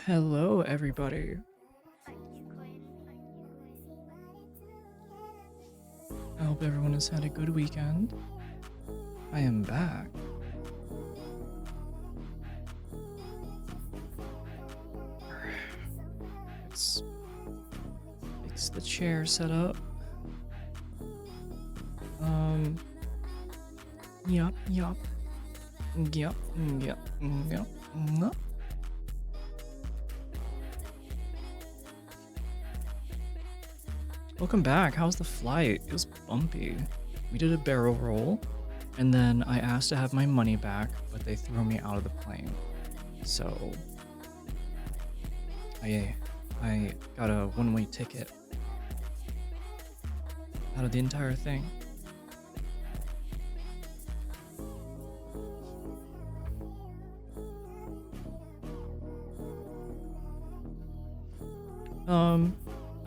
Hello, everybody. I hope everyone has had a good weekend. I am back. Let's fix the chair set up. Yup. Welcome back. How's the flight? It was bumpy. We did a barrel roll, and then I asked to have my money back, but they threw me out of the plane. So I got a one-way ticket out of the entire thing.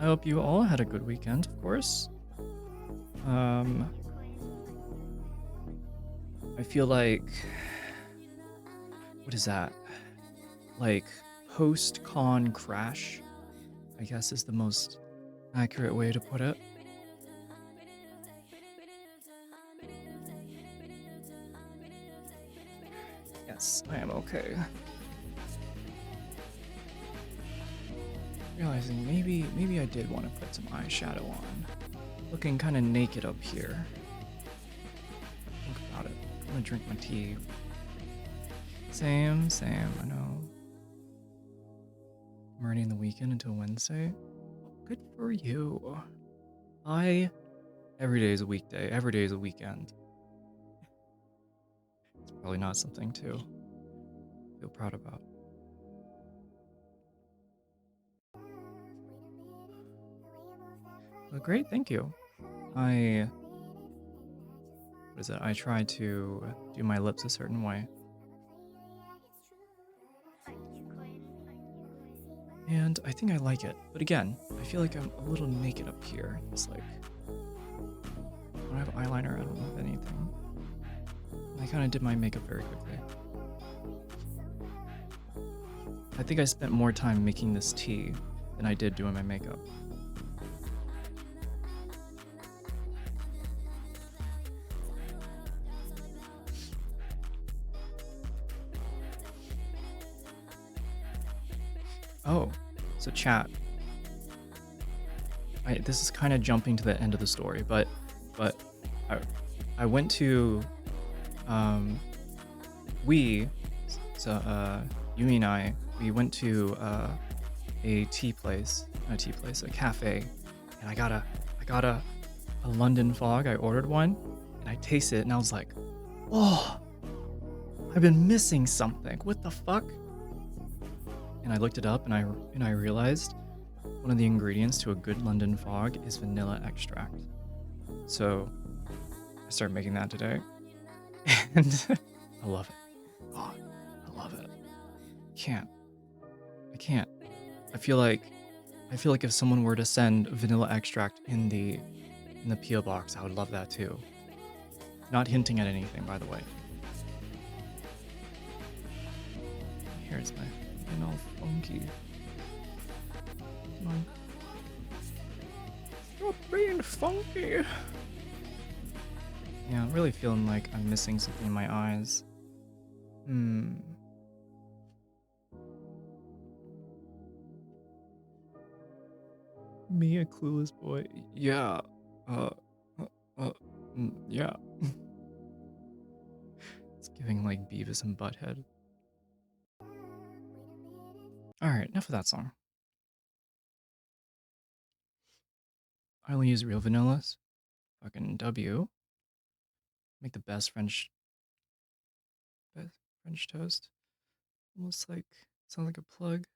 I hope you all had a good weekend, of course. I feel like, what is that? Like post-con crash, I guess is the most accurate way to put it. Yes, I am okay. Realizing maybe I did want to put some eyeshadow on. Looking kind of naked up here. Think about it. I'm gonna drink my tea. Same, I know. I'm already in the weekend until Wednesday. Good for you. Every day is a weekday. Every day is a weekend. It's probably not something to feel proud about. Well, great, thank you. I try to do my lips a certain way. And I think I like it. But again, I feel like I'm a little naked up here. It's like, I don't have eyeliner, I don't have anything. I kind of did my makeup very quickly. I think I spent more time making this tea than I did doing my makeup. Oh, so chat. this is kind of jumping to the end of the story, but I, I went to um we so Yumi and we went to a tea place, not a tea place, a cafe, and I got a London fog. I ordered one, and I tasted it, and I was like, oh, I've been missing something. What the fuck? And I looked it up, and I realized one of the ingredients to a good London fog is vanilla extract. So I started making that today, and I love it. God, I love it. Can't. I can't. I feel like if someone were to send vanilla extract in the PO box, I would love that too. Not hinting at anything, by the way. Here's my getting all funky. Come on. Stop being funky. Yeah, I'm really feeling like I'm missing something in my eyes. Me, a clueless boy. Yeah. Yeah. It's giving like Beavis and Butthead. Alright, enough of that song. I only use real vanillas. Fucking W. Make the best French toast. Almost like, sounds like a plug.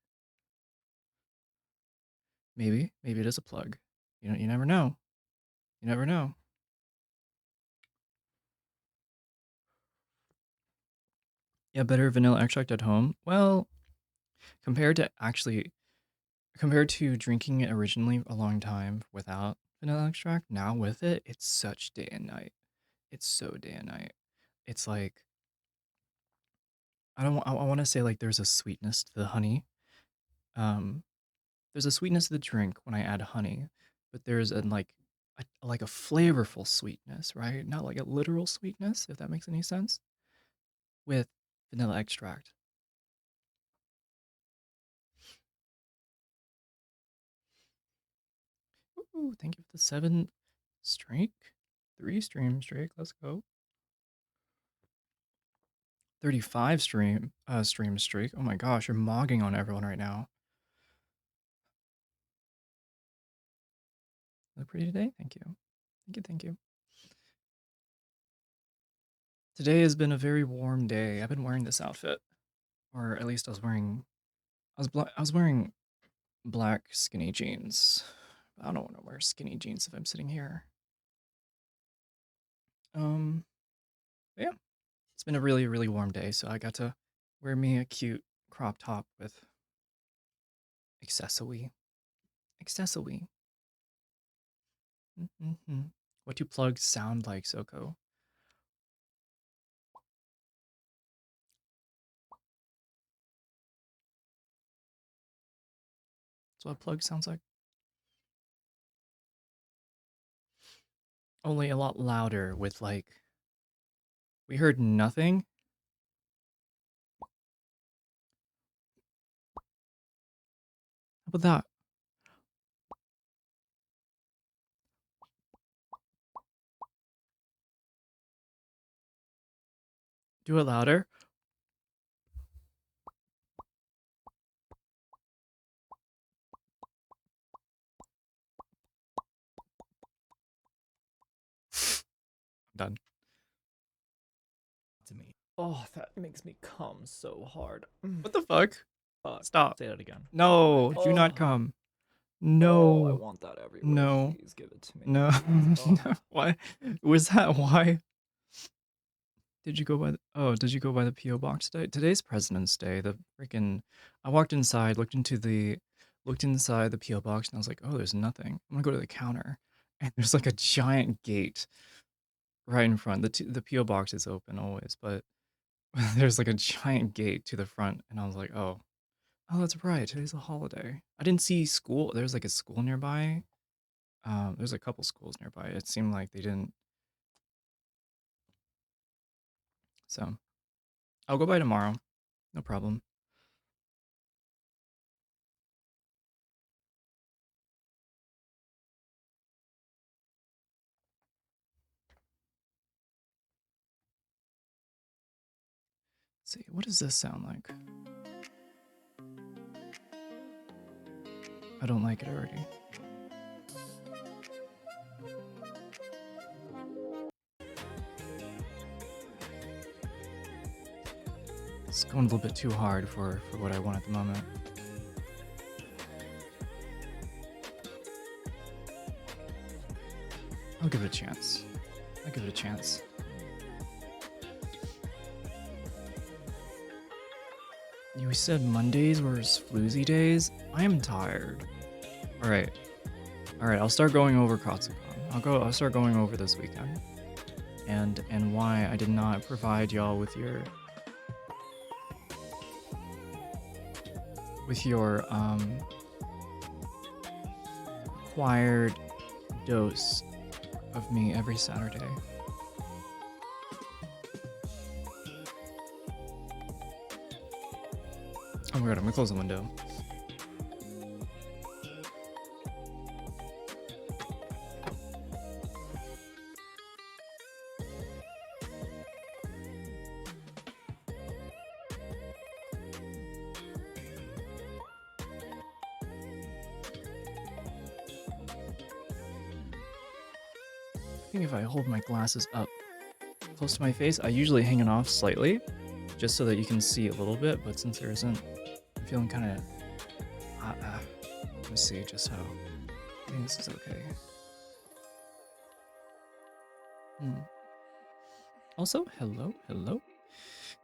Maybe it is a plug. You never know. You never know. Yeah, better vanilla extract at home. Well, compared to drinking it originally a long time without vanilla extract, now with it, it's such day and night. It's so day and night. It's like I want to say like there's a sweetness to the honey. Um, there's a sweetness to the drink when I add honey, but there's like a flavorful sweetness, right? Not like a literal sweetness, if that makes any sense, with vanilla extract. Ooh, thank you for the 7 streak. 3 stream streak. Let's go. 35 stream streak. Oh my gosh, you're mogging on everyone right now. Look pretty today? Thank you. Thank you, thank you. Today has been a very warm day. I've been wearing this outfit. Or at least I was wearing black skinny jeans. I don't want to wear skinny jeans if I'm sitting here. Yeah. It's been a really, really warm day, so I got to wear me a cute crop top with accessory. Accessory. What do plugs sound like, Soko? That's what a plug sounds like. Only a lot louder with like... We heard nothing? How about that? Do it louder. I'm done. To me. Oh, that makes me come so hard. What the fuck? Stop. Say that again. No, do not come. No. Oh, I want that everywhere. No. Please give it to me. No. Why? Was that why? Did you go by did you go by the PO box today? Today's President's Day. The freaking I walked inside, looked inside the PO box, and I was like, "Oh, there's nothing. I'm gonna go to the counter." And there's like a giant gate right in front. The PO box is open always, but there's like a giant gate to the front, and I was like, "Oh, that's right. Today's a holiday." I didn't see school. There's like a school nearby. There's a couple schools nearby. It seemed like they didn't. So I'll go by tomorrow. No problem. see, what does this sound like? I don't like it already. It's going a little bit too hard for what I want at the moment. I'll give it a chance. I'll give it a chance. You said Mondays were floozy days? I am tired. Alright. Alright, I'll start going over kotscon. I'll start going over this weekend. And why I did not provide y'all with your required dose of me every Saturday. Oh my god, I'm gonna close the window. I think if I hold my glasses up close to my face, I usually hang it off slightly, just so that you can see a little bit, but since there isn't, I'm feeling kind of... let's see just how... I think this is okay. Also, hello.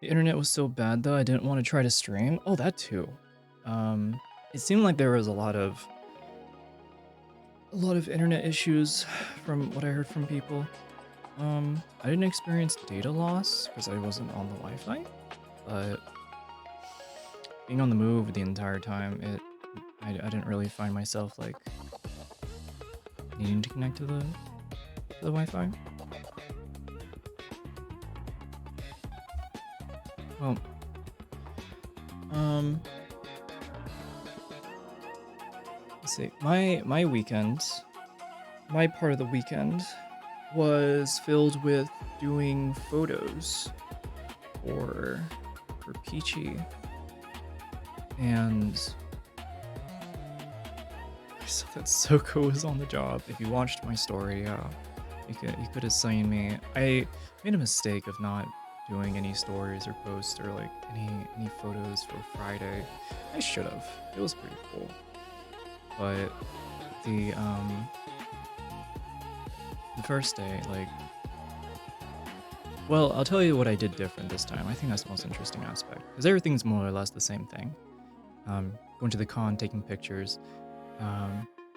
The internet was so bad though, I didn't want to try to stream. Oh, that too. It seemed like there was a lot of internet issues from what I heard from people. I didn't experience data loss because I wasn't on the Wi-Fi, but being on the move the entire time, I didn't really find myself like needing to connect to the Wi-Fi. Well, let's see. My weekend, my part of the weekend was filled with doing photos for Peachy, and I saw that SoCo was on the job. If you watched my story, you could have seen me. I made a mistake of not doing any stories or posts or like any photos for Friday. I should have. It was pretty cool. But the first day, like, well, I'll tell you what I did different this time. I think that's the most interesting aspect, because everything's more or less the same thing. Going to the con, taking pictures,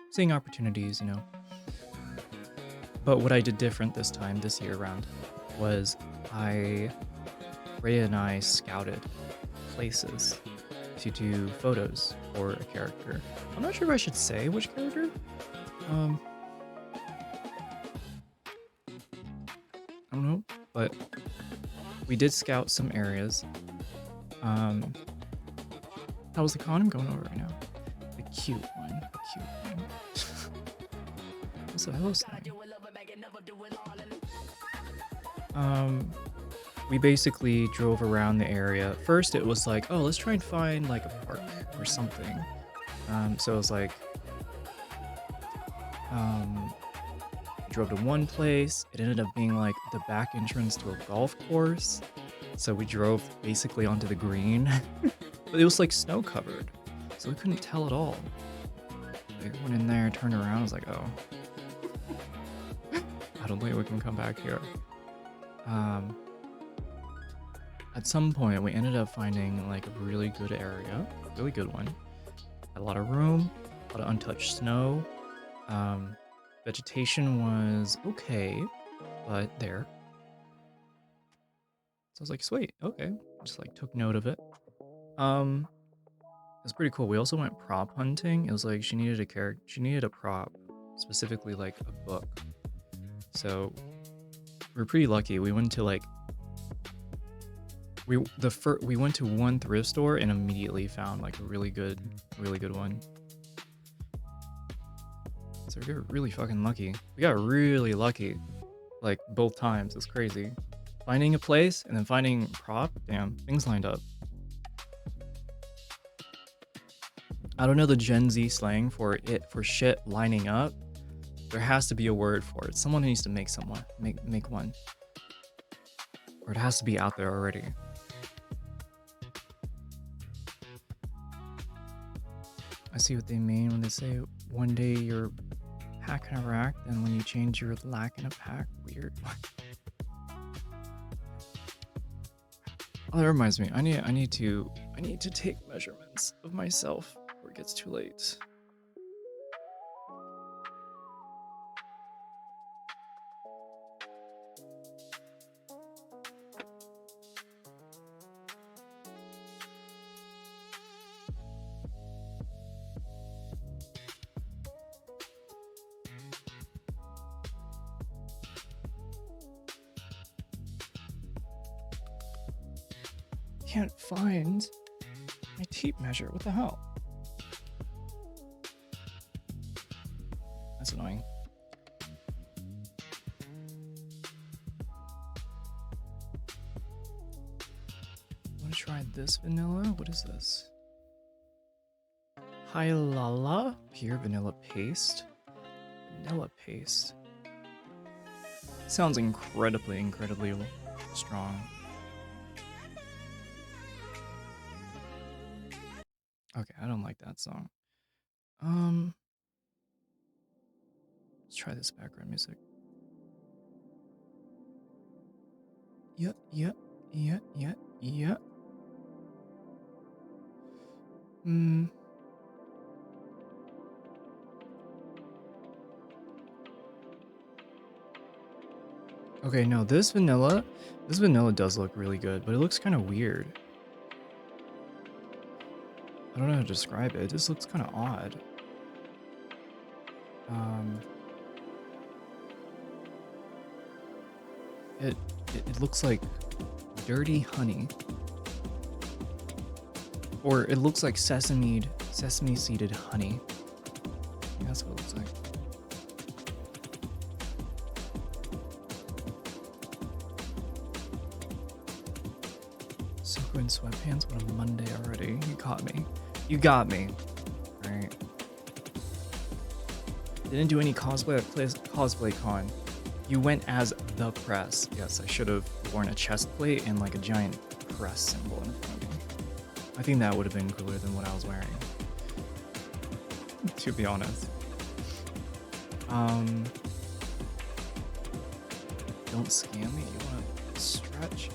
seeing opportunities, you know. But what I did different this time, this year around, was Rhea and I scouted places to do photos for a character. I'm not sure if I should say which character. I don't know, but we did scout some areas. How was the con I'm going over right now? The cute one. Also, hello, Snipe. We basically drove around the area. First, it was like, oh, let's try and find like a park or something. So it was like, drove to one place. It ended up being like the back entrance to a golf course. So we drove basically onto the green, but it was like snow covered, so we couldn't tell at all. I went in there, turned around, I was like, oh, I don't think we can come back here. At some point, we ended up finding like a really good area, really good one. Had a lot of room, a lot of untouched snow. Vegetation was okay, but there. So I was like, sweet, okay. Just like took note of it. It's pretty cool. We also went prop hunting. It was like she needed a prop, specifically like a book. So we're pretty lucky. We went to like we went to one thrift store and immediately found like a really good one. So we got really fucking lucky. We got really lucky, like both times. It's crazy. Finding a place and then finding prop. Damn, things lined up. I don't know the Gen Z slang for shit lining up. There has to be a word for it. Someone needs to make one. Or it has to be out there already. I see what they mean when they say one day you're hacking a rack, then when you change you're lacking a pack. Weird. Oh, that reminds me. I need to take measurements of myself before it gets too late. Can't find my tape measure. What the hell? That's annoying. I want to try this vanilla. What is this? Hailala pure vanilla paste. Vanilla paste. Sounds incredibly strong. Okay, I don't like that song. Let's try this background music. Yeah. Okay, no, this vanilla does look really good, but it looks kind of weird. I don't know how to describe it. It just looks kind of odd. It looks like dirty honey, or it looks like sesame seeded honey. Yeah, that's what it looks like. SoCo in sweatpants on a Monday already. You caught me. You got me. Alright. Didn't do any cosplay at cosplay con. You went as the press. Yes, I should have worn a chest plate and like a giant press symbol in front of me. I think that would have been cooler than what I was wearing. To be honest. Don't scam me. You wanna stretch?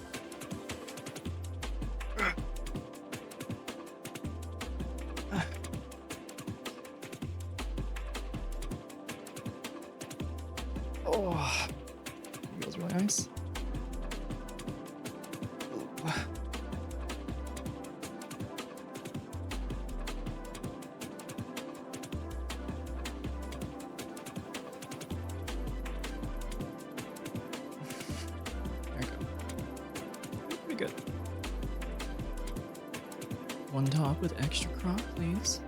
Oh, it feels really nice. There you go. Pretty good. One top with extra crop, please.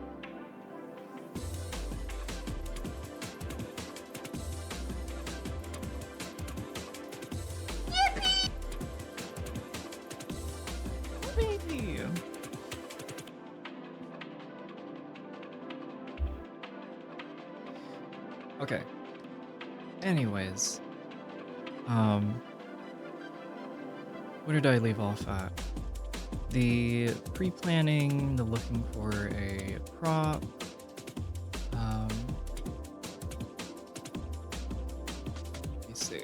Okay. Anyways, where did I leave off at? The pre-planning, the looking for a prop. Let me see.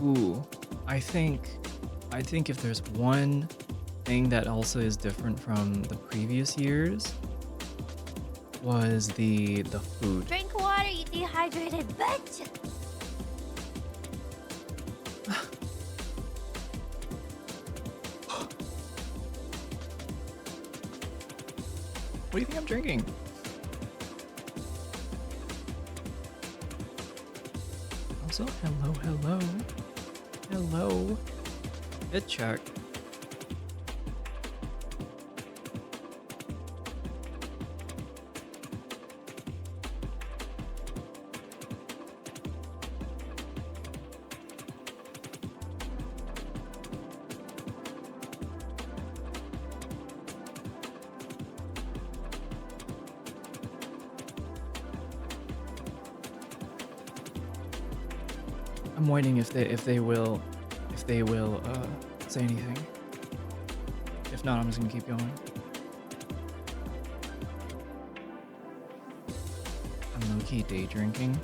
Ooh, I think if there's one thing that also is different from the previous years, was the food. Drink water, you dehydrated bitch! What do you think I'm drinking? Also, hello. Fit check. I'm waiting if they will say anything. If not, I'm just gonna keep going. I'm low-key day drinking.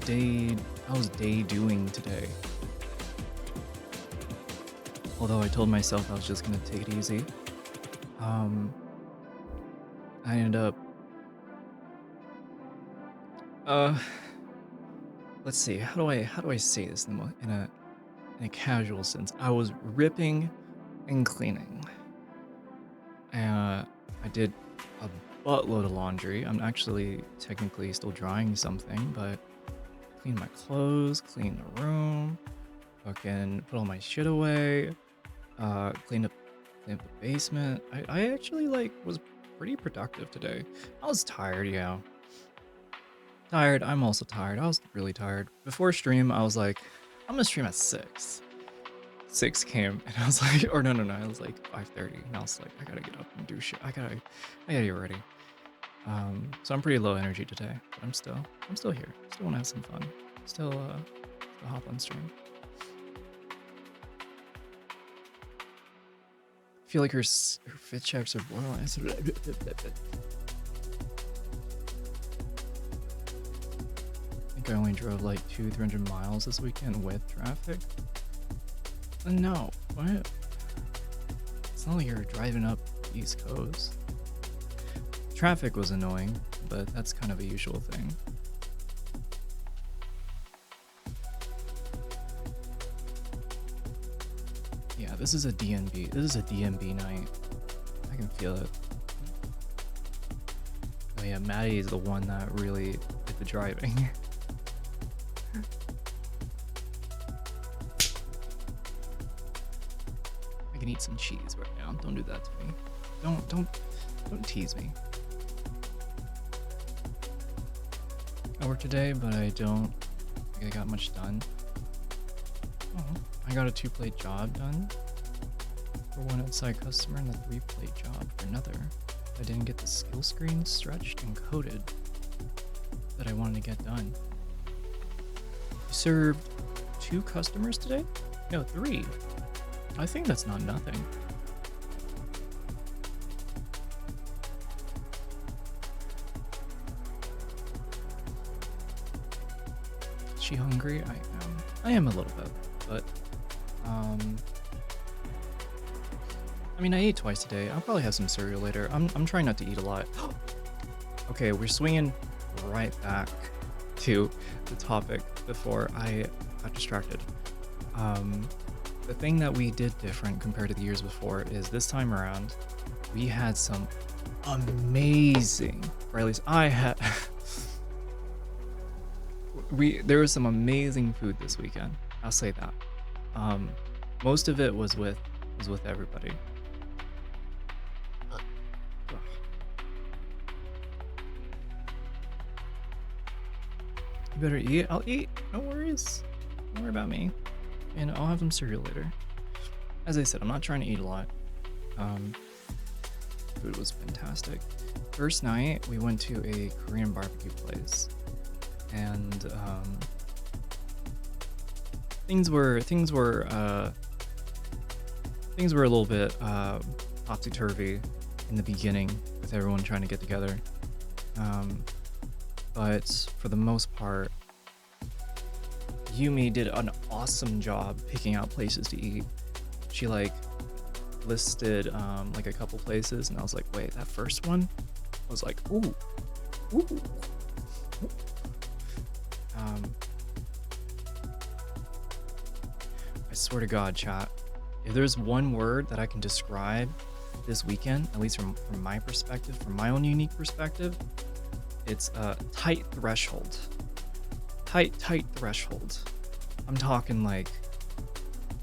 I was day doing today. Although I told myself I was just gonna take it easy. I ended up let's see, how do I say this in a casual sense? I was ripping and cleaning. I did a buttload of laundry. I'm actually technically still drying something, but cleaned my clothes, cleaned the room, fucking put all my shit away, cleaned up the basement. I actually like was pretty productive today. I was tired, yeah. Tired. I'm also tired. I was really tired. Before stream, I was like, I'm gonna stream at 6. 6 came, and I was like, or no, it was like 5:30, and I was like, I gotta get up and do shit. I gotta get ready. So I'm pretty low energy today, but I'm still here. Still wanna have some fun. Still hop on stream. I feel like her fit checks are borderline. I only drove like 200-300 miles this weekend with traffic. No, what? It's not like you're driving up the East Coast. Traffic was annoying, but that's kind of a usual thing. Yeah, this is a DNB. This is a DNB night. I can feel it. Oh yeah, Maddie is the one that really did the driving. I can eat some cheese right now. Don't do that to me. Don't tease me. I worked today, but I don't think I got much done. Oh, I got a 2-plate job done for one outside customer and a 3-plate job for another. I didn't get the skill screen stretched and coded that I wanted to get done. You served 2 customers today? No, 3. I think that's not nothing. Is she hungry? I am a little bit, but I mean, I ate twice today. I'll probably have some cereal later. I'm trying not to eat a lot. Okay, we're swinging right back to the topic before I got distracted. The thing that we did different compared to the years before is this time around, we had some amazing, or at least I had, there was some amazing food this weekend. I'll say that. Most of it was with everybody. You better eat. I'll eat. No worries. Don't worry about me. And I'll have some cereal later. As I said, I'm not trying to eat a lot. Food was fantastic. First night, we went to a Korean barbecue place, and things were a little bit topsy-turvy in the beginning with everyone trying to get together. But for the most part, Yumi did an awesome job picking out places to eat. She like listed like a couple places, and I was like, wait, that first one? I was like, ooh. I swear to God, chat, if there's one word that I can describe this weekend, at least from my perspective, from my own unique perspective, it's a tight threshold. Tight threshold. I'm talking like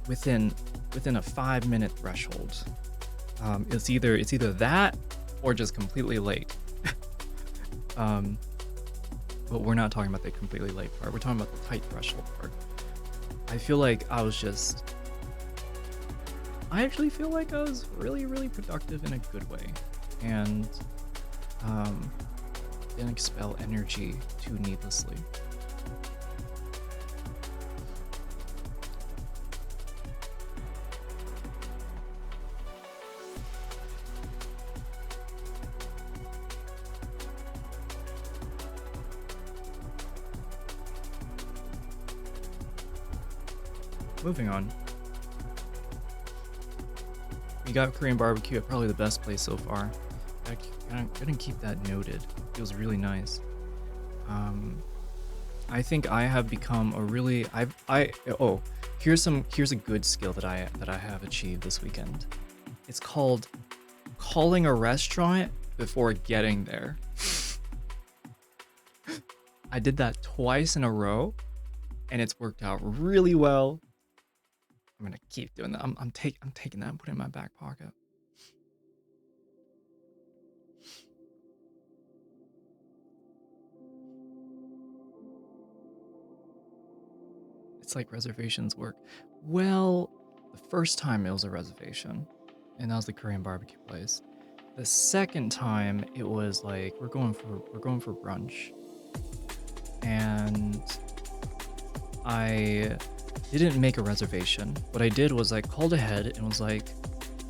within a 5-minute threshold. It's either that or just completely late. But we're not talking about the completely late part. We're talking about the tight threshold part. I feel like I actually feel like I was really, really productive in a good way, and didn't expel energy too needlessly. moving on. We got Korean barbecue at probably the best place so far. I'm gonna keep that noted. Feels really nice. I think I have become a really here's a good skill that I have achieved this weekend. It's called calling a restaurant before getting there. I did that twice in a row, and it's worked out really well. I'm gonna keep doing that. I'm taking that and putting it in my back pocket. It's like reservations work. Well, the first time it was a reservation, and that was the Korean barbecue place. The second time it was like we're going for brunch, and I didn't make a reservation. What I did was I called ahead and was like,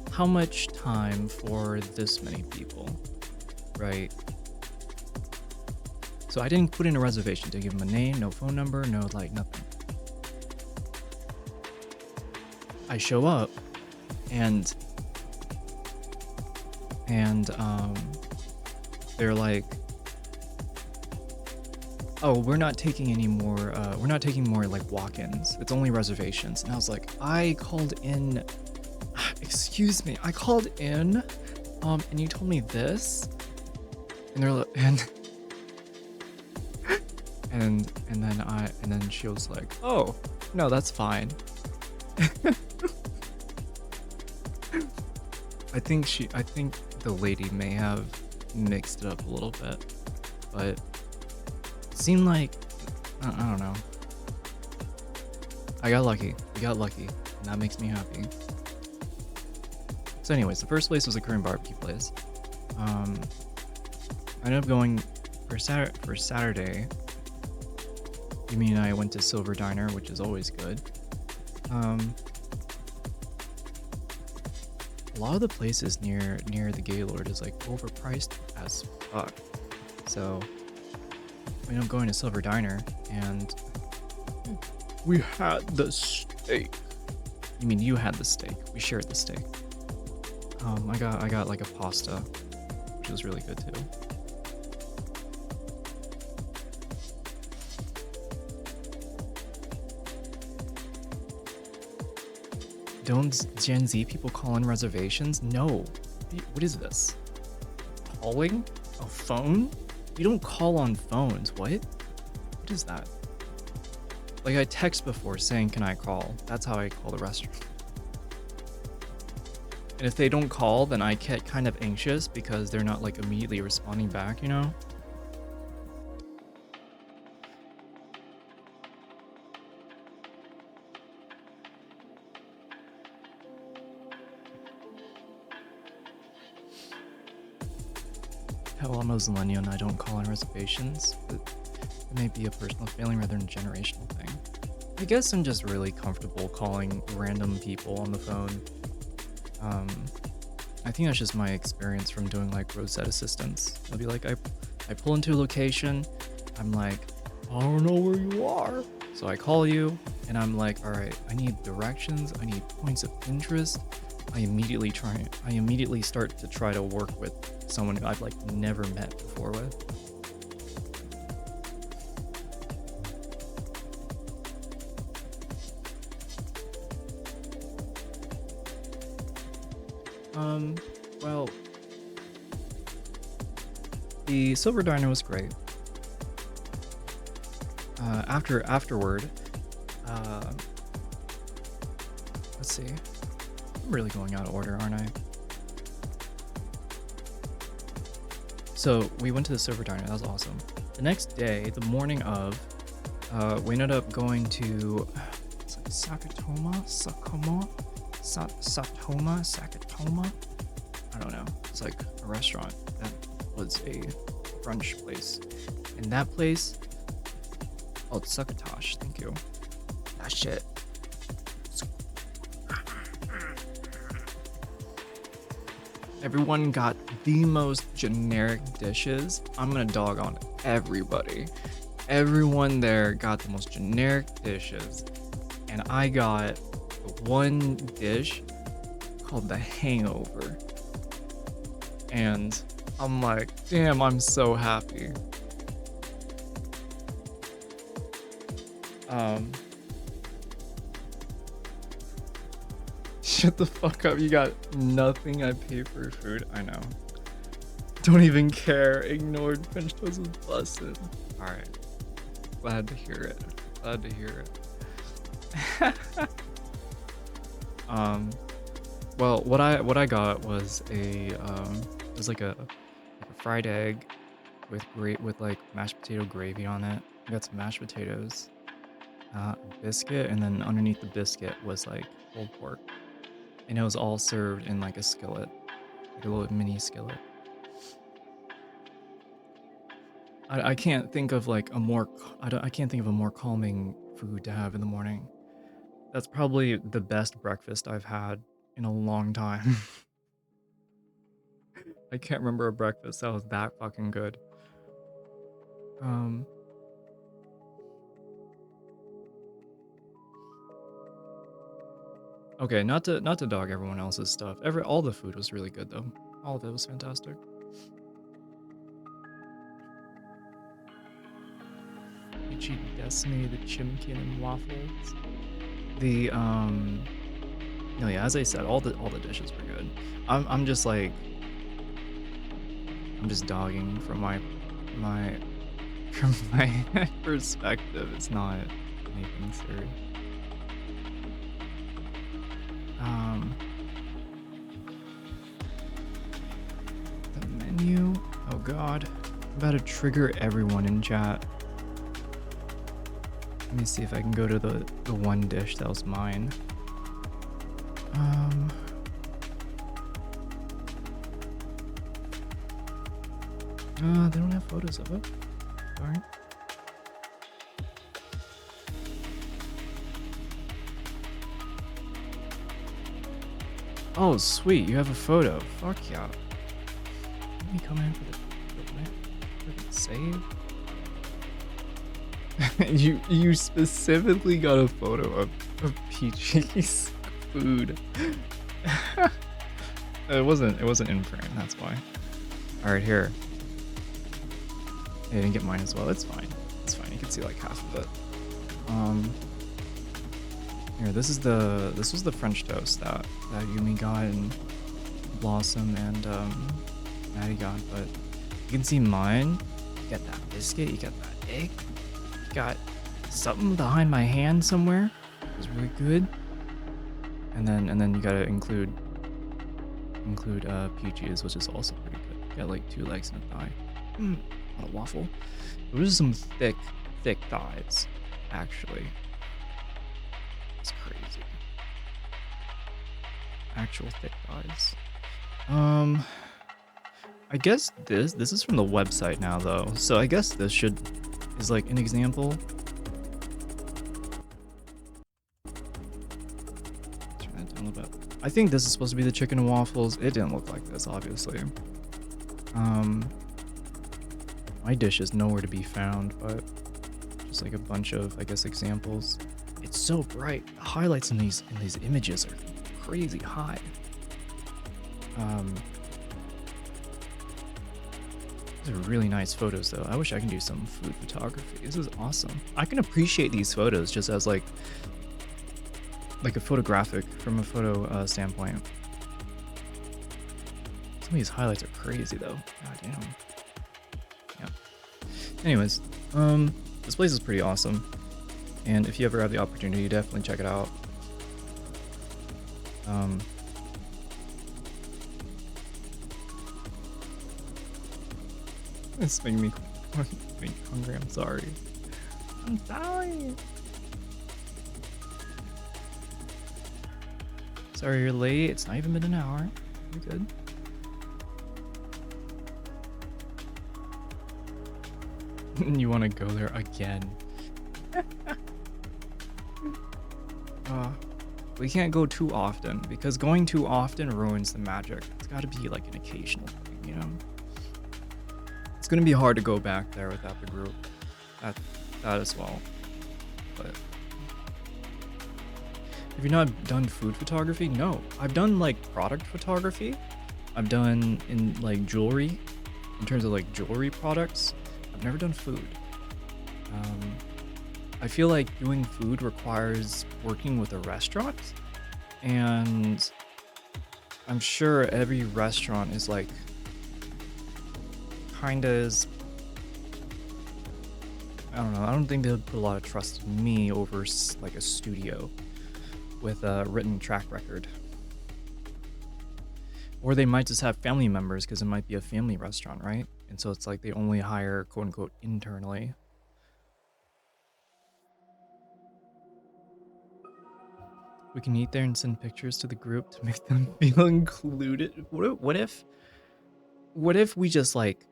how much time for this many people, right? So I didn't put in a reservation, didn't give them a name, no phone number, no like nothing. I show up and they're like, oh, we're not taking any more, we're not taking more like walk-ins. It's only reservations. And I was like, I called in, excuse me, I called in, and you told me this, and they're like, and then she was like, oh, no, that's fine. I think the lady may have mixed it up a little bit, but it seemed like, I don't know. I got lucky. We got lucky, and that makes me happy. So anyways, the first place was a Korean barbecue place. I ended up going for Saturday. Yumi and I went to Silver Diner, which is always good. A lot of the places near the Gaylord is like overpriced as fuck. So we ended up going to Silver Diner, and we had the steak. You mean you had the steak? We shared the steak. I got like a pasta, which was really good too. Don't Gen Z people call in reservations? No. What is this? Calling? A phone? You don't call on phones. What? What is that? Like I text before saying, can I call? That's how I call the restaurant. And if they don't call, then I get kind of anxious because they're not like immediately responding back, you know? Hell, I'm a millennial and I don't call in reservations, but it may be a personal failing rather than a generational thing. I guess I'm just really comfortable calling random people on the phone. I think that's just my experience from doing like roadside assistance. I'll be like, I pull into a location, I'm like, I don't know where you are. So I call you and I'm like, all right, I need directions, I need points of interest. I immediately start to try to work with someone who I've like never met before with. Well, the Silver Diner was great. Afterward, let's see. I'm really going out of order, aren't I? So we went to the Silver Diner. That was awesome. The next day, the morning of, we ended up going to Sakatoma. I don't know. It's like a restaurant that was a brunch place. And that place, oh, it's Succotash. Thank you. That shit. Everyone got the most generic dishes. I'm gonna dog on everybody. Everyone there got the most generic dishes. and I got one dish called the Hangover. And I'm like, damn, I'm so happy. Shut the fuck up. You got nothing. I pay for your food. I know. Don't even care. Ignored. French toast was busted. Alright. Glad to hear it. Glad to hear it. Well, what I got was a like a fried egg with like mashed potato gravy on it. I got some mashed potatoes, a biscuit, and then underneath the biscuit was like pulled pork, and it was all served in like a skillet, like a little mini skillet. I can't think of like I can't think of a more calming food to have in the morning. That's probably the best breakfast I've had in a long time. I can't remember a breakfast that was that fucking good. Okay, not to dog everyone else's stuff. All the food was really good though. All of it was fantastic. Peachy Destiny, the chimkin and waffles. The no, yeah, as I said, all the dishes were good. I'm just like I'm just dogging from my from my perspective. It's not anything serious. The menu. Oh god, I'm about to trigger everyone in chat. Let me see if I can go to the one dish that was mine. They don't have photos of it. Sorry. Oh, sweet. You have a photo. Fuck yeah. Let me come in for the save. you specifically got a photo of Peachy's food. It wasn't in frame, that's why. Alright, here. I didn't get mine as well. It's fine. It's fine. You can see like half of it. Here, this was the French toast that Yumi got and Blossom and Maddie got, but you can see mine. You got that biscuit, you got that egg, you got something behind my hand somewhere. It was really good. And then you gotta include Peachy's, which is also pretty good. You got like 2 legs and a thigh. Not a waffle. Those are some thick thighs, actually. It's crazy. Actual thick thighs. I guess this is from the website now though, so I guess this is like an example. Turn that down a little bit. I think this is supposed to be the chicken and waffles. It didn't look like this, obviously. My dish is nowhere to be found, but just like a bunch of, I guess, examples. It's so bright. The highlights in these images are crazy high. These are really nice photos though. I wish I can do some food photography. This is awesome. I can appreciate these photos just as like a photographic from a photo standpoint. Some of these highlights are crazy though. God damn. Yeah. Anyways, this place is pretty awesome. And if you ever have the opportunity, definitely check it out. It's making me hungry. I'm sorry. I'm dying. Sorry you're late. It's not even been an hour. You're good. You want to go there again? We can't go too often because going too often ruins the magic. It's got to be like an occasional thing, you know? It's going to be hard to go back there without the group. That as well. But Have you not done food photography? No, I've done like product photography. I've done in like jewelry, in terms of like jewelry products. I've never done food. I feel like doing food requires working with a restaurant, and I'm sure every restaurant is like kind of is. I don't know. I don't think they'll put a lot of trust in me over like a studio with a written track record. Or they might just have family members because it might be a family restaurant, right? And so it's like they only hire quote unquote internally. We can eat there and send pictures to the group to make them feel included. What if we just like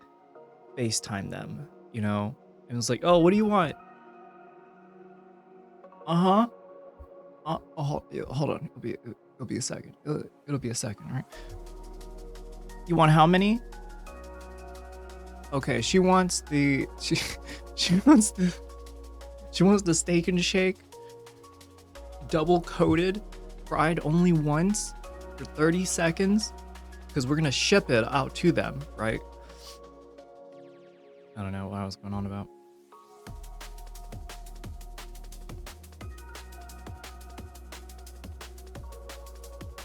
FaceTime them, you know? And it's like, oh, what do you want? Uh-huh. Yeah, hold on. It'll be a second. It'll be a second, right? You want how many? Okay, she wants the she wants the steak and shake, double coated, fried only once for 30 seconds, because we're gonna ship it out to them, right? I don't know what I was going on about.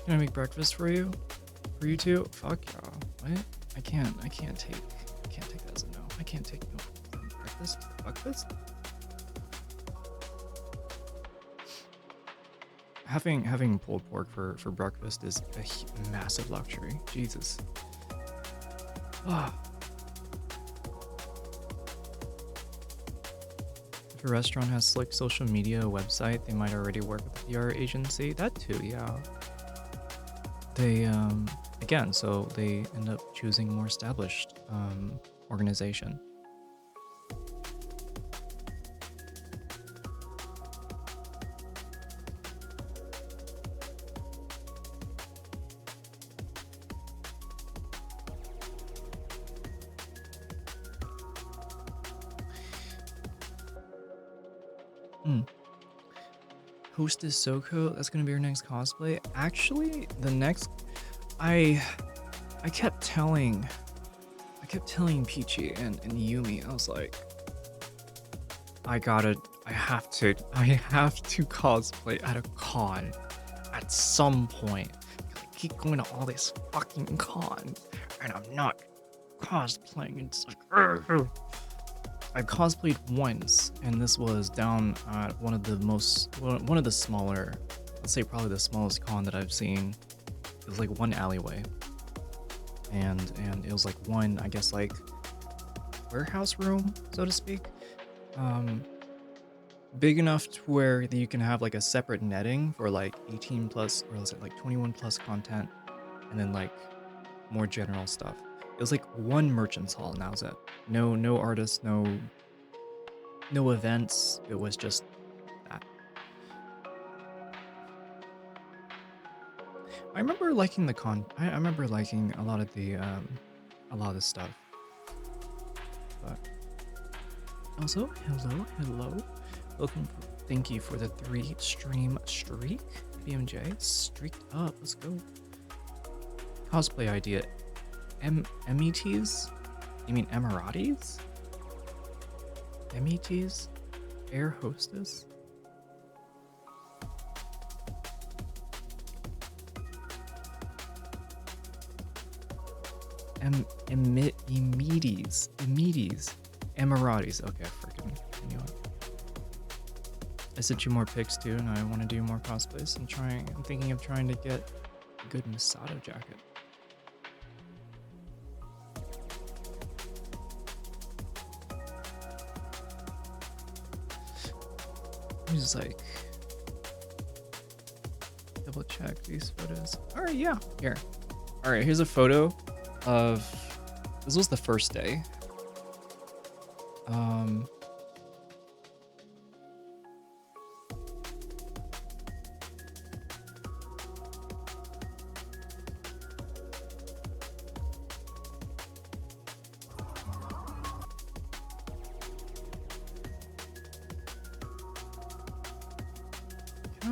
Can I make breakfast for you? For you two? Fuck y'all. What? I can't take that as a no. I can't take no for breakfast. Breakfast? Having pulled pork for breakfast is a massive luxury. Jesus. Ah. If a restaurant has slick social media website, they might already work with a PR agency. That too, yeah. They again, so they end up choosing a more established organization. Hostess SoCo, that's gonna be your next cosplay. Actually, the next, I kept telling Peachy and Yumi, I was like, I have to cosplay at a con at some point. I keep going to all these fucking cons and I'm not cosplaying. It's like, I cosplayed once, and this was down at one of the smaller, let's say probably the smallest con that I've seen. It was like one alleyway, and it was like one, I guess, like warehouse room, so to speak, big enough to where you can have like a separate netting for like 18 plus, or was it like 21 plus content, and then like more general stuff. It was like one merchant's hall, and that was it. No artists, no events. It was just that. I remember liking the con. I remember liking a lot of the stuff. But also, hello. Welcome. Thank you for the 3 stream streak. BMJ streaked up. Let's go. Cosplay idea. METs? You mean Emiratis? METs? Air hostess? Emiratis. Okay, freaking. You know, I sent you more pics too, and I want to do more cosplays. I'm thinking of trying to get a good Masato jacket. Just like double check these photos. All right, yeah, here. All right, here's a photo of, this was the first day.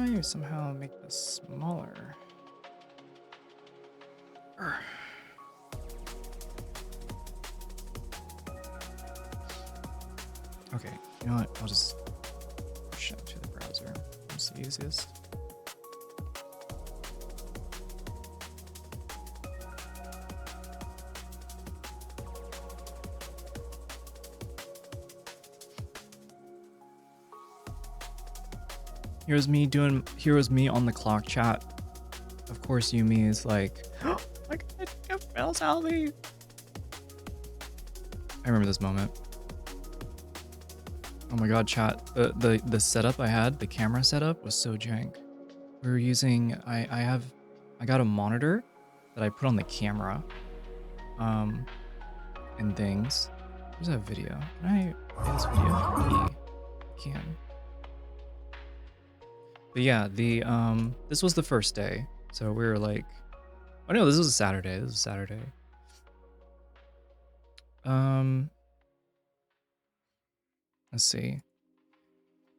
Can I somehow make this smaller? Urgh. Okay, you know what? I'll just push it to the browser. It's the easiest. Here's me on the clock chat. Of course, Yumi is like, oh my god, Phil, help me. I remember this moment. Oh my god, chat. The setup I had, the camera setup was so jank. We were using, I got a monitor that I put on the camera. And things. Where's that video? Can I play this video? I can. But yeah, this was the first day. So we were like, oh no, this was a Saturday. This was Saturday. Let's see.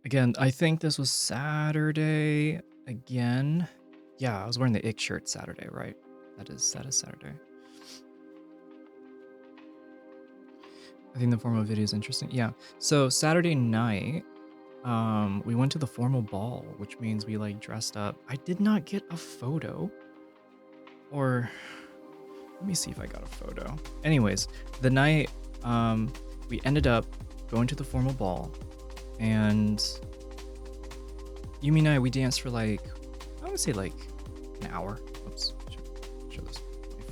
Again, I think this was Saturday again. Yeah, I was wearing the ick shirt Saturday, right? That is Saturday. I think the formal video is interesting. Yeah. So Saturday night, we went to the formal ball, which means we like dressed up. I did not get a photo. Or let me see if I got a photo. Anyways, the night we ended up going to the formal ball, and Yumi and I, we danced for like, I would say like an hour. Oops, show this on my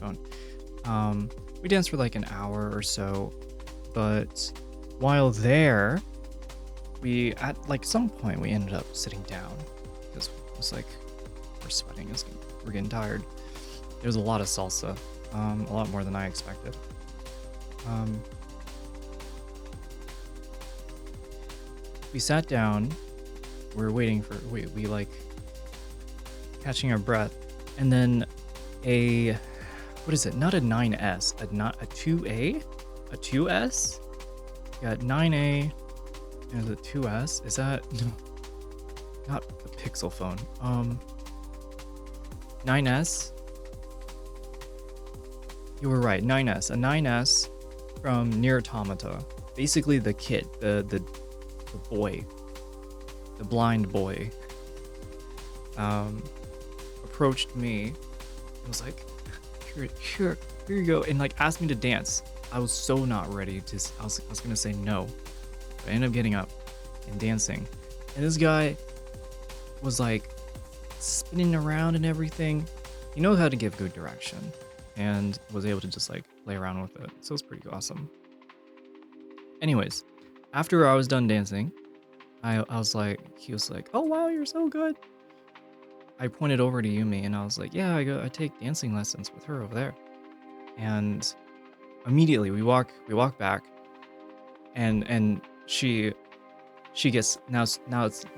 phone. We danced for like an hour or so, but while there, we at like some point we ended up sitting down because it was like we're sweating, we're getting tired. There's a lot of salsa, a lot more than I expected. We sat down. We were waiting for we like catching our breath, and then what is it? Not a 9S, a 2A, a 2S. Yeah, 9A. And the 2S. Is that no? Not the Pixel phone. 9S. You were right, 9S. A 9S from Nier Automata. Basically the kid, the boy, the blind boy, approached me and was like, here you go, and like asked me to dance. I was so not ready to, I was gonna say no, but I ended up getting up and dancing. And this guy was like spinning around and everything. He knows how to give good direction, and was able to just like play around with it. So it's pretty awesome. Anyways, after I was done dancing, I was like, he was like, oh wow, you're so good. I pointed over to Yumi and I was like, yeah, I take dancing lessons with her over there. And immediately we walk back, and she gets, now it's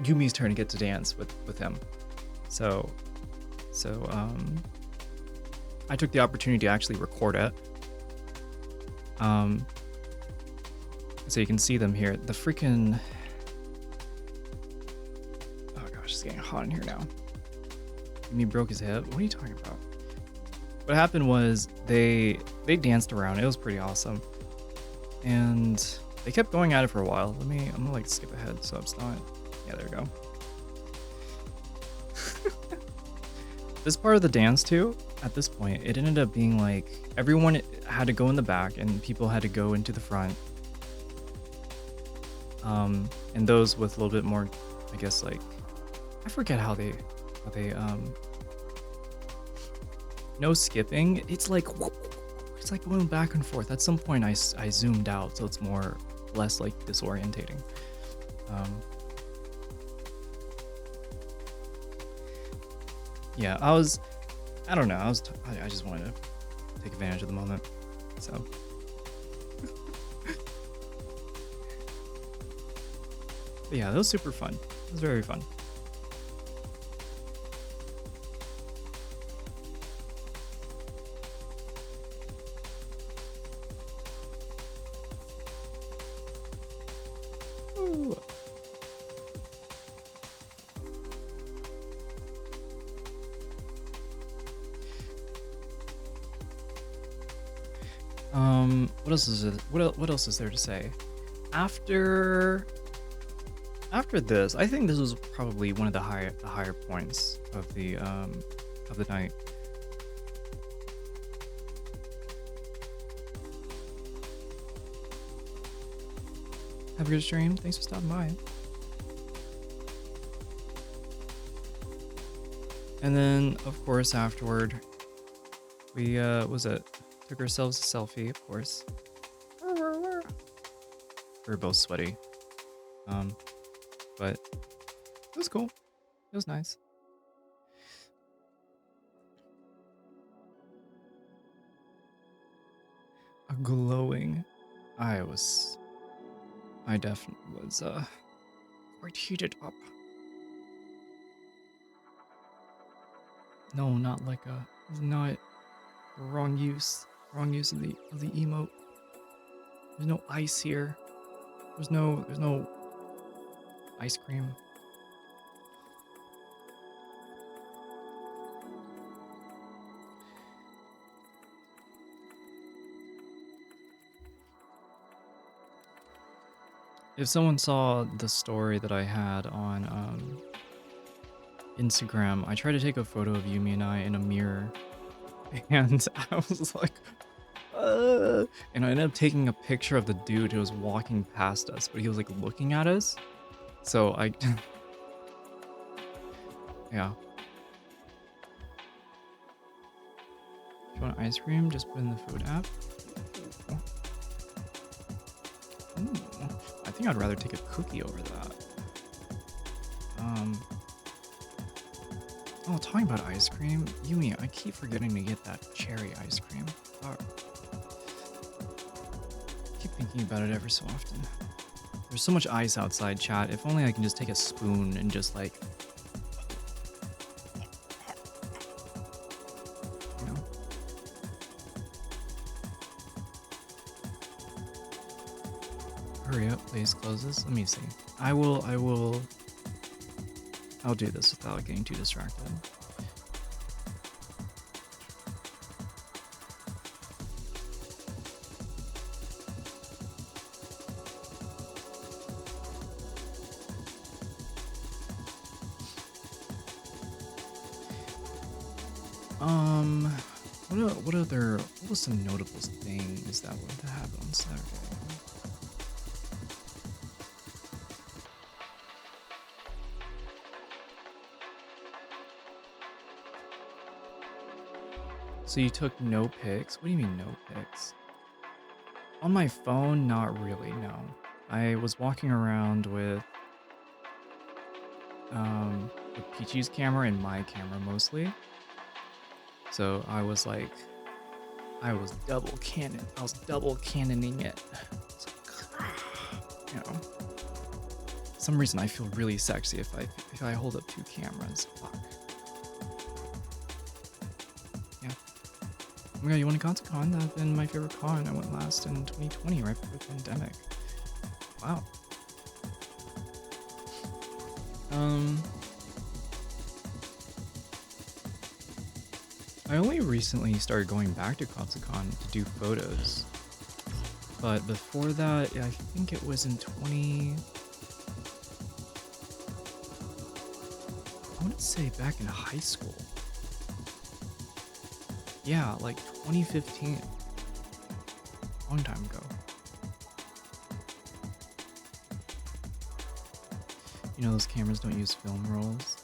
Yumi's turn to get to dance with him. So I took the opportunity to actually record it. So you can see them here. The freaking, oh gosh, it's getting hot in here now. Yumi broke his hip. What are you talking about? What happened was they danced around. It was pretty awesome, and they kept going at it for a while. I'm gonna like skip ahead so it's not. Yeah, there we go. This part of the dance too, at this point, it ended up being like everyone had to go in the back and people had to go into the front. And those with a little bit more, I guess, like, I forget how they no skipping. It's like going back and forth. At some point I zoomed out so it's less like disorientating. Yeah, I don't know. I just wanted to take advantage of the moment. So. But yeah, that was super fun. It was very fun. Ooh. What else is it? What else is there to say? After this, I think this was probably one of the higher points of the night. Have a good stream. Thanks for stopping by. And then, of course, afterward, we took ourselves a selfie, of course. We were both sweaty, but it was cool. It was nice. A glowing. I definitely was quite heated up. No, not like not wrong use of the emote. There's no ice here. There's no ice cream. If someone saw the story that I had on Instagram, I tried to take a photo of Yumi and I in a mirror, and I was like, and I ended up taking a picture of the dude who was walking past us, but he was like looking at us. So I, yeah. If you want ice cream, just put in the food app. Ooh. I think I'd rather take a cookie over that. Oh, talking about ice cream, Yumi, I keep forgetting to get that cherry ice cream. I keep thinking about it ever so often. There's so much ice outside, chat. If only I can just take a spoon and just like, you know. Hurry up, place closes. Let me see. I'll do this without getting too distracted. What was some notable things that would happen on Saturday? So you took no pics? What do you mean no pics? On my phone, not really, no. I was walking around with Peachy's camera and my camera mostly. So I was double cannoning it. So, you know. Some reason I feel really sexy if I hold up two cameras. Fuck. Yeah. Oh my god, you went to kotscon? That's been my favorite con. I went last in 2020, right before the pandemic. Wow. I only recently started going back to kotscon to do photos. But before that, I think it was in I want to say back in high school. Yeah, like 2015. Long time ago. You know those cameras don't use film rolls?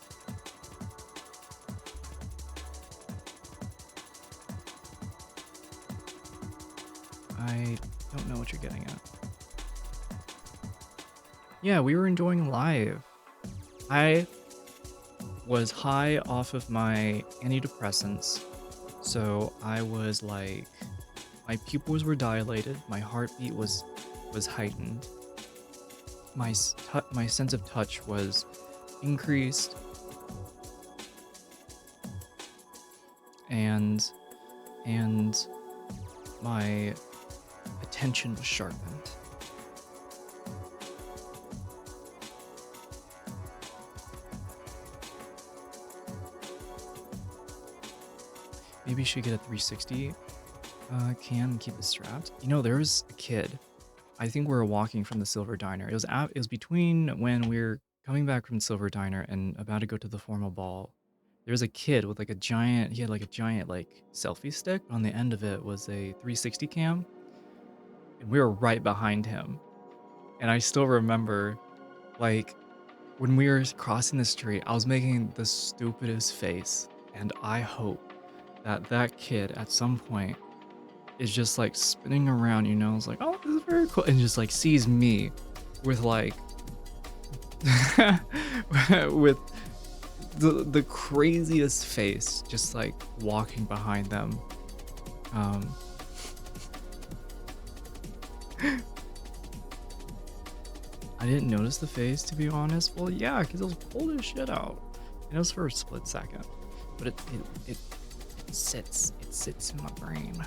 I don't know what you're getting at. Yeah, we were enjoying live. I was high off of my antidepressants, so I was like, my pupils were dilated, my heartbeat was heightened, my sense of touch was increased, and my attention was sharpened. Maybe you should get a 360 Can keep it strapped. You know, there was a kid. I think we were walking from the Silver Diner. It was between when we were coming back from Silver Diner and about to go to the formal ball. There was a kid with like a giant. He had like a giant like selfie stick. On the end of it was a 360 cam, and we were right behind him. And I still remember, like, when we were crossing the street, I was making the stupidest face, and I hope that that kid at some point is just like spinning around, you know, it's like, oh, this is very cool, and just like sees me with like with the craziest face, just like walking behind them. Um, I didn't notice the face, to be honest. Well, yeah, because it was cold as shit out, and it was for a split second, but it sits in my brain.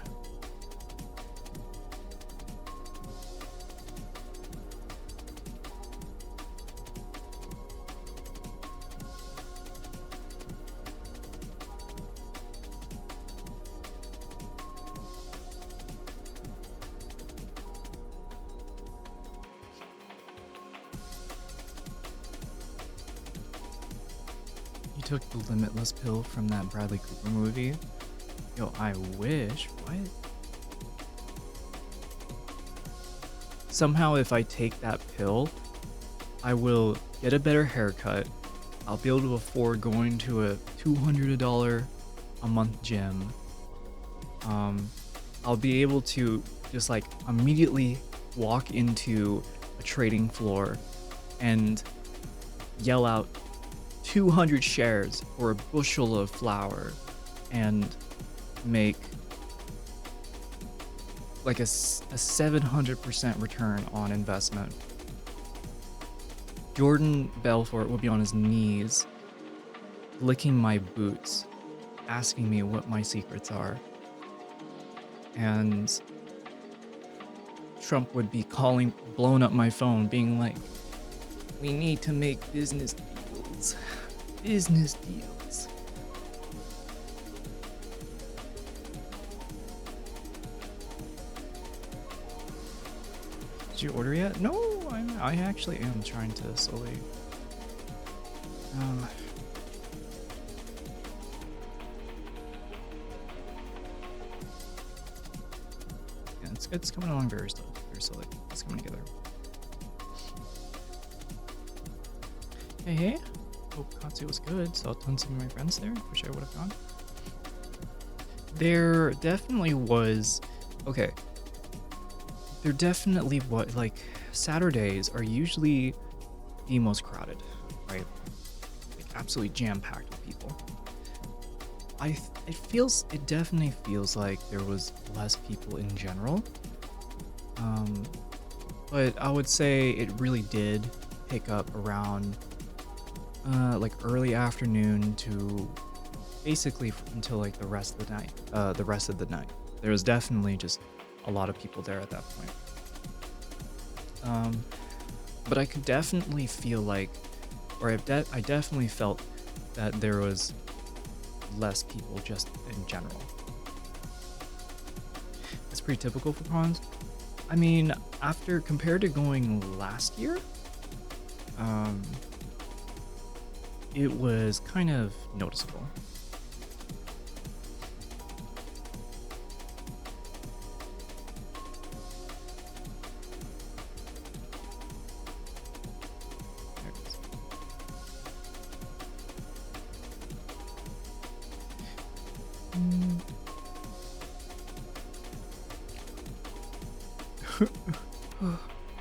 You took the limitless pill from that Bradley Cooper movie? Yo, I wish. What? Somehow, if I take that pill, I will get a better haircut. I'll be able to afford going to a $200 a month gym. I'll be able to just like immediately walk into a trading floor and yell out 200 shares for a bushel of flour and make like a 700% return on investment. Jordan Belfort will be on his knees, licking my boots, asking me what my secrets are. And Trump would be blowing up my phone, being like, we need to make business deals. Business deals. Did you order yet? No, I actually am trying to slowly. Yeah, it's coming along very slowly. It's coming together. Hey. Hope Katsu was good. Saw tons of my friends there. Wish I would have gone. There definitely was. Okay. There definitely was. Like, Saturdays are usually the most crowded, right? Like, absolutely jam-packed with people. It definitely feels like there was less people in general. But I would say it really did pick up around like early afternoon to basically until like the rest of the night. There was definitely just a lot of people there at that point. But I could definitely feel like, or I definitely felt that there was less people just in general. It's pretty typical for cons. I mean, compared to going last year, it was kind of noticeable. There it is.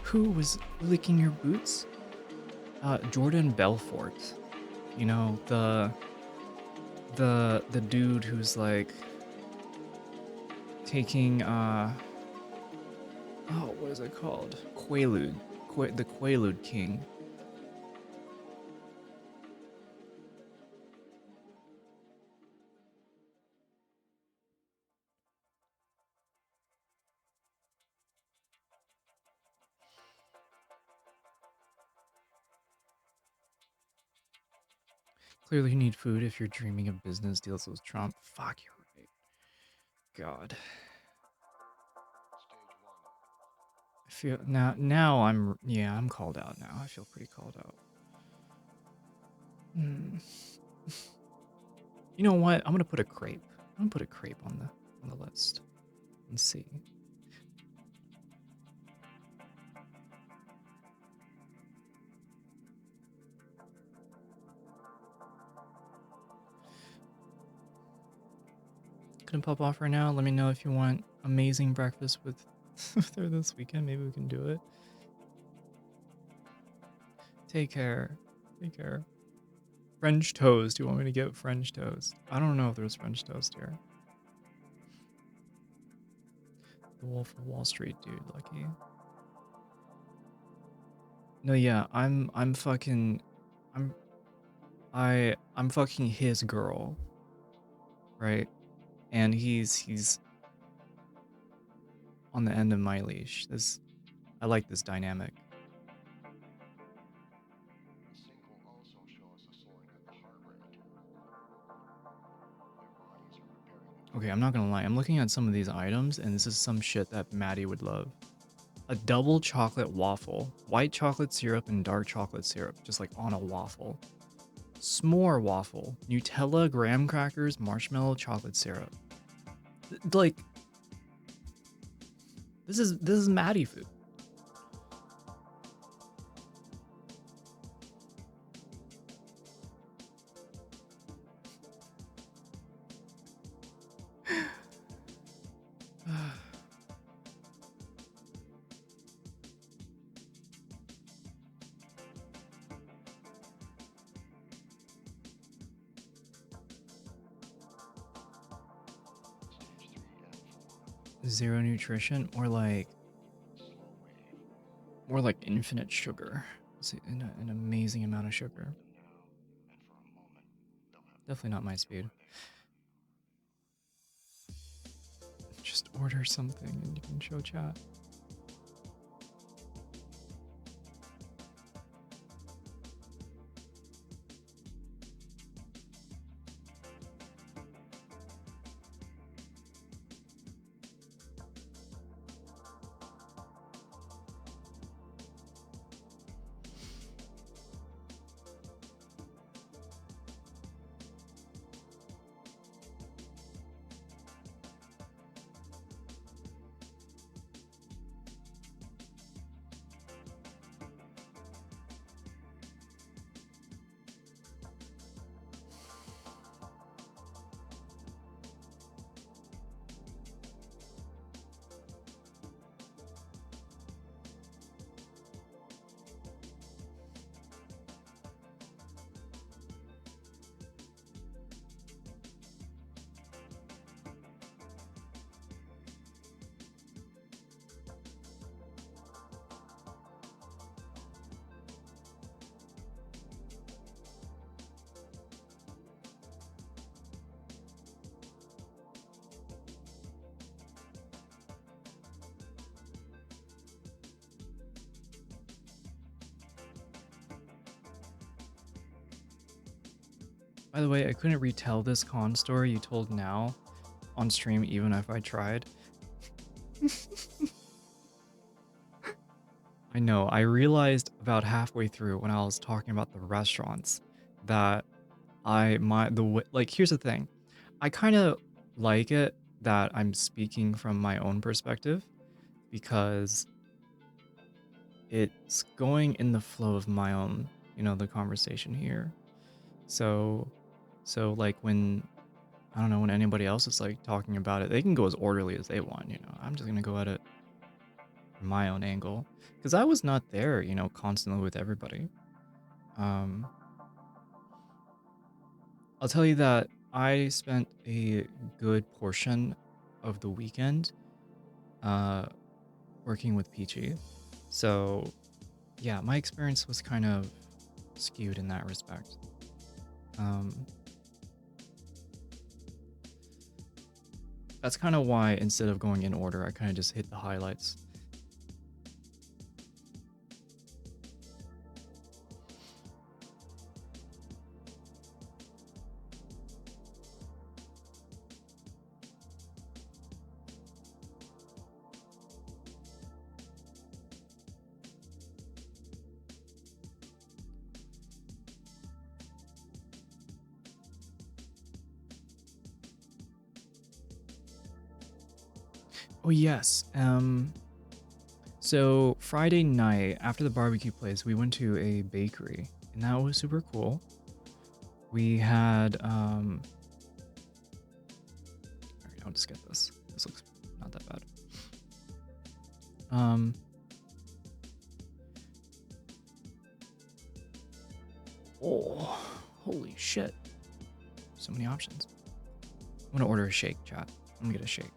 Who was licking your boots? Jordan Belfort. You know, the dude who's like taking oh, what is it called? Quaalude. The Quaalude King. Clearly you need food if you're dreaming of business deals with Trump. Fuck, you're right. God. I feel now I'm called out now. I feel pretty called out. Hmm. You know what? I'm gonna put a crepe. I'm gonna put a crepe on the list and see. Gonna pop off right now. Let me know if you want amazing breakfast with with her this weekend. Maybe we can do it. Take care. Take care. French toast. Do you want me to get French toast? I don't know if there's French toast here. The Wolf of Wall Street, dude. Lucky. No, yeah, I'm fucking I'm fucking his girl, right? And he's on the end of my leash. I like this dynamic. Okay, I'm not gonna lie. I'm looking at some of these items, and this is some shit that Maddie would love. A double chocolate waffle, white chocolate syrup and dark chocolate syrup, just like on a waffle. S'more waffle, Nutella, graham crackers, marshmallow, chocolate syrup. Like, this is Maddie food. Zero nutrition, or like infinite sugar. It's an amazing amount of sugar. Definitely not my speed. Just order something and you can show chat. By the way, I couldn't retell this con story you told now on stream even if I tried. I know, I realized about halfway through when I was talking about the restaurants that here's the thing. I kind of like it that I'm speaking from my own perspective because it's going in the flow of my own, the conversation here. So like when I don't know, when anybody else is like talking about it, they can go as orderly as they want, I'm just gonna go at it from my own angle. Because I was not there, constantly with everybody. I'll tell you that I spent a good portion of the weekend working with Peachy. So yeah, my experience was kind of skewed in that respect. That's kind of why instead of going in order, I kind of just hit the highlights. Oh yes. So Friday night after the barbecue place, we went to a bakery, and that was super cool. We had Alright, I'll just get this. This looks not that bad. Oh, holy shit. So many options. I'm gonna order a shake, chat. I'm gonna get a shake.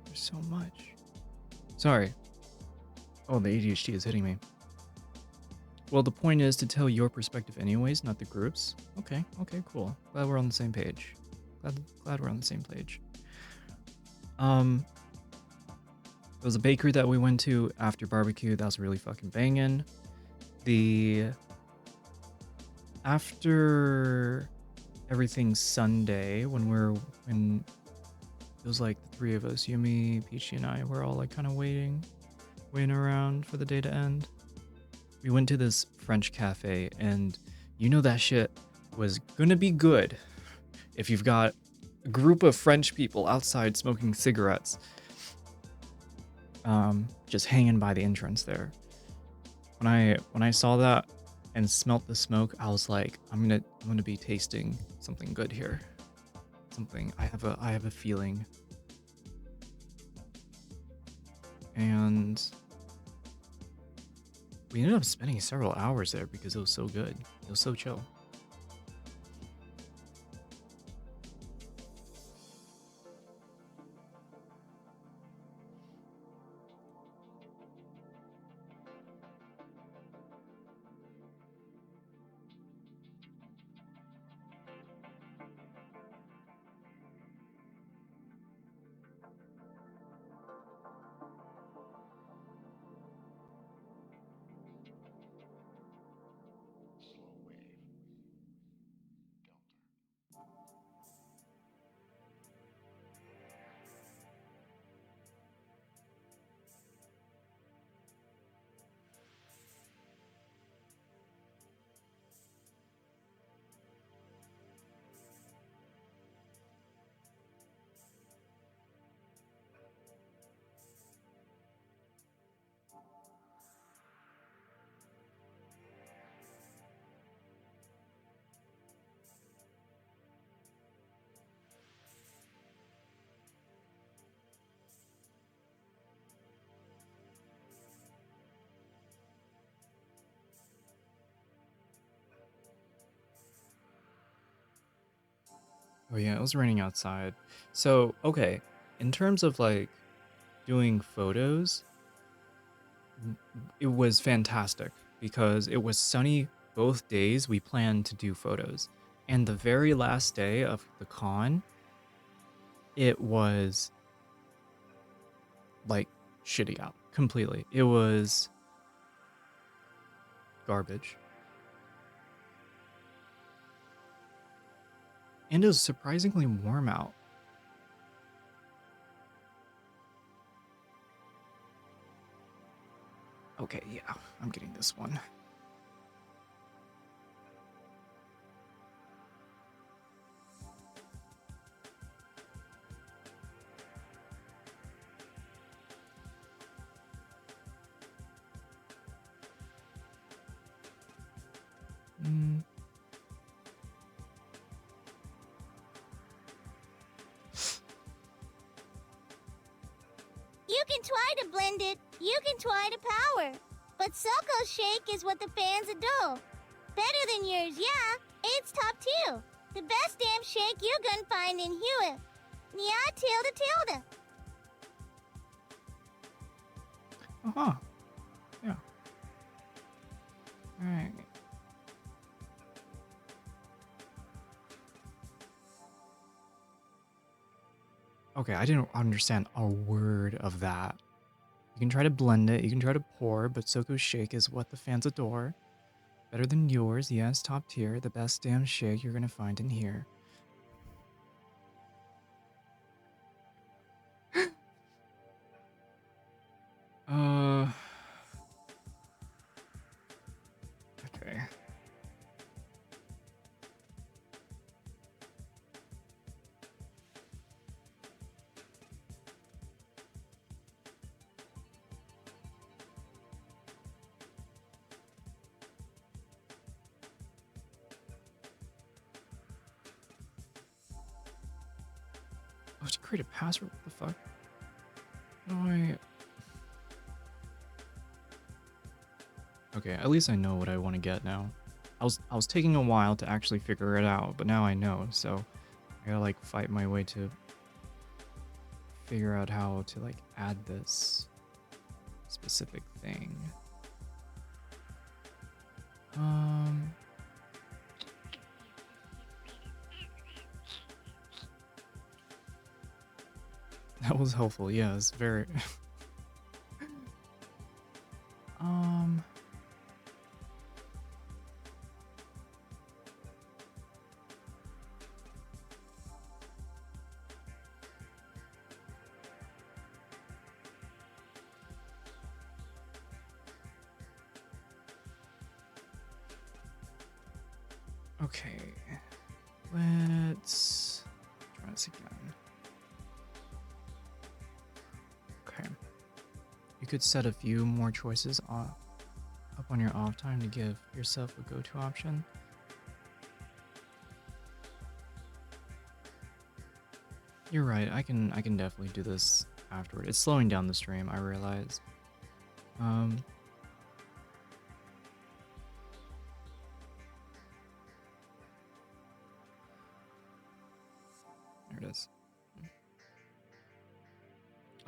There's so much. Sorry. Oh, the ADHD is hitting me. Well, the point is to tell your perspective anyways, not the group's. Okay, cool. Glad we're on the same page. Glad we're on the same page. There was a bakery that we went to after barbecue. That was really fucking banging. After everything Sunday, when it was like the three of us, Yumi, Peachy, and I, were all like kind of waiting around for the day to end. We went to this French cafe, and you know that shit was gonna be good if you've got a group of French people outside smoking cigarettes, just hanging by the entrance there. When I saw that and smelt the smoke, I was like, I'm gonna be tasting something good here. I have a feeling. And we ended up spending several hours there because it was so good. It was so chill. Oh yeah, it was raining outside. So, okay, in terms of like doing photos, it was fantastic because it was sunny both days we planned to do photos. And the very last day of the con, it was like shitty out completely. It was garbage. And it was surprisingly warm out. Okay, yeah, I'm getting this one. You can try to blend it, you can try to power. But Soko's shake is what the fans adore. Better than yours, yeah. It's top 2. The best damn shake you're gonna find in Hewitt. Yeah, tilde. Uh-huh. Yeah. Alright. Okay, I didn't understand a word of that. You can try to blend it, you can try to pour, but Soko's shake is what the fans adore. Better than yours, yes, top tier, the best damn shake you're gonna find in here. Oh, to create a password? What the fuck? How do I... Okay, at least I know what I want to get now. I was taking a while to actually figure it out, but now I know, so I gotta like fight my way to figure out how to like add this specific thing. That was helpful. Yeah, it's very okay. Let's try this again. Okay. You could set a few more choices up on your off time to give yourself a go-to option. You're right. I can definitely do this afterward. It's slowing down the stream, I realize. There it is.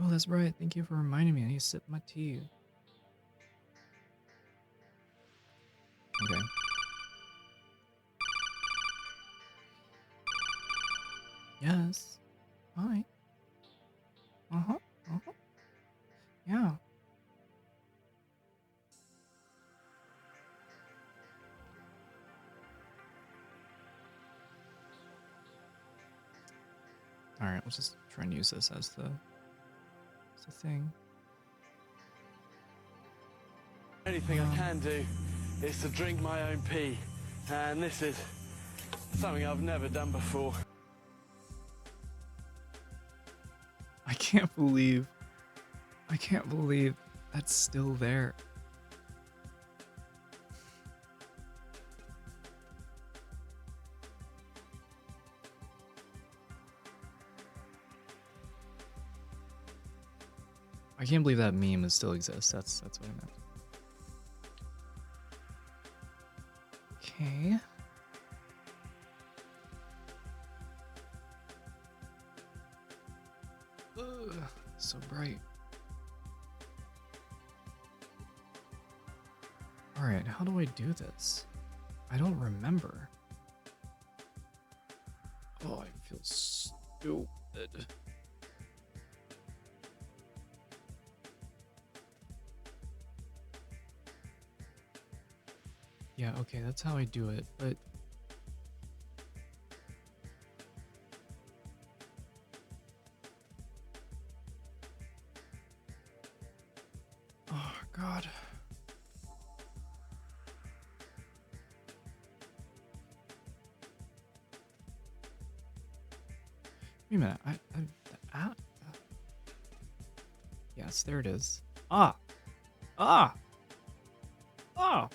Oh, that's right. Thank you for reminding me. I need to sip my tea. Okay. Yes. Hi. Uh-huh. Uh-huh. Yeah. Alright, let's just try and use this as the thing. Anything I can do is to drink my own pee, and this is something I've never done before. I can't believe that's still there. I can't believe that meme still exists. That's what I meant. Okay. Ugh, so bright. Alright, how do I do this? I don't remember. Oh, I feel stupid. Yeah, okay, that's how I do it, but... Oh, God. Wait a minute, the app? Yes, there it is. Ah! Ah! Ah!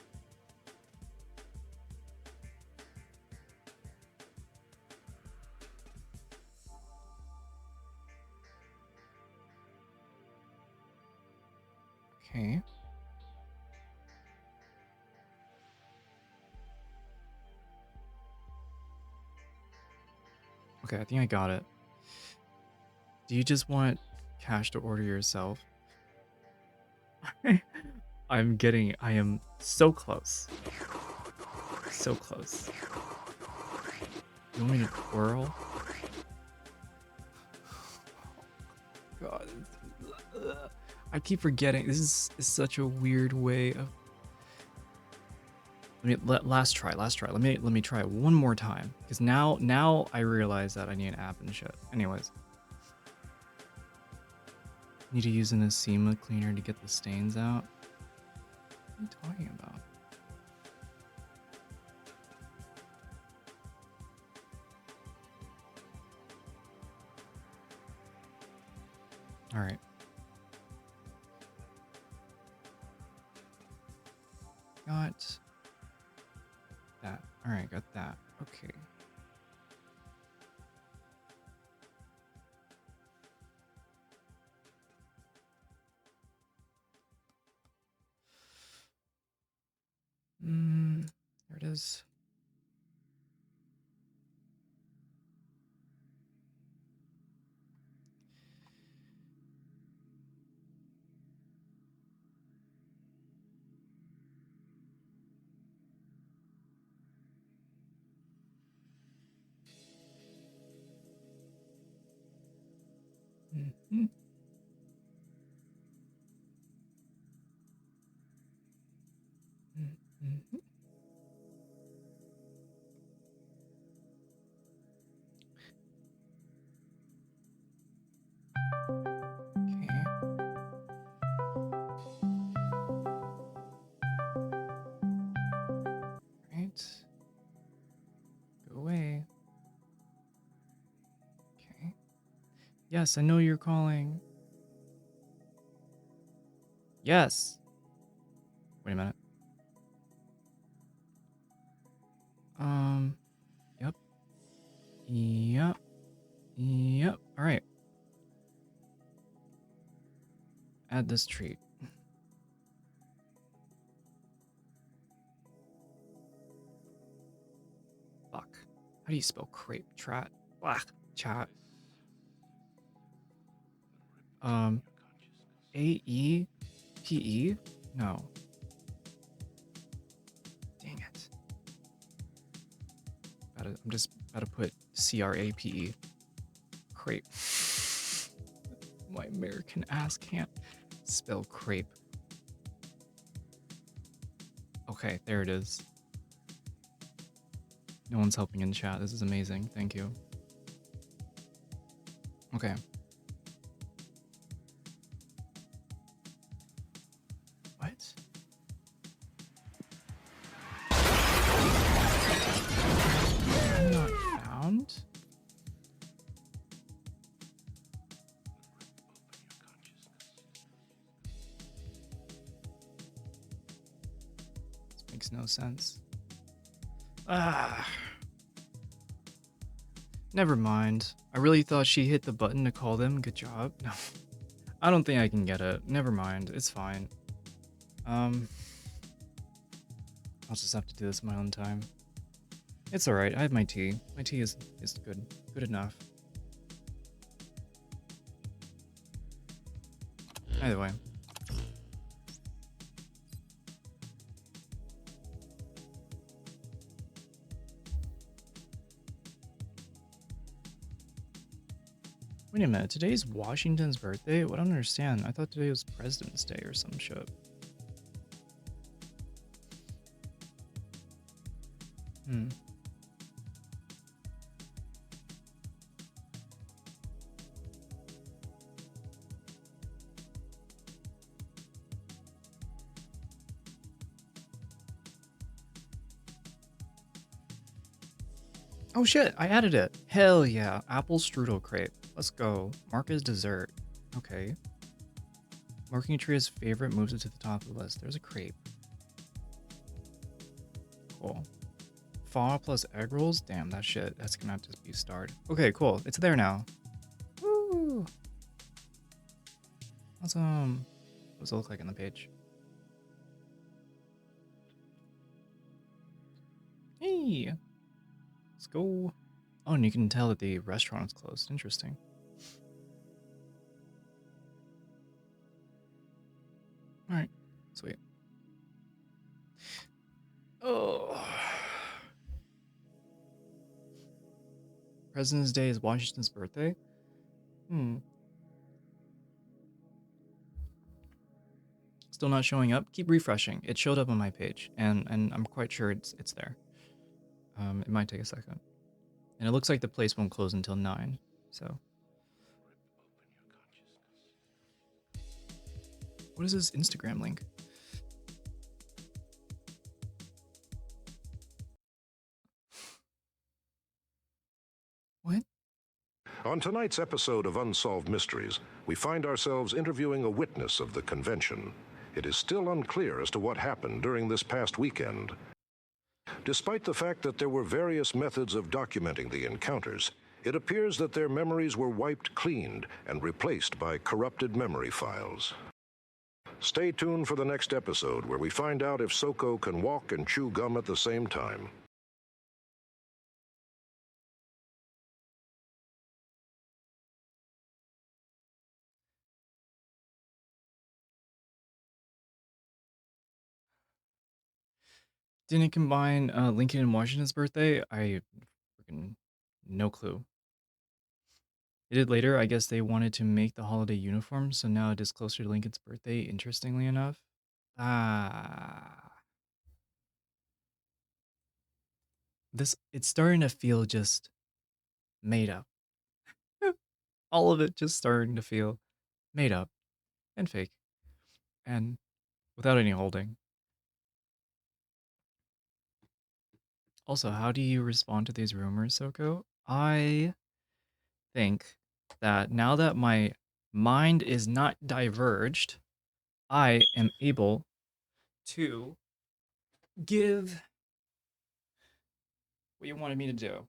Okay. Okay, I think I got it. Do you just want cash to order yourself? I am so close. So close. You want me to twirl? God. I keep forgetting. This is such a weird way of... Last try. Let me try it one more time. Because now I realize that I need an app and shit. Anyways. Need to use an Acima cleaner to get the stains out. What are you talking about? Alright. Got that. Alright, got that. Okay. is. Mm-hmm. Mm-hmm. Okay. Right. Go away. Okay. Yes, I know you're calling. Yes. Wait a minute. Yep. Yep. Yep. All right. Add this treat. Fuck. How do you spell crepe? Trat. Blah. Chat. A-E-P-E? No. Dang it. I'm just about to put C-R-A-P-E. Crepe. My American ass can't spell crepe. Okay, there it is. No one's helping in chat. This is amazing. Thank you. Okay. What? I'm not found? This makes no sense. Ah. Never mind. I really thought she hit the button to call them. Good job. No. I don't think I can get it. Never mind. It's fine. I'll just have to do this in my own time. It's alright. I have my tea. My tea is good. Good enough. Either way. Wait a minute, today's Washington's birthday? What? I don't understand. I thought today was President's Day or some shit. Oh shit, I added it. Hell yeah, apple strudel crepe. Let's go. Mark as dessert. Okay. Marking a tree as favorite moves it to the top of the list. There's a crepe. Cool. Pho plus egg rolls? Damn, that shit. That's gonna have to be starred. Okay, cool. It's there now. Woo! Awesome. What does it look like on the page? Hey! Let's go. Oh, and you can tell that the restaurant is closed. Interesting. Alright. Sweet. Oh. President's Day is Washington's birthday? Still not showing up? Keep refreshing. It showed up on my page, and I'm quite sure it's there. It might take a second. And it looks like the place won't close until 9, so. What is this Instagram link? What? On tonight's episode of Unsolved Mysteries, we find ourselves interviewing a witness of the convention. It is still unclear as to what happened during this past weekend. Despite the fact that there were various methods of documenting the encounters, it appears that their memories were wiped clean and replaced by corrupted memory files. Stay tuned for the next episode where we find out if Soko can walk and chew gum at the same time. Didn't it combine Lincoln and Washington's birthday? I freaking no clue. It did later. I guess they wanted to make the holiday uniform, so now it is closer to Lincoln's birthday, interestingly enough. Ah. It's starting to feel just made up. All of it just starting to feel made up and fake and without any holding. Also, how do you respond to these rumors, Soko? I think that now that my mind is not diverged, I am able to give what you wanted me to do.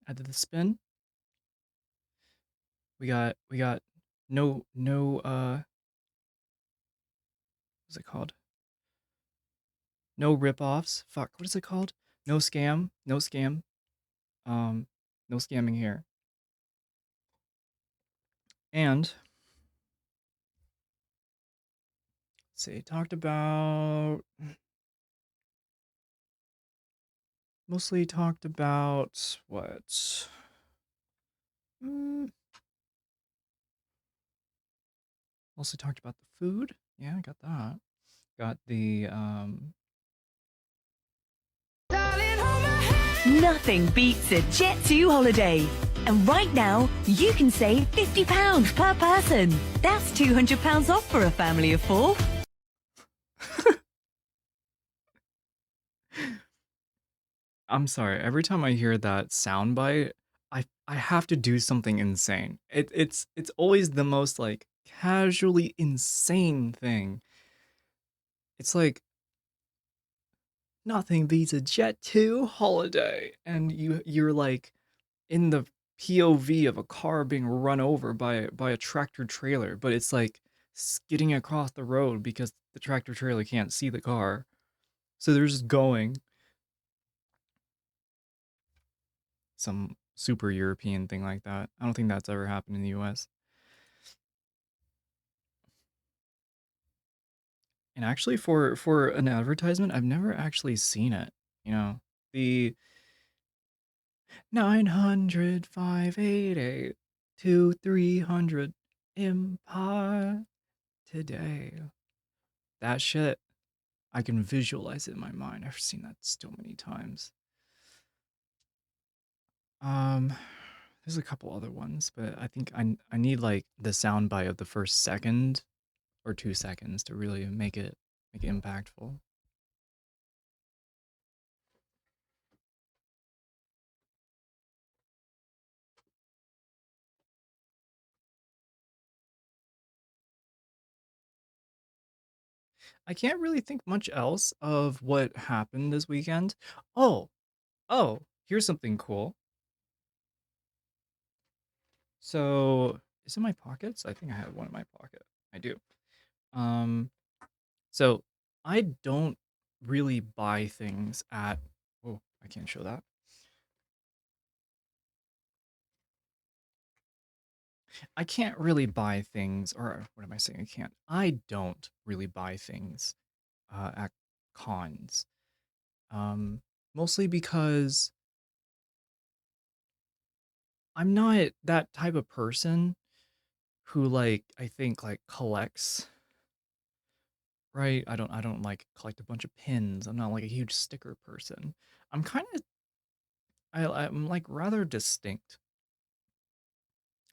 I did the spin. We got no what's it called? No rip-offs. Fuck, what is it called? No scam. No scam. No scamming here. And let's see, mostly talked about what? Mostly talked about the food. Yeah, I got that. Got the Nothing beats a Jet2 holiday. And right now, you can save £50 per person. That's £200 off for a family of 4. I'm sorry. Every time I hear that soundbite, I have to do something insane. It's always the most like casually insane thing. It's like nothing beats a Jet2 holiday, and you're like in the POV of a car being run over by a tractor trailer, but it's like skidding across the road because the tractor trailer can't see the car, so they're just going. Some super European thing like that. I don't think that's ever happened in the US. And actually for an advertisement, I've never actually seen it. You know, the 900 588 2300 Empire today. That shit, I can visualize it in my mind. I've seen that so many times. There's a couple other ones, but I think I need like the soundbite of the first second or 2 seconds to really make it impactful. I can't really think much else of what happened this weekend. Oh, here's something cool. So, is it in my pockets? I think I have one in my pocket. I do. So I don't really buy things at. Oh, I can't show that. I can't really buy things, or what am I saying? I can't. I don't really buy things at cons. Mostly because I'm not that type of person who like I think like collects, right? I don't like collect a bunch of pins. I'm not like a huge sticker person. I'm kind of I'm like rather distinct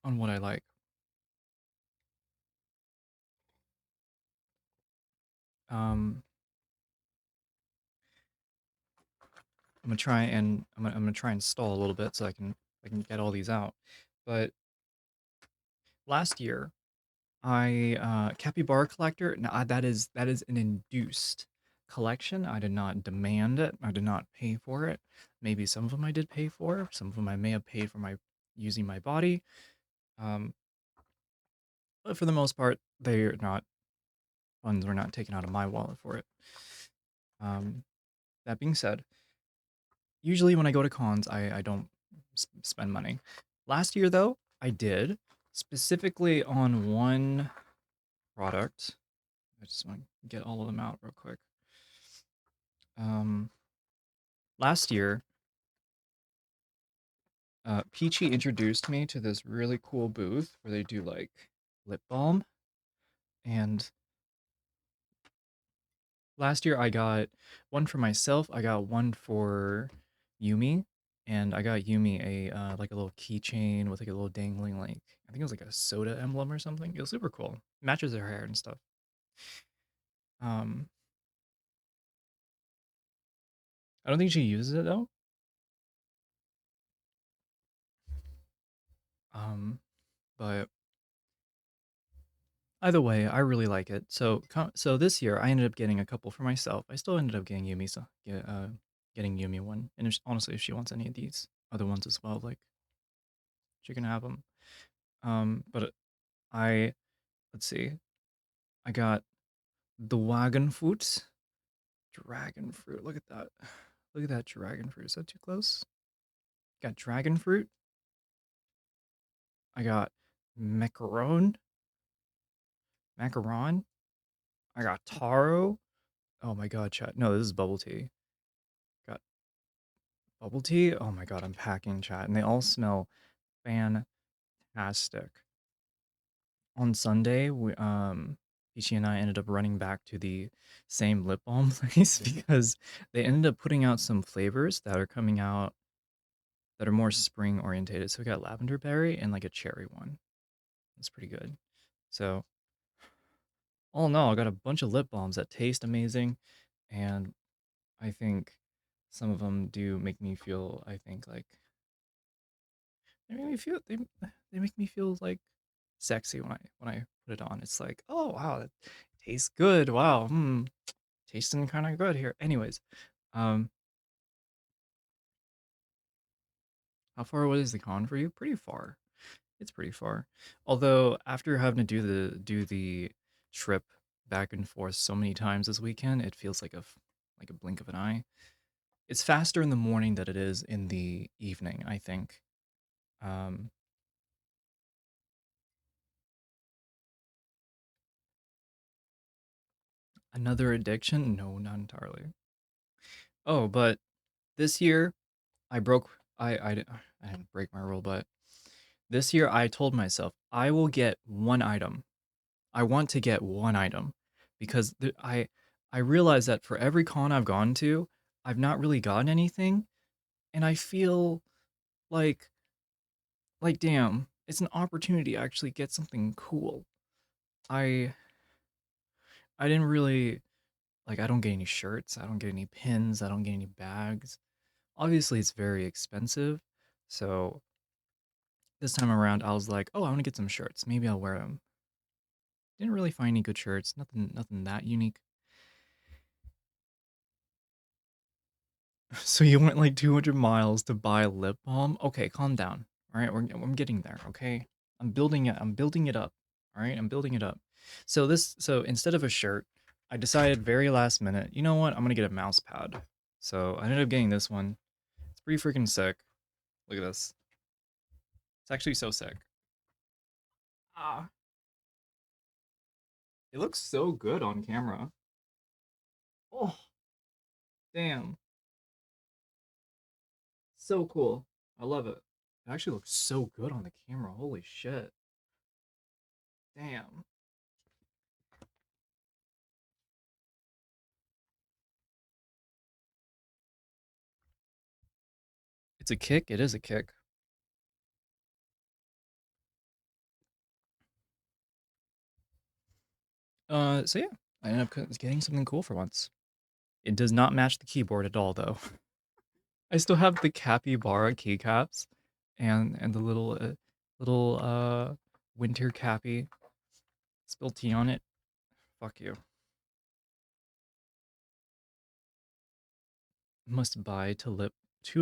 on what I like. Um I'm gonna try and stall a little bit so I can get all these out. But last year I capybara collector. Now that is an induced. collection. I did not demand it. I did not pay for it. Maybe some of them I did pay for. Some of them I may have paid for my using my body. Um, but for the most part, they're not funds were not taken out of my wallet for it. Um, that being said, usually when I go to cons, I don't spend money. Last year though, I did, specifically on one product. I just want to get all of them out real quick. Last year, Peachy introduced me to this really cool booth where they do like lip balm. And last year I got one for myself. I got one for Yumi, and I got Yumi a like a little keychain with like a little dangling like I think it was like a soda emblem or something. It was super cool. Matches her hair and stuff. Um, I don't think she uses it though. But either way, I really like it. So this year I ended up getting a couple for myself. I still ended up getting Yumi getting Yumi one. And honestly, if she wants any of these other ones as well, like she can have them. But I let's see. I got the wagon fruit. Dragon fruit. Look at that. Look at that dragon fruit. Is that too close? Got dragon fruit. I got macaron. Macaron. I got taro. Oh my god, chat. No, this is bubble tea. Got bubble tea. Oh my god, I'm packing chat. And they all smell fantastic. On Sunday, Peachy and I ended up running back to the same lip balm place because they ended up putting out some flavors that are coming out that are more spring orientated. So we got lavender berry and like a cherry one. That's pretty good. So all in all, I got a bunch of lip balms that taste amazing, and I think some of them do make me feel. I think like they make me feel like sexy when I put it on. It's like, oh wow, that tastes good. Wow, tasting kind of good here. Anyways, um, how far away is the con for you? Pretty far. It's pretty far. Although after having to do the trip back and forth so many times this weekend, it feels like like a blink of an eye. It's faster in the morning than it is in the evening, I think. Um, Another addiction? No, not entirely. Oh, but this year I broke I didn't break my rule, but this year I told myself I will get one item. I want to get one item because I realize that for every con I've gone to, I've not really gotten anything, and I feel like damn, it's an opportunity to actually get something cool. I I didn't really like I don't get any shirts, I don't get any pins, I don't get any bags. Obviously, it's very expensive, so this time around I was like, "Oh, I want to get some shirts. Maybe I'll wear them." Didn't really find any good shirts, nothing that unique. So you went like 200 miles to buy lip balm? Okay, calm down. All right, I'm getting there, okay? I'm building it. I'm building it up. All right, I'm building it up. So instead of a shirt, I decided very last minute, you know what? I'm going to get a mouse pad. So I ended up getting this one. It's pretty freaking sick. Look at this. It's actually so sick. Ah. It looks so good on camera. Oh, damn. So cool. I love it. It actually looks so good on the camera. Holy shit. Damn. It's a kick. It is a kick. So yeah, I ended up getting something cool for once. It does not match the keyboard at all, though. I still have the capybara keycaps, and the little winter cappy. Spill tea on it. Fuck you. must buy two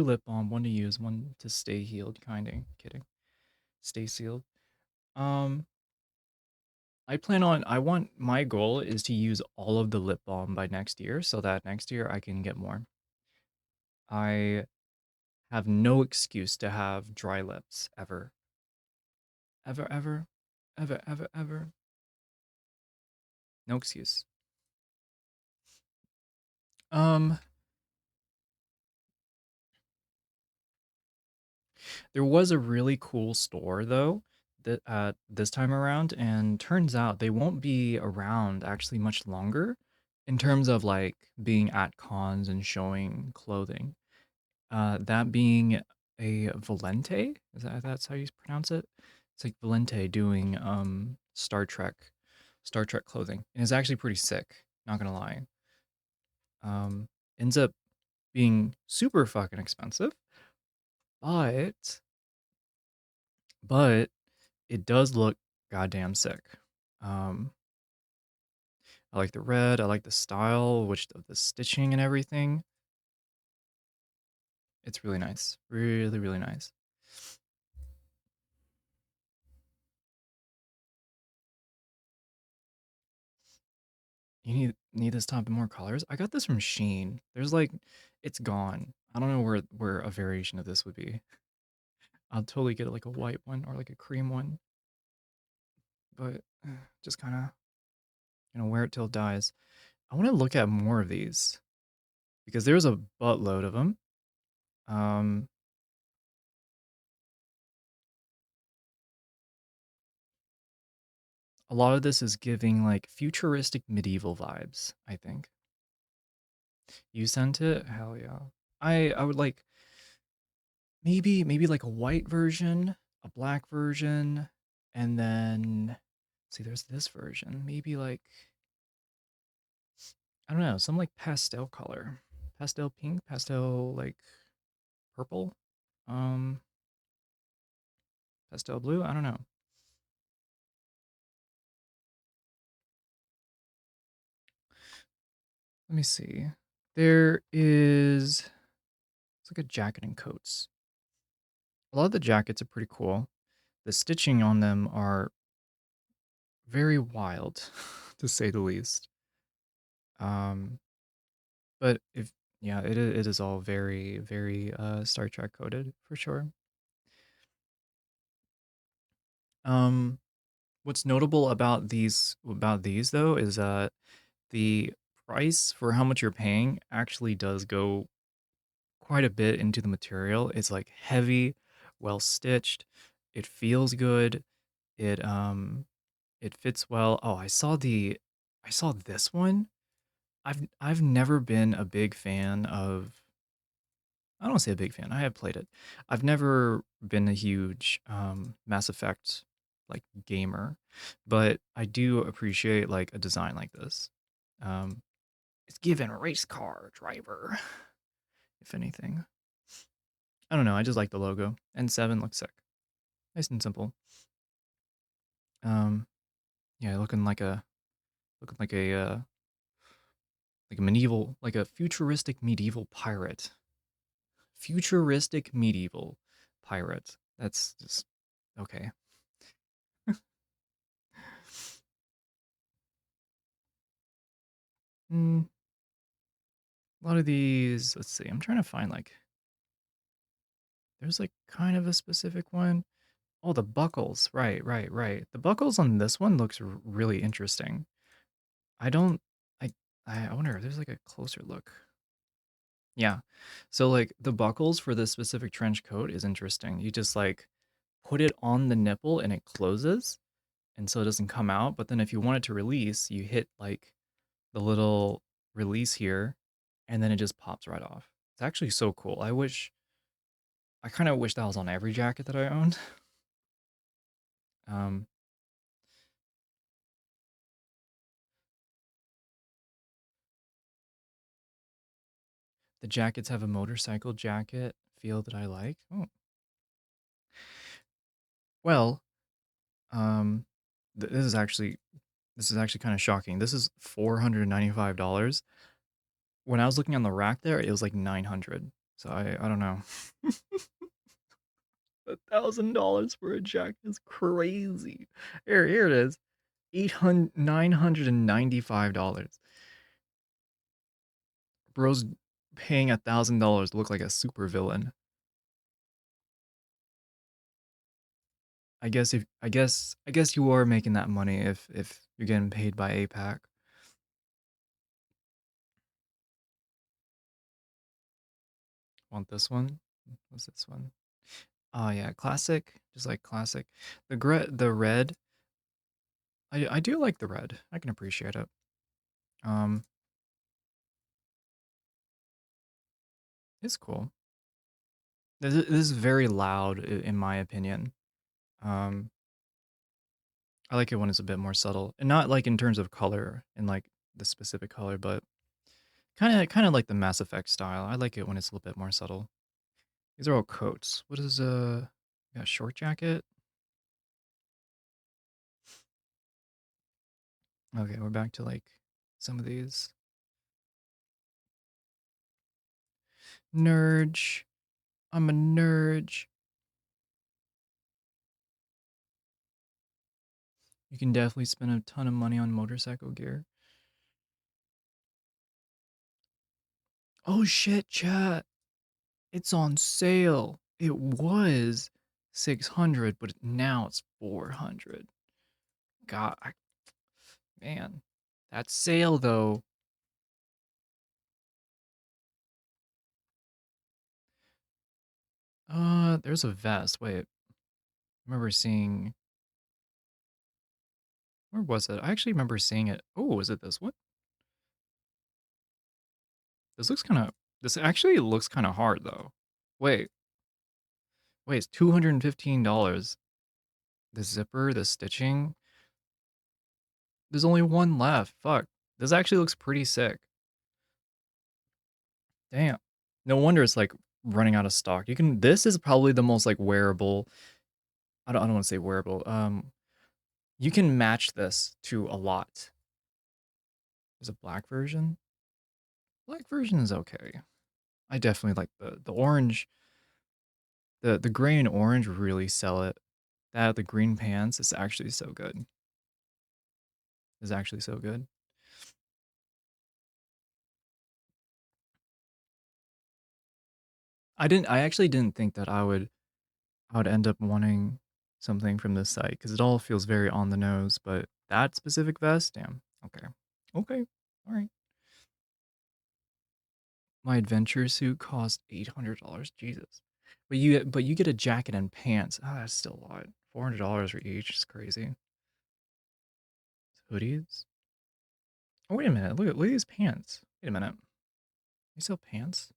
lip balm, one to use, one to stay healed. Kidding. Stay sealed. Um, I want my goal is to use all of the lip balm by next year so that next year I can get more. I have no excuse to have dry lips ever. Ever, ever, ever, ever, ever. No excuse. Um, there was a really cool store though that this time around, and turns out they won't be around actually much longer in terms of like being at cons and showing clothing. That being a Valente, that's how you pronounce it? It's like Valente doing Star Trek clothing. And it's actually pretty sick, not gonna lie. Um ends up being super fucking expensive, but but it does look goddamn sick. Um I like the red, I like the style, which the stitching and everything. It's really nice. Really, really nice. You need this top in more colors? I got this from Shein. There's like it's gone. I don't know where a variation of this would be. I'll totally get like a white one or like a cream one, but just kind of wear it till it dies. I want to look at more of these because there's a buttload of them. Um, a lot of this is giving like futuristic medieval vibes, I think. You sent it? Hell yeah. I would like maybe like a white version, a black version, and then see there's this version. Maybe like I don't know, some like pastel color. Pastel pink, pastel like purple, um pastel blue, I don't know. Let me see. There is it's like a jacket and coats. A lot of the jackets are pretty cool. The stitching on them are very wild, to say the least. Um, but if yeah, it is all very very Star Trek coded for sure. Um, what's notable about these though is that the price for how much you're paying actually does go quite a bit into the material. It's like heavy, well stitched. It feels good. It fits well. Oh, I saw this one. I've never been a big fan of I don't want to say a big fan. I have played it. I've never been a huge Mass Effect like gamer, but I do appreciate like a design like this. Um, it's given a race car driver, if anything. I don't know. I just like the logo. N7 looks sick, nice and simple. Um, yeah, looking like a medieval, like a futuristic medieval pirate. Futuristic medieval pirate. That's just okay. Mm, a lot of these, let's see. I'm trying to find like there's like kind of a specific one. Oh, the buckles. Right, right, right. The buckles on this one looks really interesting. I don't I I wonder if there's like a closer look. Yeah. So like the buckles for this specific trench coat is interesting. You just like put it on the nipple and it closes and so it doesn't come out, but then if you want it to release, you hit like the little release here and then it just pops right off. It's actually so cool. I kind of wish that was on every jacket that I owned. Um the jackets have a motorcycle jacket feel that I like. Oh. Well, um this is actually kind of shocking. This is $495. when I was looking on the rack there, it was like 900. So I don't know. $1,000 for a jacket is crazy. Here it is. $995. Bro's paying $1,000 to look like a super villain. I guess you are making that money if you're getting paid by APAC. Want this one? What's this one? Oh yeah, classic. Just like classic. The red. I do like the red. I can appreciate it. Um, it's cool. This is very loud in my opinion. Um, I like it when it's a bit more subtle, and not like in terms of color and like the specific color, but kind of like the Mass Effect style. I like it when it's a little bit more subtle. These are all coats. What is got short jacket? Okay, we're back to like some of these. Nerd. I'm a nerd. You can definitely spend a ton of money on motorcycle gear. Oh shit, chat. It's on sale. It was 600, but now it's 400. God, man. That sale though. There's a vest. Wait. I remember seeing, where was it? I actually remember seeing it. Oh, was it this one? This actually looks kind of hard though. Wait, it's $215. The zipper, the stitching. There's only one left. Fuck. This actually looks pretty sick. Damn. No wonder it's like running out of stock. This is probably the most like wearable. I don't want to say wearable. You can match this to a lot. There's a black version. Black version is okay. I definitely like the orange. The gray and orange really sell it. The green pants is actually so good. Is actually so good. I actually didn't think that I would end up wanting something from this site because it all feels very on the nose, but that specific vest, damn. Okay. Okay. All right. My adventure suit cost $800. Jesus. But you get a jacket and pants. Ah, that's still a lot. $400 for each is crazy. Hoodies. Oh, wait a minute. Look at these pants. Wait a minute. You sell pants?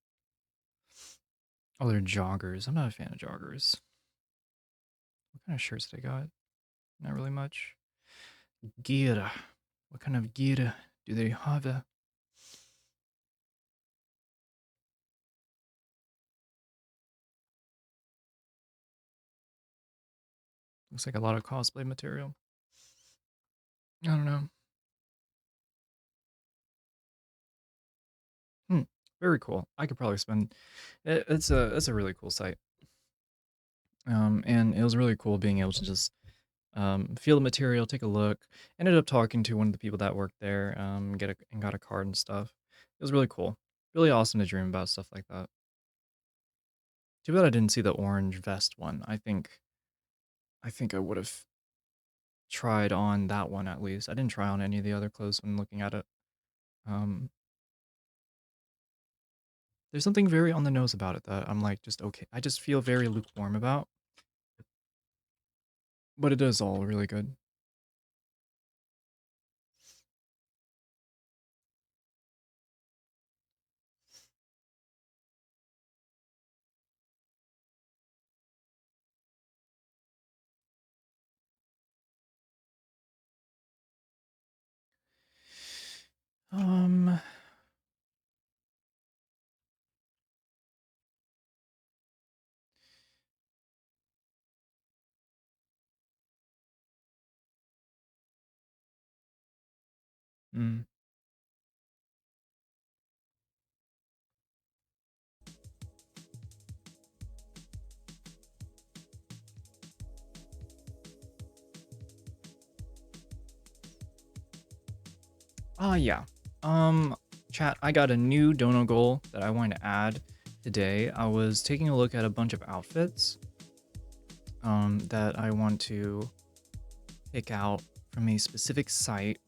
Oh, they're joggers. I'm not a fan of joggers. What kind of shirts did I got? Not really much. Gear. What kind of gear do they have? Looks like a lot of cosplay material. I don't know. Hmm. Very cool. I could probably spend. It's a really cool site. And it was really cool being able to just feel the material, take a look. Ended up talking to one of the people that worked there. And got a card and stuff. It was really cool. Really awesome to dream about stuff like that. Too bad I didn't see the orange vest one. I think I would have tried on that one at least. I didn't try on any of the other clothes when looking at it. Um, there's something very on the nose about it that I'm like just okay. I just feel very lukewarm about, but it is all really good. Um, mm, Yeah. Chat, I got a new dono goal that I want to add today. I was taking a look at a bunch of outfits that I want to pick out from a specific site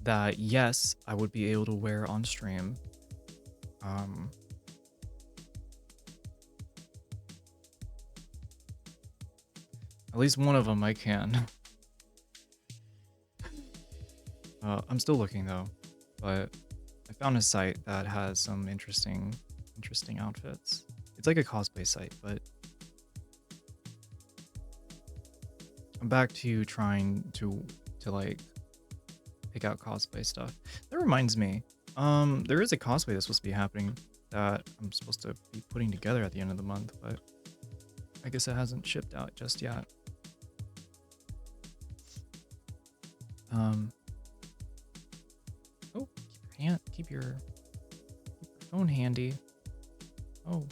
that, yes, I would be able to wear on stream. At least one of them I can. I'm still looking though, but I found a site that has some interesting outfits. It's like a cosplay site, but I'm back to trying to like pick out cosplay stuff. That reminds me, there is a cosplay that's supposed to be happening that I'm supposed to be putting together at the end of the month, but I guess it hasn't shipped out just yet. Oh, keep your phone handy. Oh.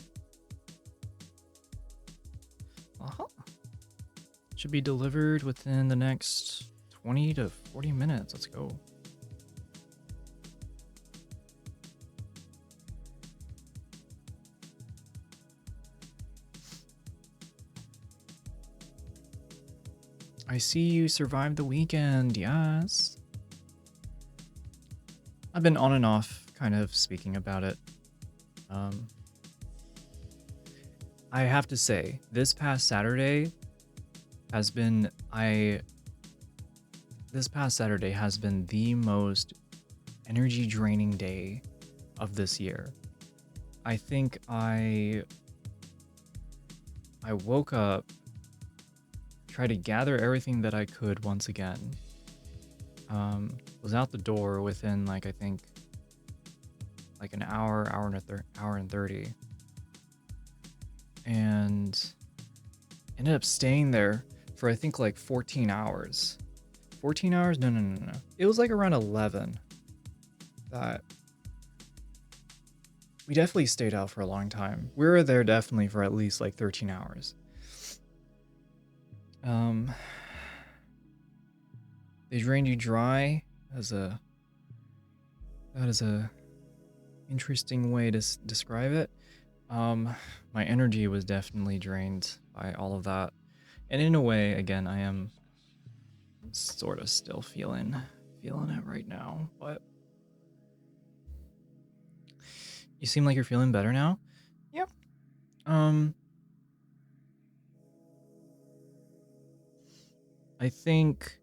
Uh-huh. Should be delivered within the next 20 to 40 minutes. Let's go. I see you survived the weekend, yes. I've been on and off kind of speaking about it. I have to say, this past Saturday has been the most energy draining day of this year. I think I woke up, tried to gather everything that I could once again. Was out the door within I think an hour and 30. And ended up staying there for I think 14 hours. 14 hours? No. It was around 11 that we definitely stayed out for a long time. We were there definitely for at least 13 hours. They drained you dry that is a interesting way to describe it. My energy was definitely drained by all of that. And in a way, again, I am sort of still feeling it right now, but you seem like you're feeling better now. Yep. I think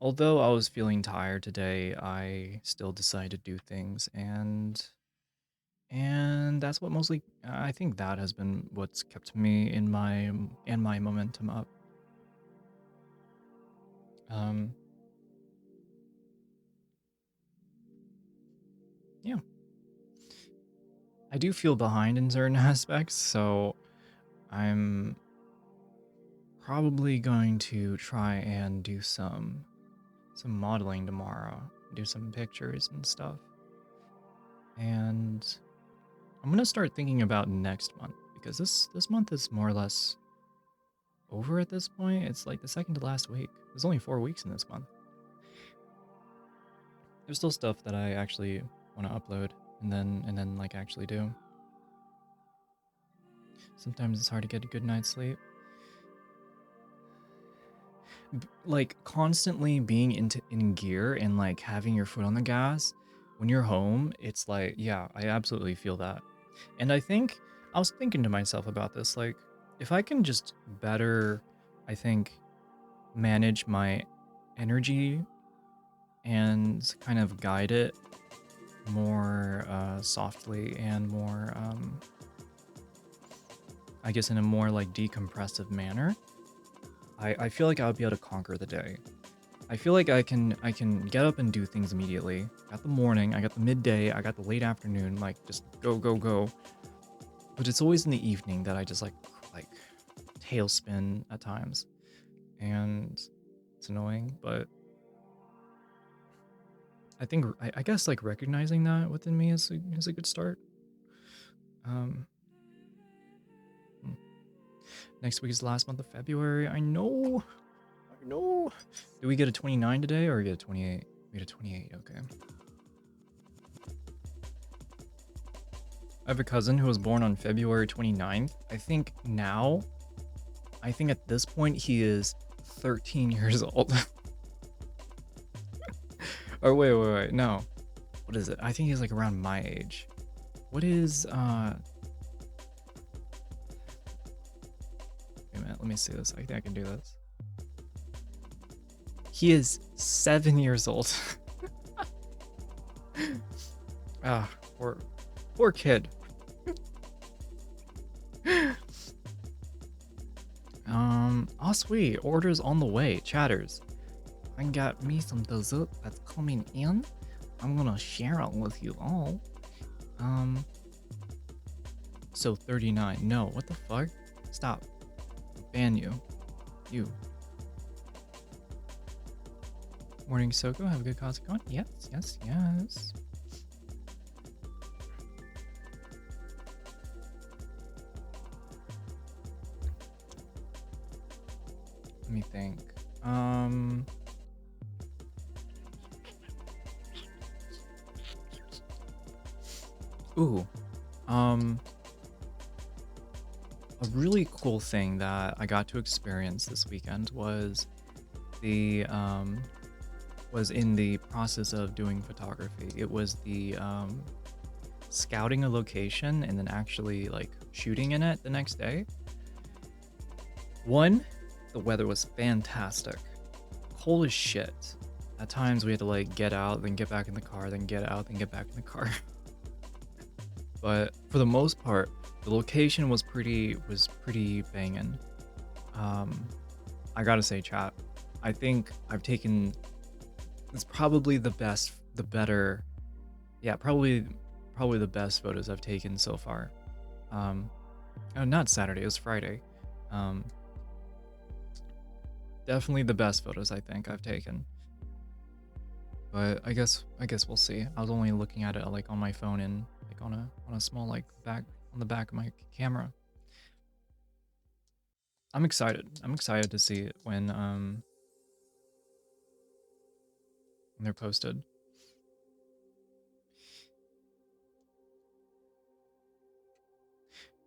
although I was feeling tired today, I still decided to do things, and that's what mostly I think that has been what's kept me in my momentum up. Yeah. I do feel behind in certain aspects, so I'm probably going to try and do some modeling tomorrow, do some pictures and stuff. And I'm gonna start thinking about next month, because this month is more or less over at this point. It's the second to last week. There's only 4 weeks in this month. There's still stuff that I actually want to upload and then actually do. Sometimes it's hard to get a good night's sleep. Constantly being in gear and having your foot on the gas when you're home, it's yeah, I absolutely feel that. And I think I was thinking to myself about this, if I can just better, I think, manage my energy and kind of guide it more softly and more I guess in a more decompressive manner, I feel like I would be able to conquer the day. I feel like I can get up and do things immediately. I got the morning, I got the midday, I got the late afternoon, just go. But it's always in the evening that I just tailspin at times. And it's annoying, but I think I guess recognizing that within me is a good start. Next week is the last month of February. I know. Do we get a 29 today or get a 28? Made it 28, okay. I have a cousin who was born on February 29th. I think at this point he is 13 years old. Or wait, no. What is it? I think he's like around my age. What is, wait a minute, let me see this. I think I can do this. He is 7 years old. Ah, poor kid. Oh sweet, orders on the way, chatters. I got me some dessert that's coming in. I'm gonna share it with you all. So 39. No, what the fuck? Stop. Ban you. You. Morning, Soko. Have a good kotscon. Yes. Let me think. A really cool thing that I got to experience this weekend was was in the process of doing photography. It was the scouting a location and then actually like shooting in it the next day. One, the weather was fantastic. Cold as shit. At times we had to like get out, then get back in the car, then get out, then get back in the car. But for the most part, the location was pretty banging. I gotta say, chat, I think I've taken, it's probably the best photos I've taken so far. Oh, not Saturday, it was Friday. Definitely the best photos I think I've taken. But I guess we'll see. I was only looking at it like on my phone and like on a small like back on the back of my camera. I'm excited. I'm excited to see it when they're posted.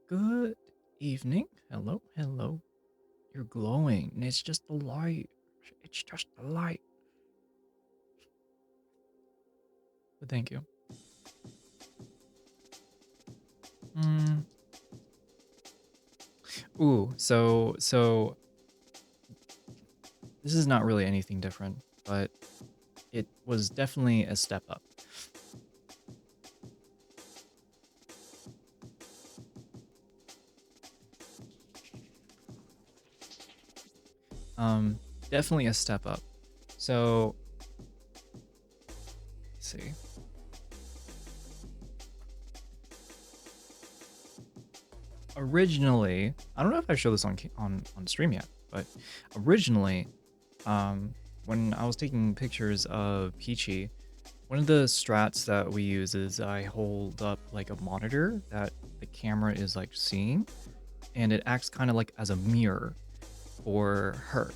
Good evening. Hello. You're glowing. And it's just the light. It's just the light. But thank you. Ooh, so this is not really anything different, but it was definitely a step up. Definitely a step up. So, let's see. Originally, I don't know if I showed this on stream yet, but originally, when I was taking pictures of Peachy, one of the strats that we use is I hold up like a monitor that the camera is like seeing, and it acts kind of like as a mirror for her.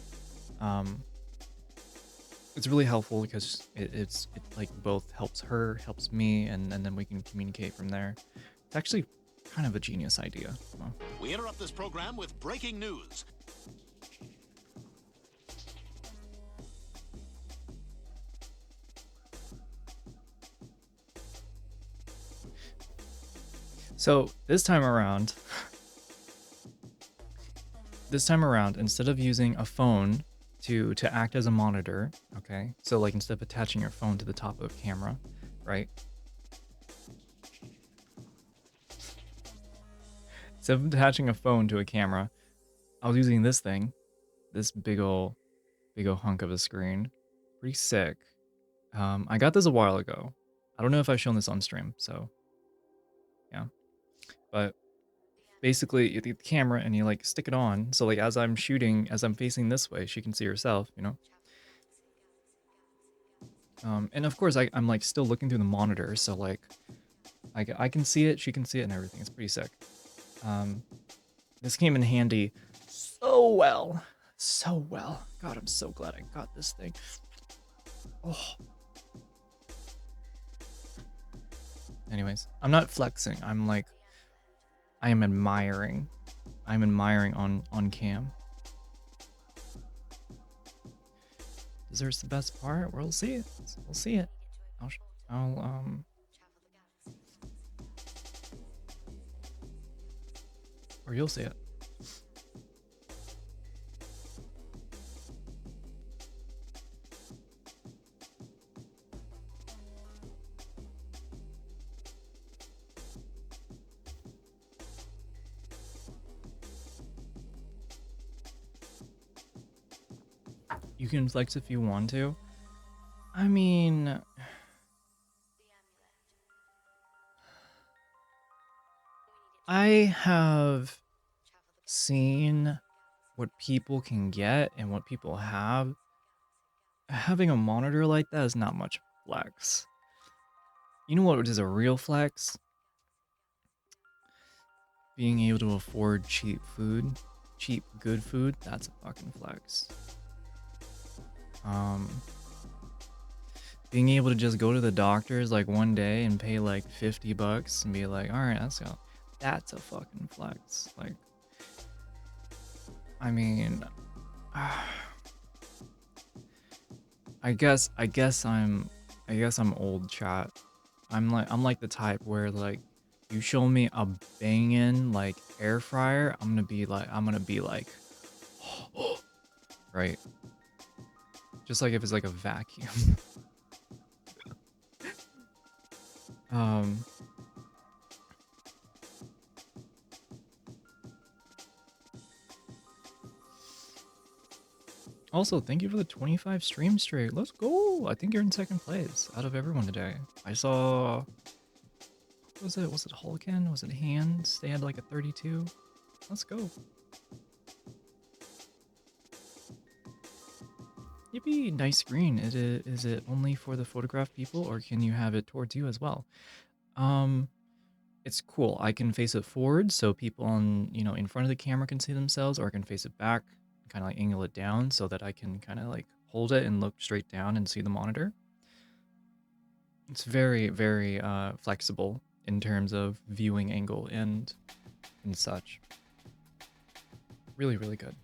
It's really helpful because it like both helps her, helps me, and then we can communicate from there. It's actually kind of a genius idea. We interrupt this program with breaking news. So this time around, instead of using a phone to act as a monitor, okay? So like instead of attaching your phone to the top of the camera, right? Instead of attaching a phone to a camera, I was using this thing, this big ol' hunk of a screen. Pretty sick. I got this a while ago. I don't know if I've shown this on stream, so yeah. But basically you take the camera and you like stick it on, so like as I'm shooting, as I'm facing this way, she can see herself, you know. And of course I'm like still looking through the monitor, so like I can see it, she can see it, and everything. It's pretty sick. This came in handy so well. God, I'm so glad I got this thing. Oh, Anyways, I'm not flexing. I'm like, I am admiring. I'm admiring on cam. Deserts the best part. We'll see it. We'll see it. Or you'll see it. You can flex if you want to. I mean, I have seen what people can get and what people have. Having a monitor like that is not much flex. You know what is a real flex? Being able to afford cheap food, cheap good food, that's a fucking flex. Being able to just go to the doctor's like one day and pay like $50 and be like, all right, that's a fucking flex. Like, I mean, I guess I'm old, chat. I'm like the type where like you show me a banging like air fryer, I'm gonna be like right. Just like if it's like a vacuum. Also, thank you for the 25 stream straight. Let's go. I think you're in second place out of everyone today. I saw, was it Hulken? Was it Hands? They had like a 32. Let's go. Yippee, nice screen. Is it only for the photograph people or can you have it towards you as well? It's cool. I can face it forward so people on, in front of the camera can see themselves, or I can face it back, kind of like angle it down so that I can kind of like hold it and look straight down and see the monitor. It's very, very flexible in terms of viewing angle and such. Really, really good.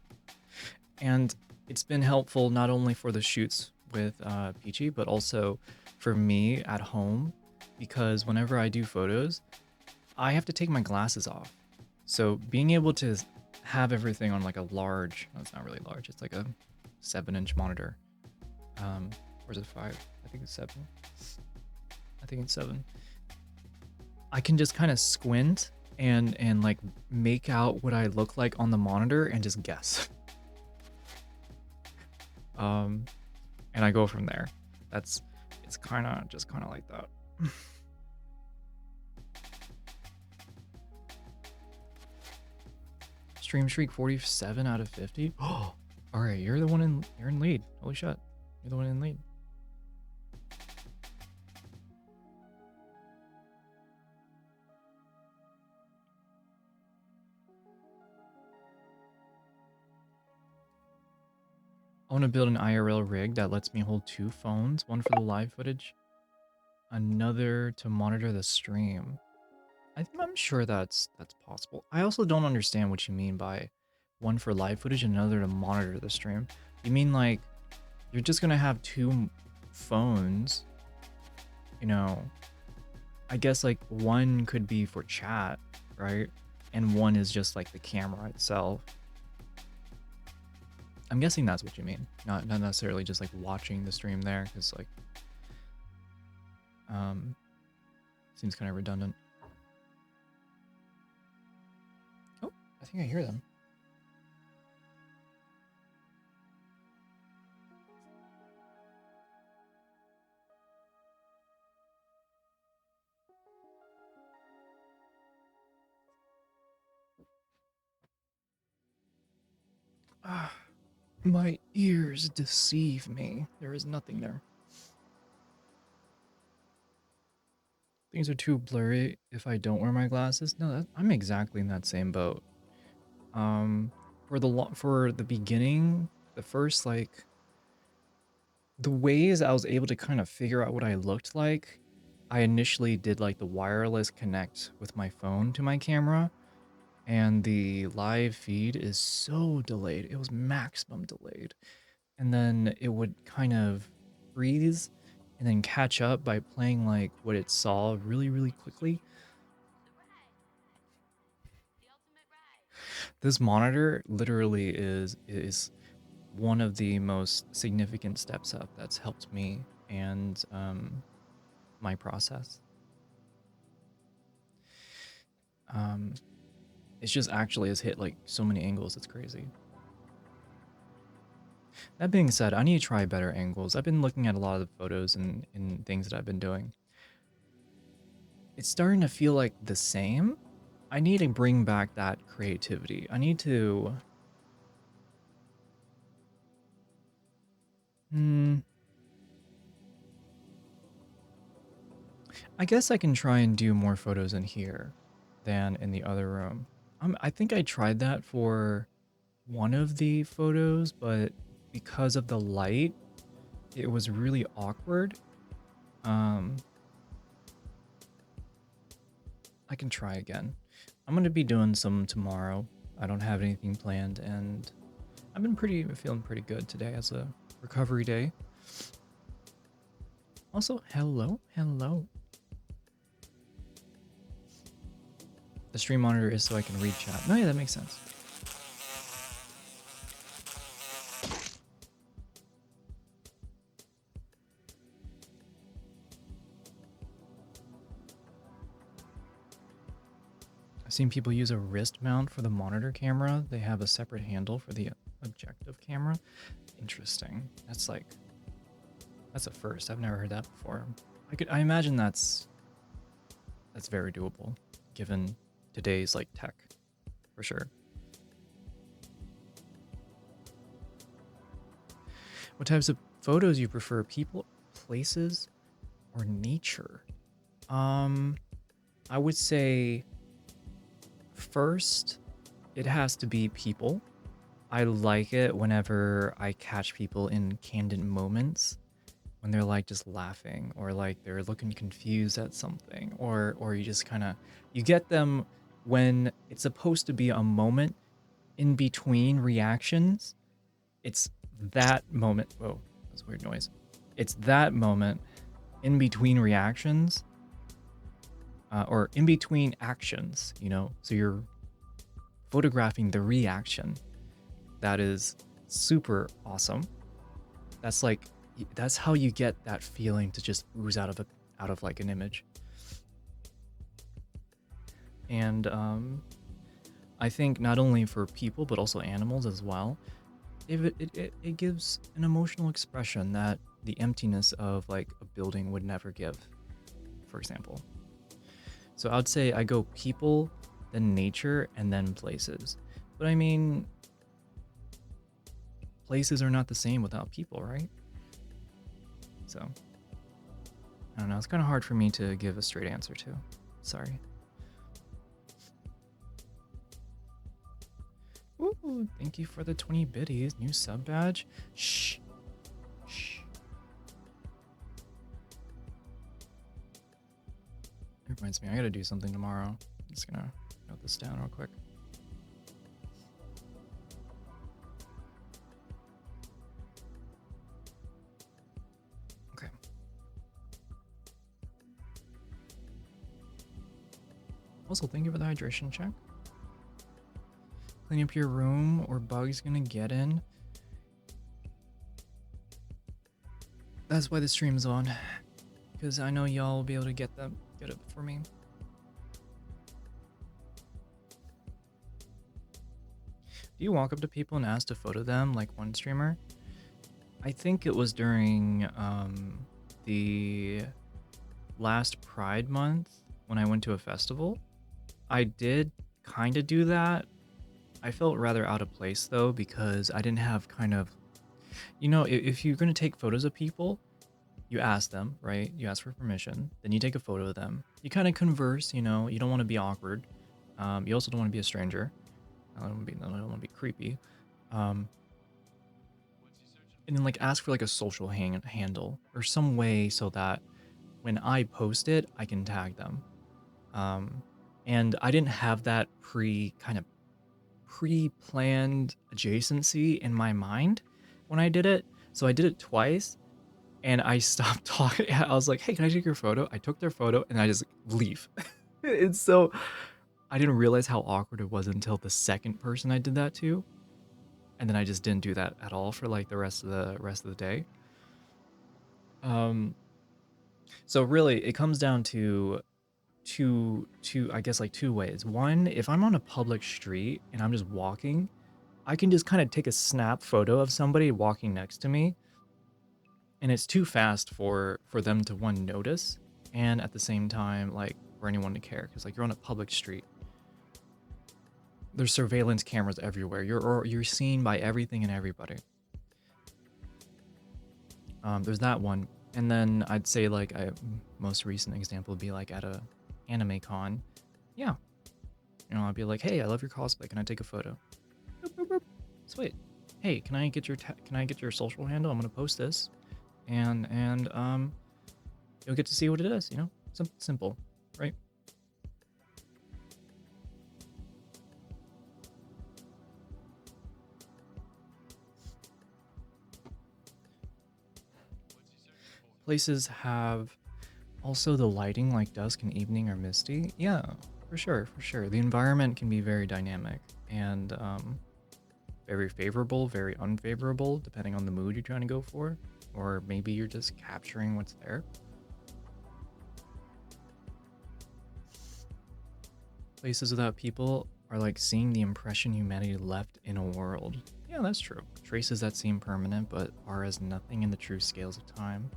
And it's been helpful not only for the shoots with Peachy, but also for me at home, because whenever I do photos, I have to take my glasses off. So being able to have everything on like a large, no, it's not really large, it's like a 7-inch monitor. Or is it 5? I think it's 7. I think it's 7. I can just kind of squint and like make out what I look like on the monitor and just guess. And I go from there. It's kind of like that. Stream streak 47 out of 50. Oh, all right, you're in lead. Holy shit, you're the one in lead. I want to build an IRL rig that lets me hold 2 phones, one for the live footage, another to monitor the stream. I'm sure that's possible. I also don't understand what you mean by one for live footage and another to monitor the stream. You mean like you're just gonna have 2 phones, I guess like one could be for chat, right? And one is just like the camera itself. I'm guessing that's what you mean. Not necessarily just like watching the stream there, because like seems kind of redundant. Oh, I think I hear them. Ah, my ears deceive me. There is nothing there. Things are too blurry if I don't wear my glasses. No, I'm exactly in that same boat. For the beginning, the first like the ways I was able to kind of figure out what I looked like, I initially did like the wireless connect with my phone to my camera, and the live feed is so delayed. It was maximum delayed. And then it would kind of freeze and then catch up by playing like what it saw really, really quickly. This monitor literally is one of the most significant steps up that's helped me and my process. It's just actually has hit like so many angles, it's crazy. That being said, I need to try better angles. I've been looking at a lot of the photos and things that I've been doing. It's starting to feel like the same. I need to bring back that creativity. I need to... I guess I can try and do more photos in here than in the other room. I think I tried that for one of the photos, but because of the light, it was really awkward. I can try again. I'm gonna be doing some tomorrow. I don't have anything planned, and I've been feeling pretty good today as a recovery day. Also, hello. The stream monitor is so I can read chat. No, yeah, that makes sense. I've seen people use a wrist mount for the monitor camera. They have a separate handle for the objective camera. Interesting. That's a first. I've never heard that before. I imagine that's very doable given today's like tech, for sure. What types of photos you prefer? People, places, or nature? I would say first, it has to be people. I like it whenever I catch people in candid moments, when they're like just laughing or like they're looking confused at something, or you just kind of, you get them when it's supposed to be a moment in between reactions. It's that moment. Whoa, that's a weird noise. It's that moment in between reactions, or in between actions, you know? So you're photographing the reaction. That is super awesome. That's how you get that feeling to just ooze out of like an image. And I think not only for people but also animals as well, it gives an emotional expression that the emptiness of like a building would never give, for example. So I would say I go people, then nature, and then places. But I mean, places are not the same without people, right? So, I don't know. It's kind of hard for me to give a straight answer to. Sorry. Ooh, thank you for the 20 biddies. New sub badge. Shh. Shh. It reminds me, I gotta do something tomorrow. I'm just gonna note this down real quick. Okay. Also, thank you for the hydration check. Clean up your room or bugs gonna get in. That's why the stream's on, because I know y'all will be able to get it for me. Do you walk up to people and ask to photo them like one streamer? I think it was during the last Pride month when I went to a festival. I did kind of do that. I felt rather out of place though, because I didn't have kind of, you know, if you're going to take photos of people, you ask them, right? You ask for permission, then you take a photo of them. You kind of converse, you know, you don't want to be awkward. You also don't want to be a stranger. I don't want to be creepy. And then like ask for like a social handle or some way so that when I post it, I can tag them. And I didn't have that pre-planned adjacency in my mind when I did it. So I did it twice and I stopped talking. I was like, hey, can I take your photo? I took their photo and I just leave. It's so, I didn't realize how awkward it was until the second person I did that to. And then I just didn't do that at all for like the rest of the day. So really it comes down to I guess like two ways. One, if I'm on a public street and I'm just walking, I can just kind of take a snap photo of somebody walking next to me, and it's too fast for them to one notice, and at the same time like for anyone to care, because like you're on a public street. There's surveillance cameras everywhere. You're seen by everything and everybody. There's that one, and then I'd say like most recent example would be like at a anime con. Yeah, you know, I'd be like, hey, I love your cosplay, can I take a photo? Boop, boop, boop. Sweet. Hey, can I get your social handle? I'm gonna post this, and you'll get to see what it is, you know. Simple, right? Places have also the lighting, like dusk and evening or misty. Yeah, for sure. The environment can be very dynamic and very favorable, very unfavorable, depending on the mood you're trying to go for, or maybe you're just capturing what's there. Places without people are like seeing the impression humanity left in a world. Yeah, that's true. Traces that seem permanent but are as nothing in the true scales of time.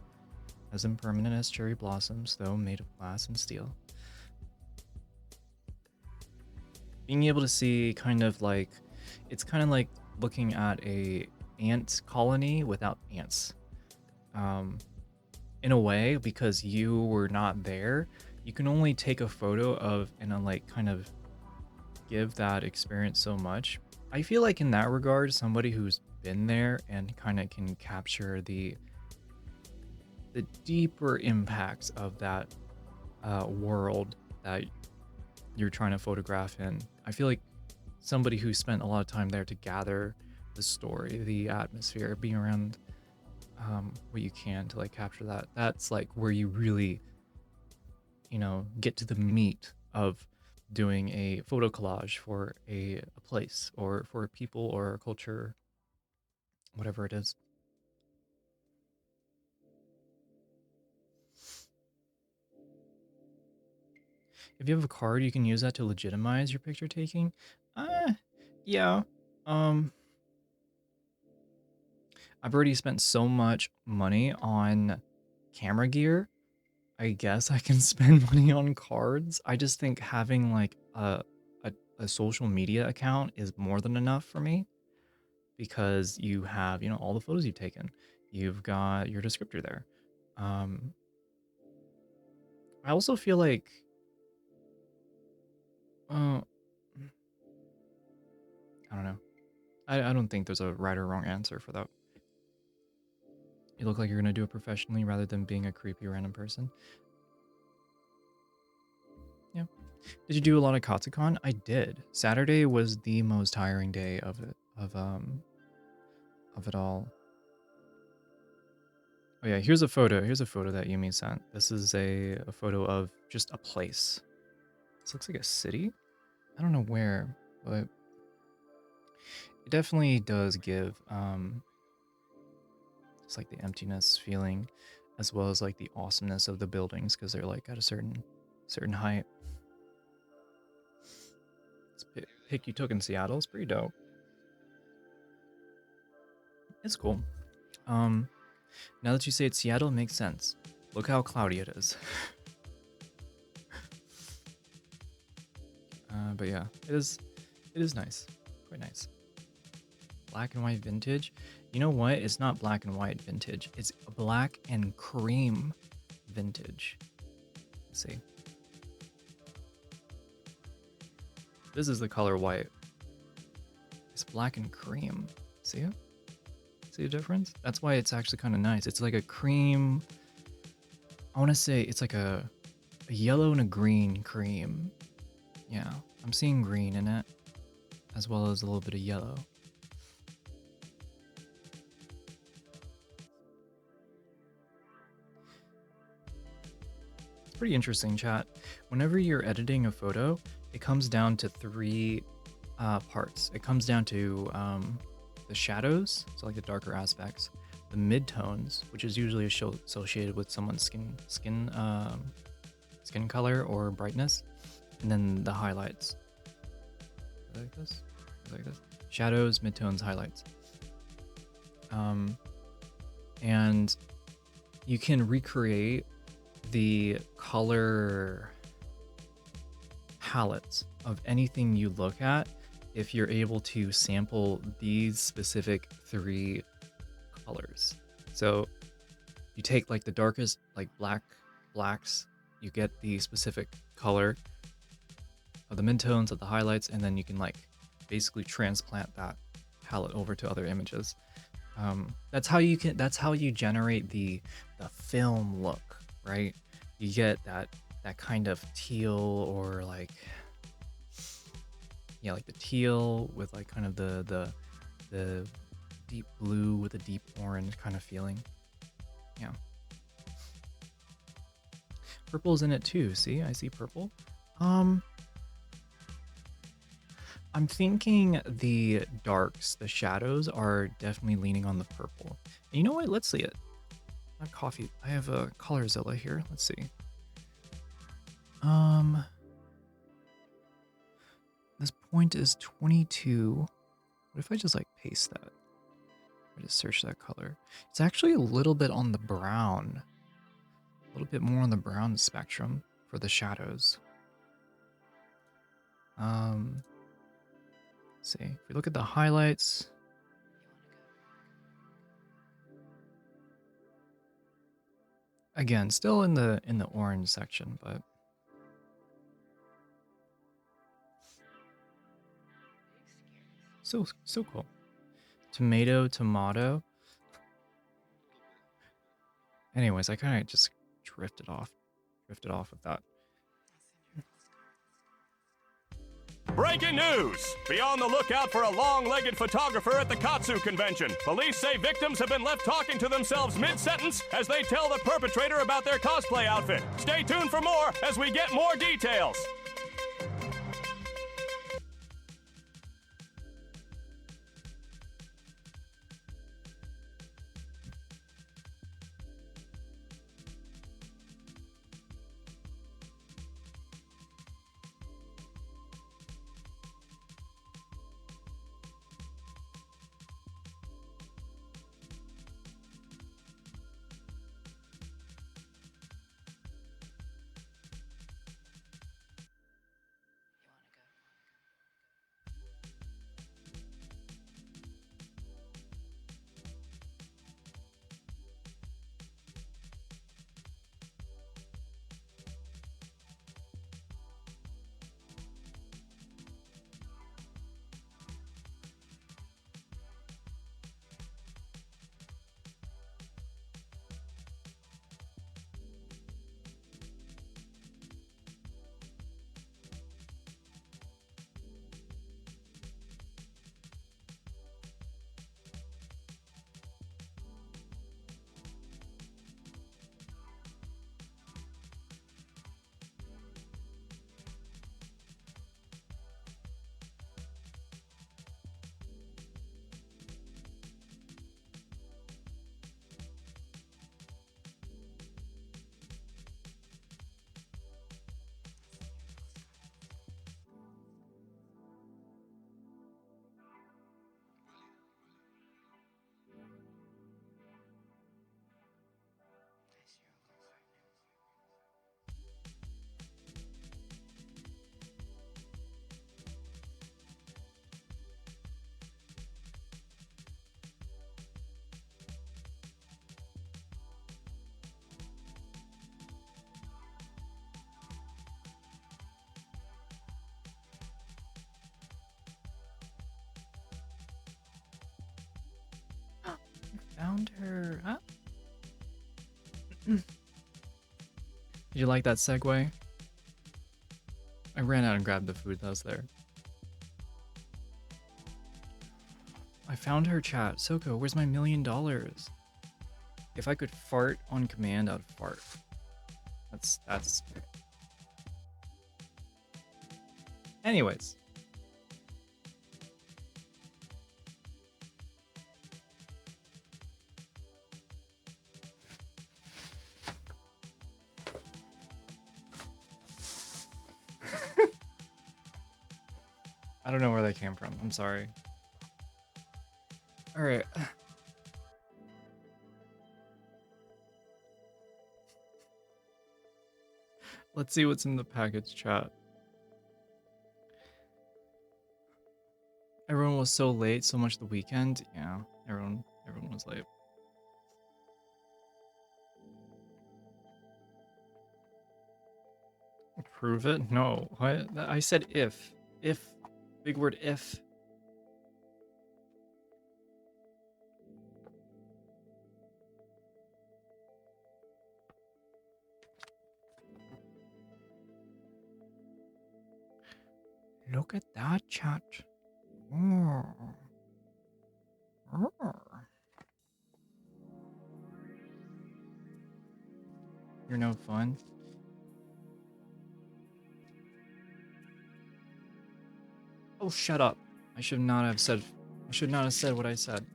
As impermanent as cherry blossoms, though made of glass and steel. Being able to see kind of like, it's kind of like looking at a ant colony without ants. In a way, because you were not there, you can only take a photo of and like kind of give that experience so much. I feel like in that regard, somebody who's been there and kind of can capture the deeper impacts of that world that you're trying to photograph in. I feel like somebody who spent a lot of time there to gather the story, the atmosphere, being around what you can to like capture that. That's like where you really, you know, get to the meat of doing a photo collage for a place or for a people or a culture, whatever it is. If you have a card, you can use that to legitimize your picture taking. Yeah. I've already spent so much money on camera gear. I guess I can spend money on cards. I just think having like a social media account is more than enough for me, because you have, you know, all the photos you've taken. You've got your descriptor there. I also feel like I don't know. I don't think there's a right or wrong answer for that. You look like you're gonna do it professionally rather than being a creepy random person. Yeah. Did you do a lot of kotscon? I did. Saturday was the most tiring day of it of it all. Oh yeah, here's a photo. Here's a photo that Yumi sent. This is a photo of just a place. This looks like a city. I don't know where, but it definitely does give it's like the emptiness feeling, as well as like the awesomeness of the buildings, because they're like at a certain height. This pic you took in Seattle is pretty dope. It's cool. Now that you say it's Seattle, it makes sense. Look how cloudy it is. But yeah, it is nice. Quite nice. Black and white vintage. You know what? It's not black and white vintage. It's black and cream vintage. Let's see. This is the color white. It's black and cream. See it? See the difference? That's why it's actually kind of nice. It's like a cream I want to say it's like a yellow and a green cream. Yeah, I'm seeing green in it, as well as a little bit of yellow. It's pretty interesting, chat. Whenever you're editing a photo, it comes down to three parts. It comes down to the shadows, so like the darker aspects, the midtones, which is usually associated with someone's skin color or brightness, and then the highlights. Like this, like this. Shadows, midtones, highlights. And you can recreate the color palettes of anything you look at if you're able to sample these specific three colors. So you take like the darkest, like blacks, you get the specific color of the midtones, of the highlights, and then you can like basically transplant that palette over to other images. That's how you generate the film look, right? You get that kind of teal, or like, yeah, like the teal with like kind of the deep blue with a deep orange kind of feeling. Yeah. Purple's in it too. See, I see purple. I'm thinking the darks, the shadows are definitely leaning on the purple. And you know what? Let's see it. I have coffee. I have a Colorzilla here. Let's see. This point is 22. What if I just like paste that? I just search that color. It's actually a little bit on the brown. A little bit more on the brown spectrum for the shadows. Let's see. If we look at the highlights. Again, still in the orange section, but so cool. Tomato. Anyways, I kind of just drifted off with that. Breaking news! Be on the lookout for a long-legged photographer at the Katsu convention. Police say victims have been left talking to themselves mid-sentence as they tell the perpetrator about their cosplay outfit. Stay tuned for more as we get more details. Found her. Huh? Did you like that segue? I ran out and grabbed the food that was there. I found her, chat. Soko, where's my $1 million? If I could fart on command, I'd fart. That's... Anyways. I don't know where that came from. I'm sorry. All right. Let's see what's in the package, chat. Everyone was so late, so much the weekend. Yeah, everyone was late. Prove it? No. What? I said if. If. Big word if. Look at that, chat. Oh. Oh. You're no fun. Oh, shut up. I should not have said what I said.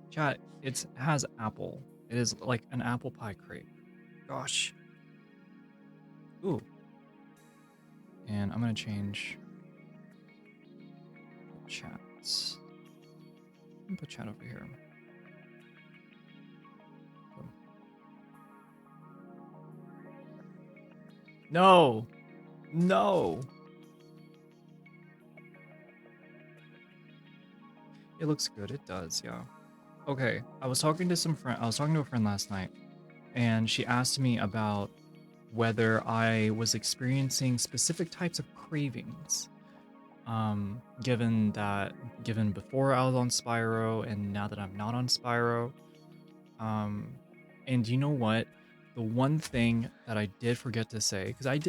Chat, it has apple. It is like an apple pie crepe. Gosh. Ooh. And I'm gonna change chats. I'm gonna put chat over here. Boom. No. No. It looks good. It does, yeah. Okay, I was talking to a friend last night, and she asked me about whether I was experiencing specific types of cravings. Given before I was on Spyro and now that I'm not on Spyro. And you know what? The one thing that I did forget to say, because I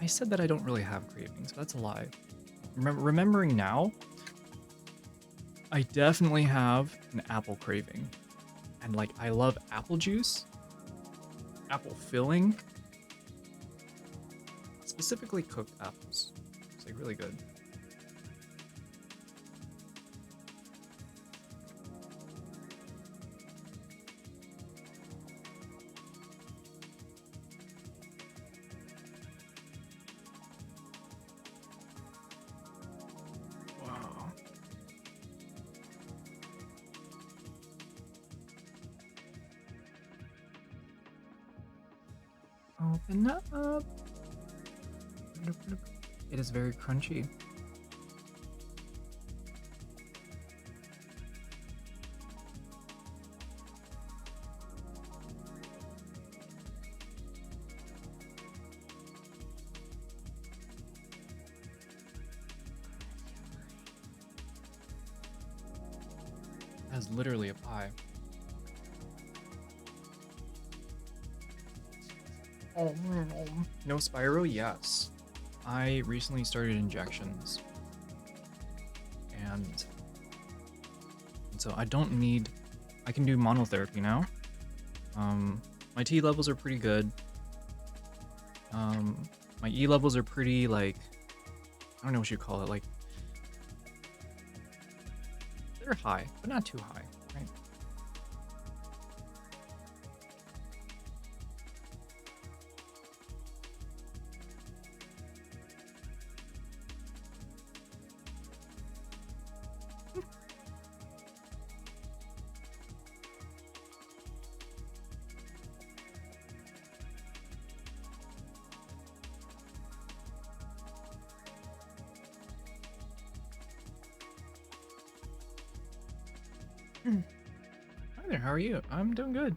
said that I don't really have cravings, but that's a lie. Remembering now, I definitely have an apple craving. And like, I love apple juice, apple filling, specifically cooked apples. It's like really good. Wow. Open up. It is very crunchy. That's literally a pie. No Spyro? Yes. I recently started injections. And so I can do monotherapy now. My T levels are pretty good. My E levels are pretty, like, I don't know what you call it, like, they're high, but not too high, right? Hi there, how are you? I'm doing good.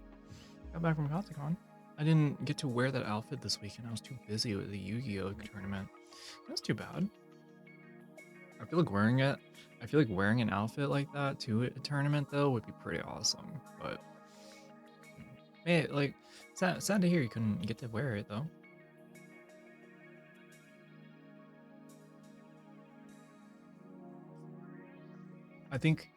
Got back from kotscon. I didn't get to wear that outfit this weekend. I was too busy with the Yu-Gi-Oh tournament. That's too bad. I feel like wearing it. I feel like wearing an outfit like that to a tournament though would be pretty awesome. But hey, like, sad to hear you couldn't get to wear it though. I think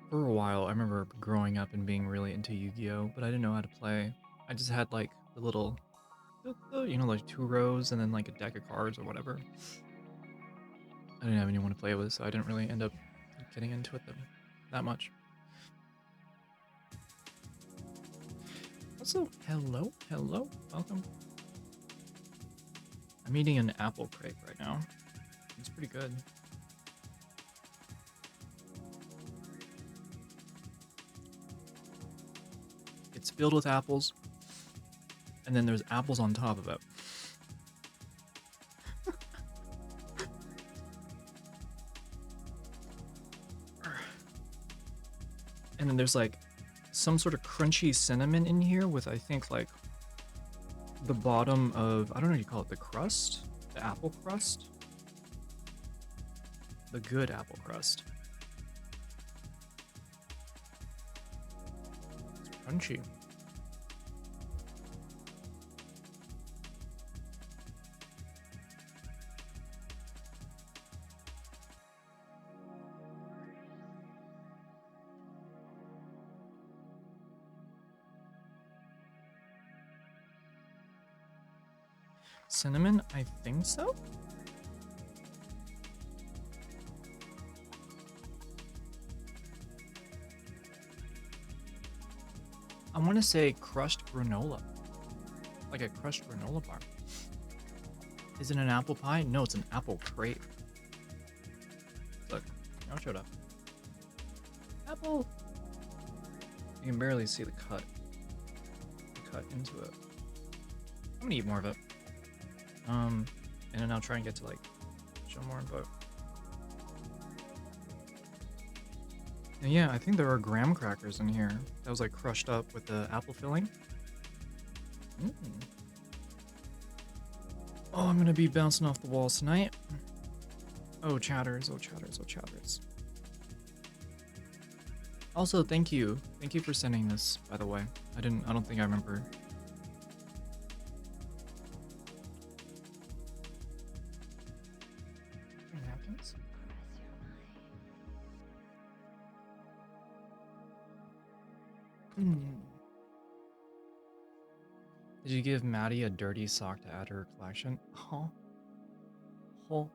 for a while, I remember growing up and being really into Yu-Gi-Oh, but I didn't know how to play. I just had like the little, you know, like 2 rows and then like a deck of cards or whatever. I didn't have anyone to play with, so I didn't really end up getting into it that much. Also, hello, welcome. I'm eating an apple crepe right now. It's pretty good. It's filled with apples, and then there's apples on top of it. And then there's like some sort of crunchy cinnamon in here with, I think, like the bottom of, I don't know what you call it, the crust? The apple crust? The good apple crust. It's crunchy. Cinnamon? I think so? I want to say crushed granola. Like a crushed granola bar. Is it an apple pie? No, it's an apple crepe. Look, now showed up. Apple! You can barely see the cut. The cut into it. I'm gonna eat more of it. And then I'll try and get to like show more info. And yeah, I think there are graham crackers in here that was like crushed up with the apple filling. Oh, I'm gonna be bouncing off the walls tonight. Oh, chatters, oh, chatters, oh, chatters. Also, thank you for sending this, by the way. I don't think I remember. Napkins? Did you give Maddie a dirty sock to add to her collection? Oh. Oh.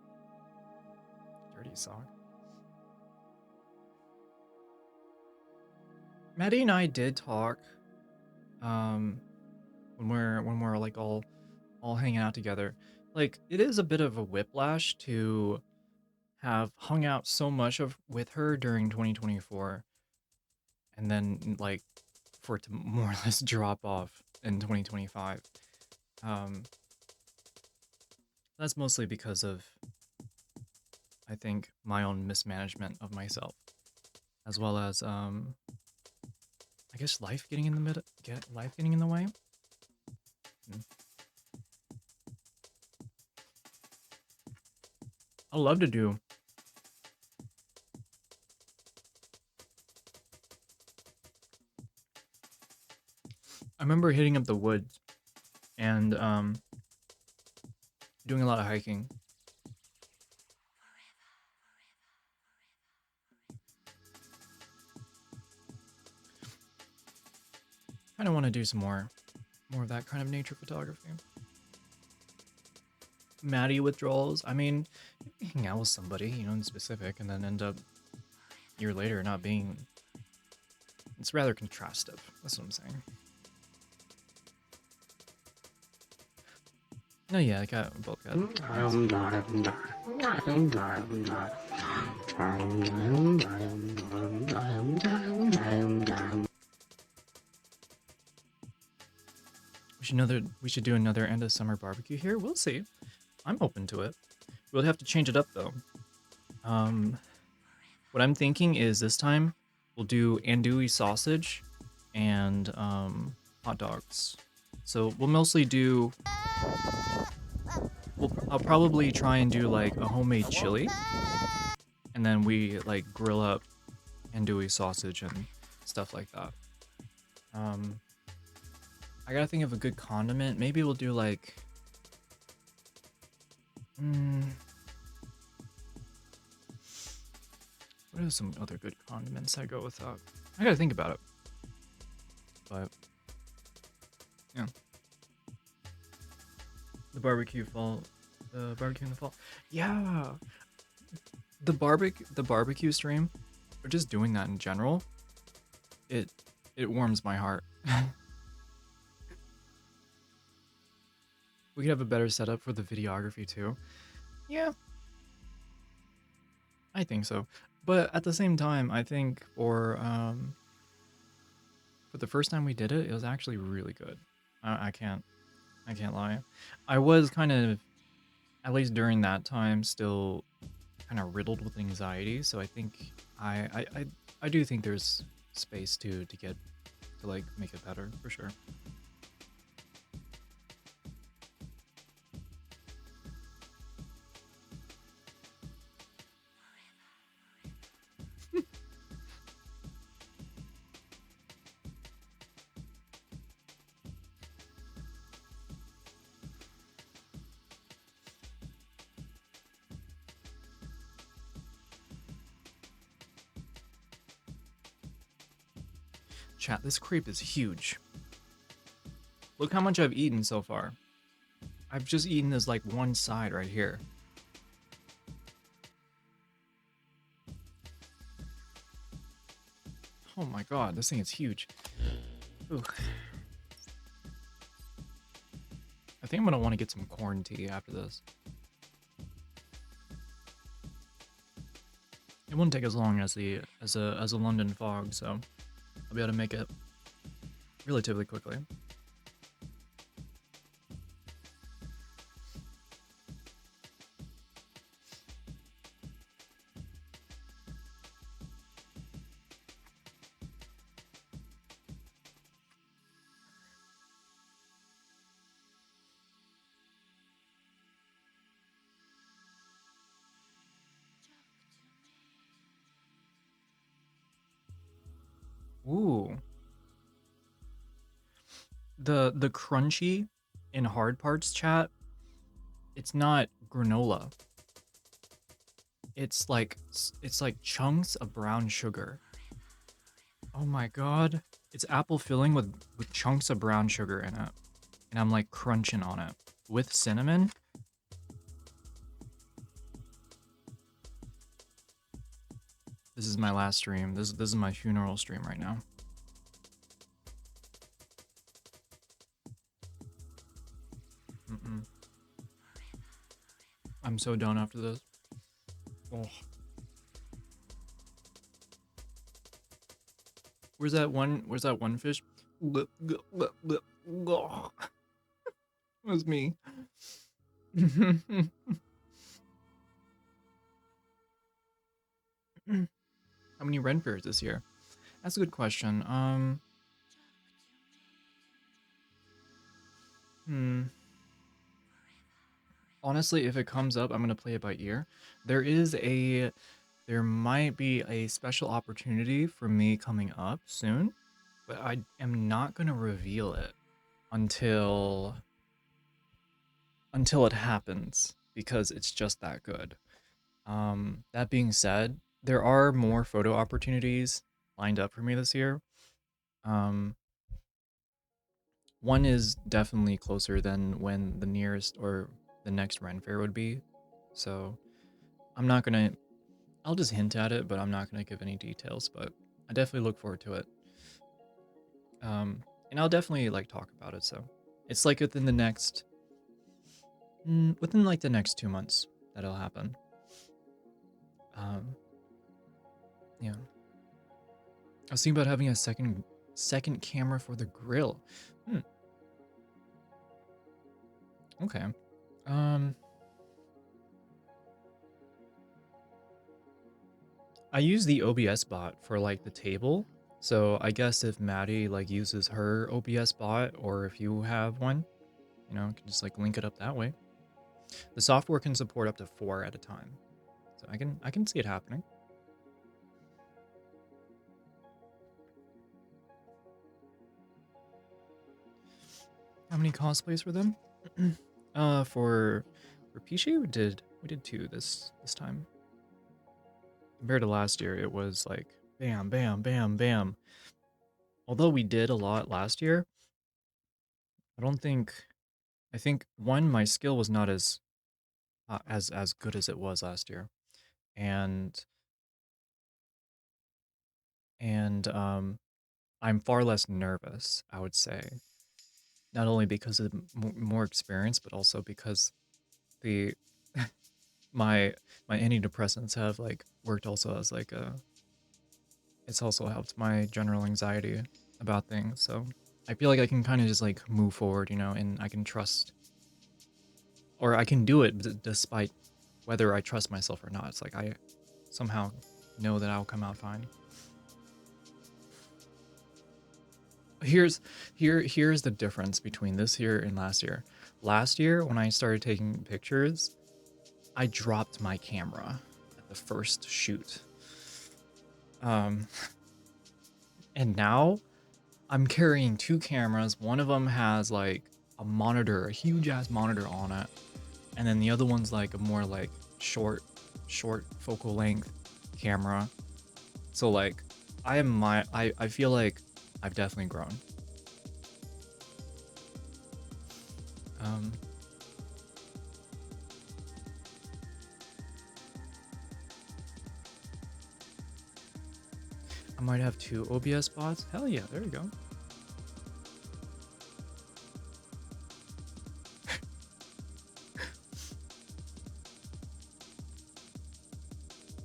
Dirty sock. Maddie and I did talk when we're like all hanging out together. Like, it is a bit of a whiplash to have hung out so much with her during 2024 and then like for it to more or less drop off in 2025. That's mostly because of, I think, my own mismanagement of myself, as well as I guess life getting in the way. I love to do. I remember hitting up the woods and doing a lot of hiking. Kind of want to do some more of that kind of nature photography. Maddie withdrawals. I mean, hang out with somebody, you know, in specific, and then end up a year later not being. It's rather contrastive. That's what I'm saying. No, yeah, I got both got. We should do another end of summer barbecue here. We'll see. I'm open to it. We'll have to change it up though. What I'm thinking is this time we'll do andouille sausage and hot dogs. So we'll mostly do. I'll probably try and do like a homemade chili, and then we like grill up andouille sausage and stuff like that. I gotta think of a good condiment. Maybe we'll do like What are some other good condiments I go with that? I gotta think about it. But yeah, the barbecue in the fall. Yeah, the barbecue stream, or just doing that in general, it warms my heart. We could have a better setup for the videography too. Yeah, I think so. But at the same time, I think for the first time we did it, it was actually really good. I can't lie. I was kind of, at least during that time, still kind of riddled with anxiety. So I think I do think there's space to get to like make it better for sure. Chat, this crepe is huge. Look how much I've eaten so far. I've just eaten this like one side right here. Oh my god, this thing is huge. Ooh. I think I'm gonna want to get some corn tea after this. It won't take as long as a London fog, so I'll be able to make it relatively quickly. Ooh. The crunchy in hard parts, chat, it's not granola. It's like chunks of brown sugar. Oh my god. It's apple filling with chunks of brown sugar in it. And I'm like crunching on it with cinnamon. This is my last stream. This is my funeral stream right now. I'm so done after this. Oh. Where's that one fish? It was me. How many Ren fairs this year? That's a good question. Honestly, if it comes up, I'm gonna play it by ear. There might be a special opportunity for me coming up soon, but I am not gonna reveal it until it happens because it's just that good. That being said, there are more photo opportunities lined up for me this year. One is definitely closer than when the nearest or the next Ren Fair would be. So I'll just hint at it, but I'm not gonna give any details, but I definitely look forward to it. And I'll definitely like talk about it, so it's like within the next 2 months that'll happen. Yeah. I was thinking about having a second camera for the grill. Okay. I use the OBS bot for like the table. So I guess if Maddie like uses her OBS bot, or if you have one, you know, you can just like link it up that way. The software can support up to 4 at a time. So I can see it happening. How many cosplays for them? For Pichi we did 2 this time. compared to last year, it was like bam, bam, bam, bam. Although we did a lot last year, I don't think. I think one, my skill was not as good as it was last year, and and I'm far less nervous, I would say. Not only because of more experience, but also because the my antidepressants have like worked also as like a it's also helped my general anxiety about things. So I feel like I can kind of just like move forward, you know, and I can trust, or I can do it despite whether I trust myself or not. It's like I somehow know that I'll come out fine. Here's the difference between this year and last year. Last year, when I started taking pictures, I dropped my camera at the first shoot. And now I'm carrying two cameras. One of them has like a monitor, a huge ass monitor on it, and then the other one's like a more like short focal length camera. So like I feel like I've definitely grown. I might have 2 OBS bots. Hell yeah, there you go.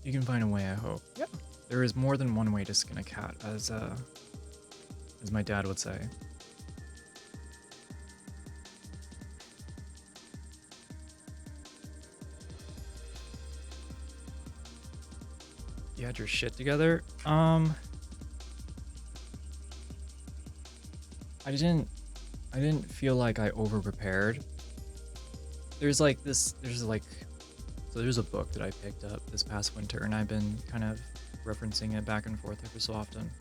You can find a way, I hope. Yep. There is more than one way to skin a cat, as my dad would say. You had your shit together? I didn't feel like I over prepared. There's a book that I picked up this past winter, and I've been kind of referencing it back and forth every so often.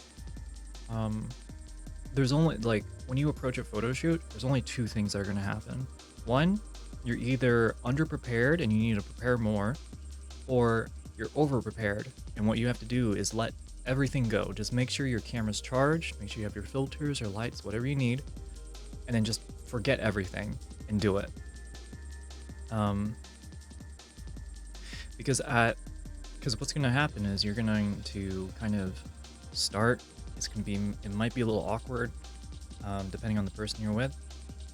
There's only, like, when you approach a photo shoot, there's only 2 things that are going to happen. One, you're either underprepared and you need to prepare more, or you're over-prepared, and what you have to do is let everything go. Just make sure your camera's charged, make sure you have your filters or lights, whatever you need, and then just forget everything and do it. Because what's going to happen is you're going to kind of start. It might be a little awkward, depending on the person you're with,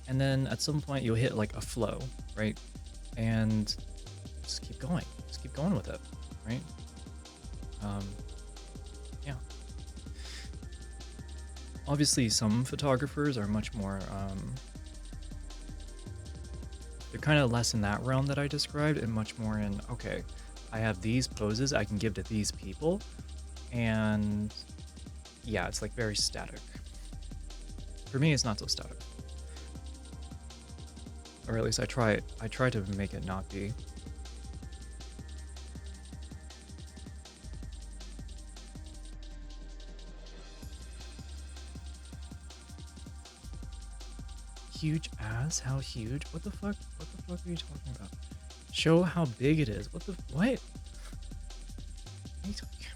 and then at some point you'll hit like a flow, right? And just keep going with it, right? Yeah. Obviously, some photographers are much more. They're kind of less in that realm that I described, and much more in, okay, I have these poses I can give to these people, and yeah, it's like very static. For me, it's not so static, or at least I try to make it not be. Huge ass? How huge? What the fuck? What the fuck are you talking about? Show how big it is. What? What are you talking about?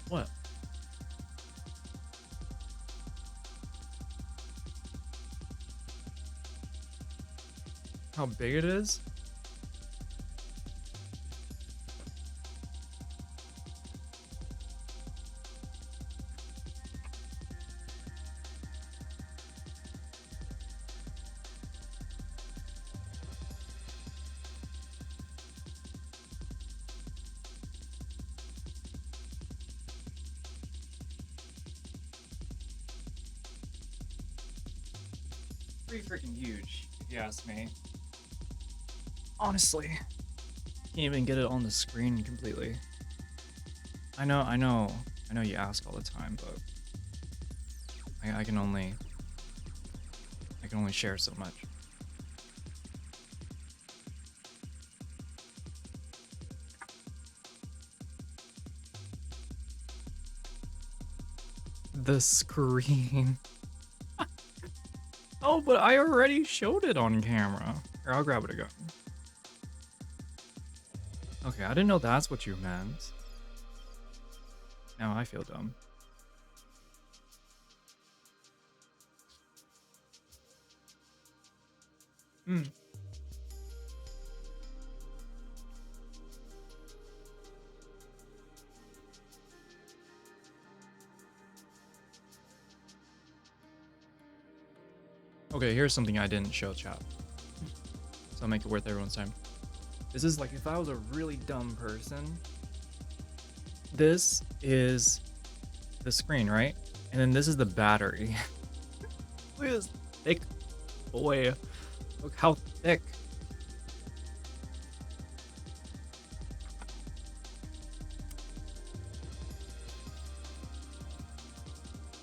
What? How big it is? Pretty freaking huge, if you ask me. Honestly, can't even get it on the screen completely. I know you ask all the time, but I can only share so much. the screen. Oh, but I already showed it on camera. Here, I'll grab it again. Okay, I didn't know that's what you meant. Now I feel dumb. Hmm. Okay, here's something I didn't show chat. So I'll make it worth everyone's time. This is like if I was a really dumb person. This is the screen, right? And then this is the battery. Look at this thick boy. Look how thick.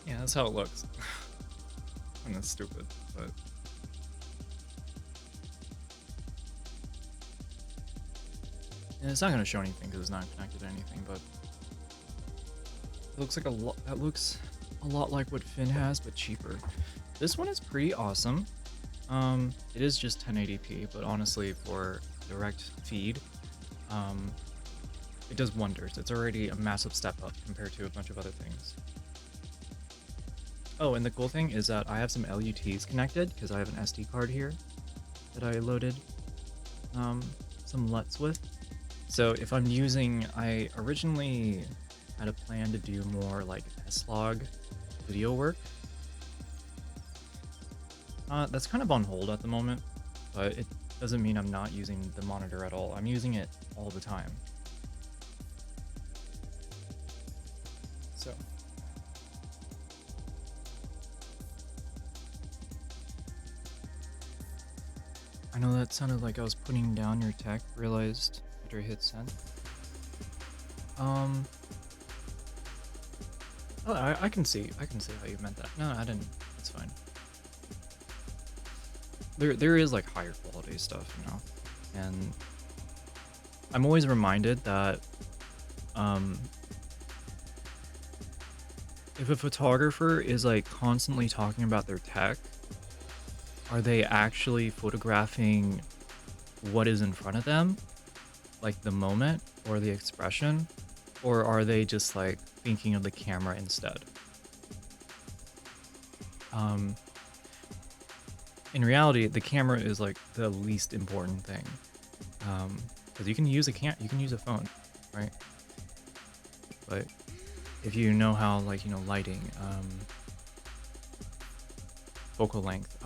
Yeah, that's how it looks. And that's stupid, but and it's not gonna show anything because it's not connected to anything. But it looks like a lot. That looks a lot like what Finn has, but cheaper. This one is pretty awesome. It is just 1080p, but honestly, for direct feed, it does wonders. It's already a massive step up compared to a bunch of other things. Oh, and the cool thing is that I have some LUTs connected because I have an SD card here that I loaded some LUTs with. So if I'm using, I originally had a plan to do more like S-Log video work. That's kind of on hold at the moment, but it doesn't mean I'm not using the monitor at all. I'm using it all the time. So. I know that sounded like I was putting down your tech, realized after I hit send. Oh, I can see how you meant that. No, I didn't. It's fine. There is like higher quality stuff, you know, and I'm always reminded that if a photographer is like constantly talking about their tech, are they actually photographing what is in front of them, like the moment or the expression, or are they just like thinking of the camera instead? In reality, the camera is like the least important thing, because you can use a phone, right? But if you know how, like, you know, lighting, focal length,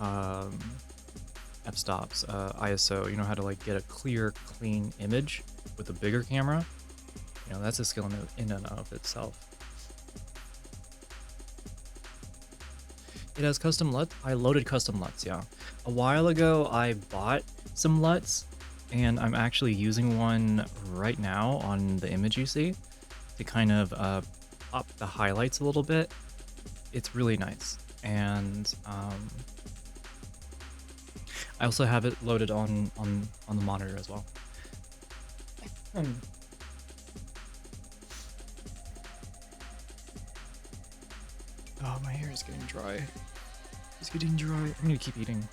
f-stops, ISO, you know how to like get a clear, clean image with a bigger camera, you know, that's a skill in and of itself. It has custom LUTs. I loaded custom LUTs, yeah. A while ago, I bought some LUTs, and I'm actually using one right now on the image you see to kind of up the highlights a little bit. It's really nice. And I also have it loaded on the monitor as well. Oh, my hair is getting dry. It's getting dry. I'm gonna keep eating.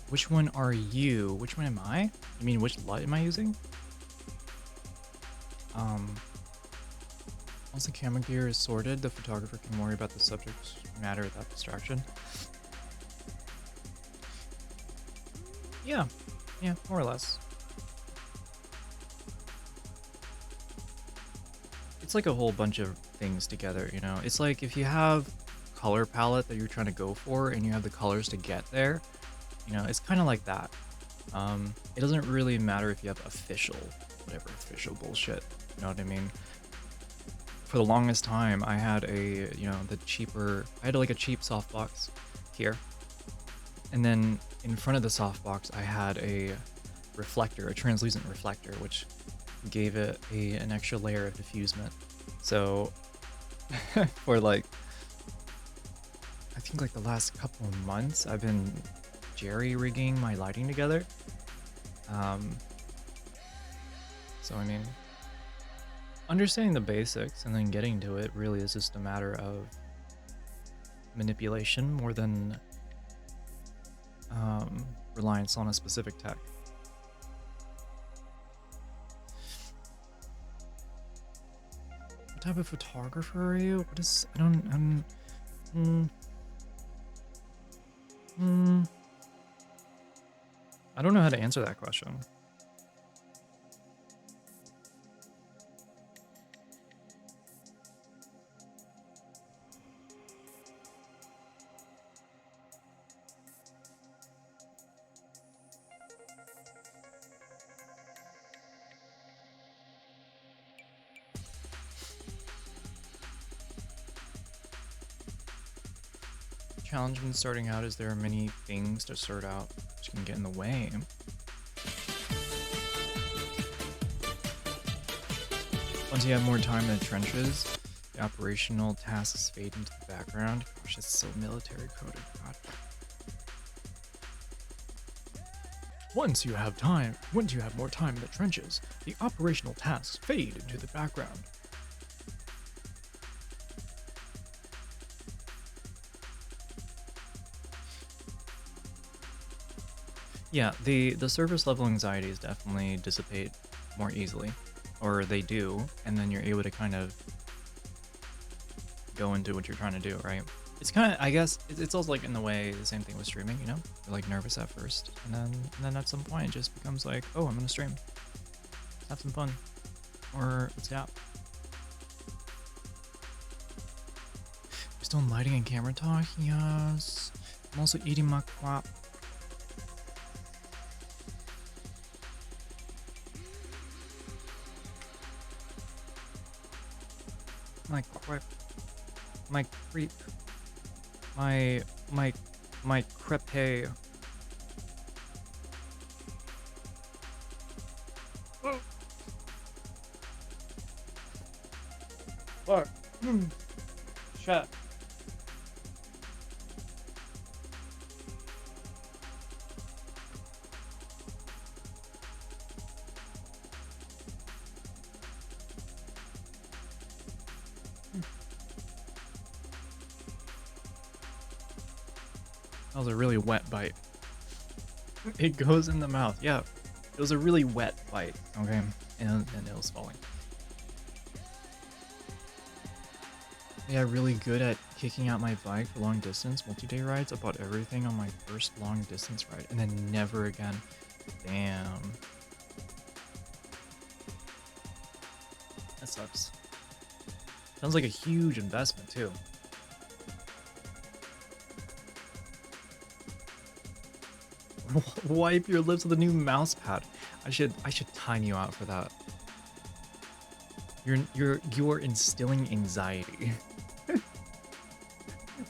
Which one are you? Which one am I? You mean which LUT am I using? Once the camera gear is sorted, the photographer can worry about the subject matter without distraction. Yeah, more or less. It's like a whole bunch of things together, you know? It's like if you have color palette that you're trying to go for and you have the colors to get there, you know, it's kind of like that. It doesn't really matter if you have official bullshit, you know what I mean? for the longest time, I had a, I had like a cheap softbox here. And then in front of the softbox, I had a reflector, a translucent reflector, which gave it an extra layer of diffusement. So for like, I think like the last couple of months, I've been jerry-rigging my lighting together. So I mean, understanding the basics and then getting to it really is just a matter of manipulation more than reliance on a specific tech. What type of photographer are you? What is, I don't know how to answer that question. Challenge when starting out is there are many things to sort out which can get in the way. Once you have more time in the trenches, the operational tasks fade into the background. Gosh, it's so military coded. God. Once you have more time in the trenches, the operational tasks fade into the background. Yeah, the surface level anxieties definitely dissipate more easily, or they do, and then you're able to kind of go into what you're trying to do, right? It's kind of, I guess, it's also like in the way the same thing with streaming, you know? You're like nervous at first, and then at some point it just becomes like, oh, I'm gonna stream. Let's have some fun, or let's yap. We're still in lighting and camera talk, yes. I'm also eating my crap. My crepe, my creep, my crepe. What? Shut. That was a really wet bite. It goes in the mouth. Yeah, it was a really wet bite. Okay, and it was falling. Yeah, really good at kicking out my bike for long distance multi-day rides. I bought everything on my first long distance ride and then never again. Damn. That sucks. Sounds like a huge investment too. Wipe your lips with a new mouse pad. I should time you out for that. You're instilling anxiety.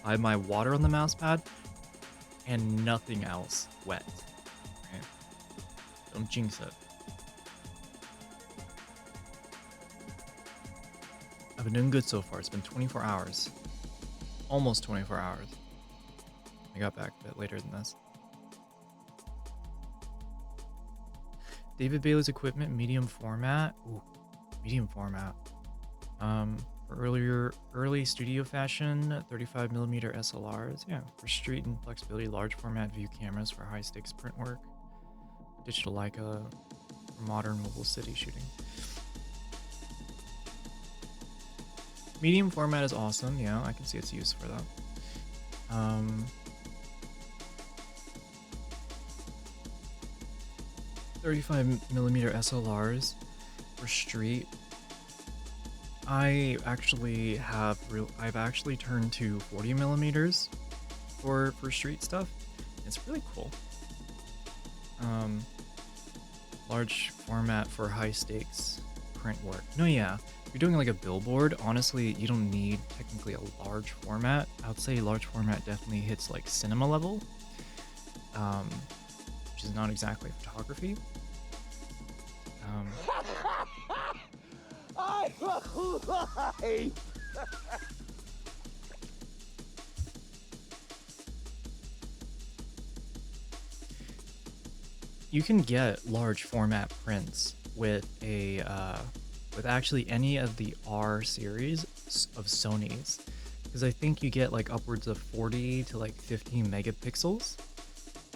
I have my water on the mouse pad and nothing else wet. Okay. Don't jinx it. I've been doing good so far. It's been 24 hours. Almost 24 hours. I got back a bit later than this. David Bailey's equipment, medium format. Ooh, medium format. For early studio fashion, 35mm SLRs. Yeah, for street and flexibility, large format view cameras for high stakes print work. Digital Leica for modern mobile city shooting. Medium format is awesome. Yeah, I can see its use for that. 35mm SLRs for street. I've actually turned to 40mm for street stuff. It's really cool. Large format for high stakes print work? No, yeah. If you're doing like a billboard, honestly, you don't need technically a large format. I would say large format definitely hits like cinema level, which is not exactly photography. You can get large format prints with a with actually any of the R series of Sony's, because I think you get like upwards of 40 to like 50 megapixels.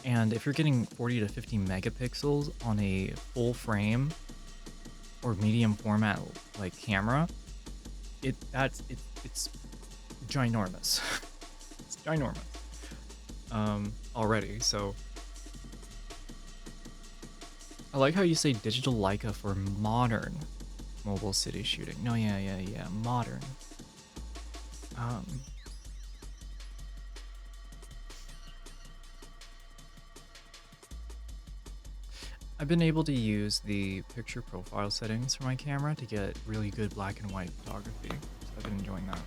And if you're getting 40 to 50 megapixels on a full frame or medium format like camera, it's ginormous. It's ginormous already. So I like how you say digital Leica for modern mobile city shooting. No, yeah, modern. I've been able to use the picture profile settings for my camera to get really good black and white photography, so I've been enjoying that.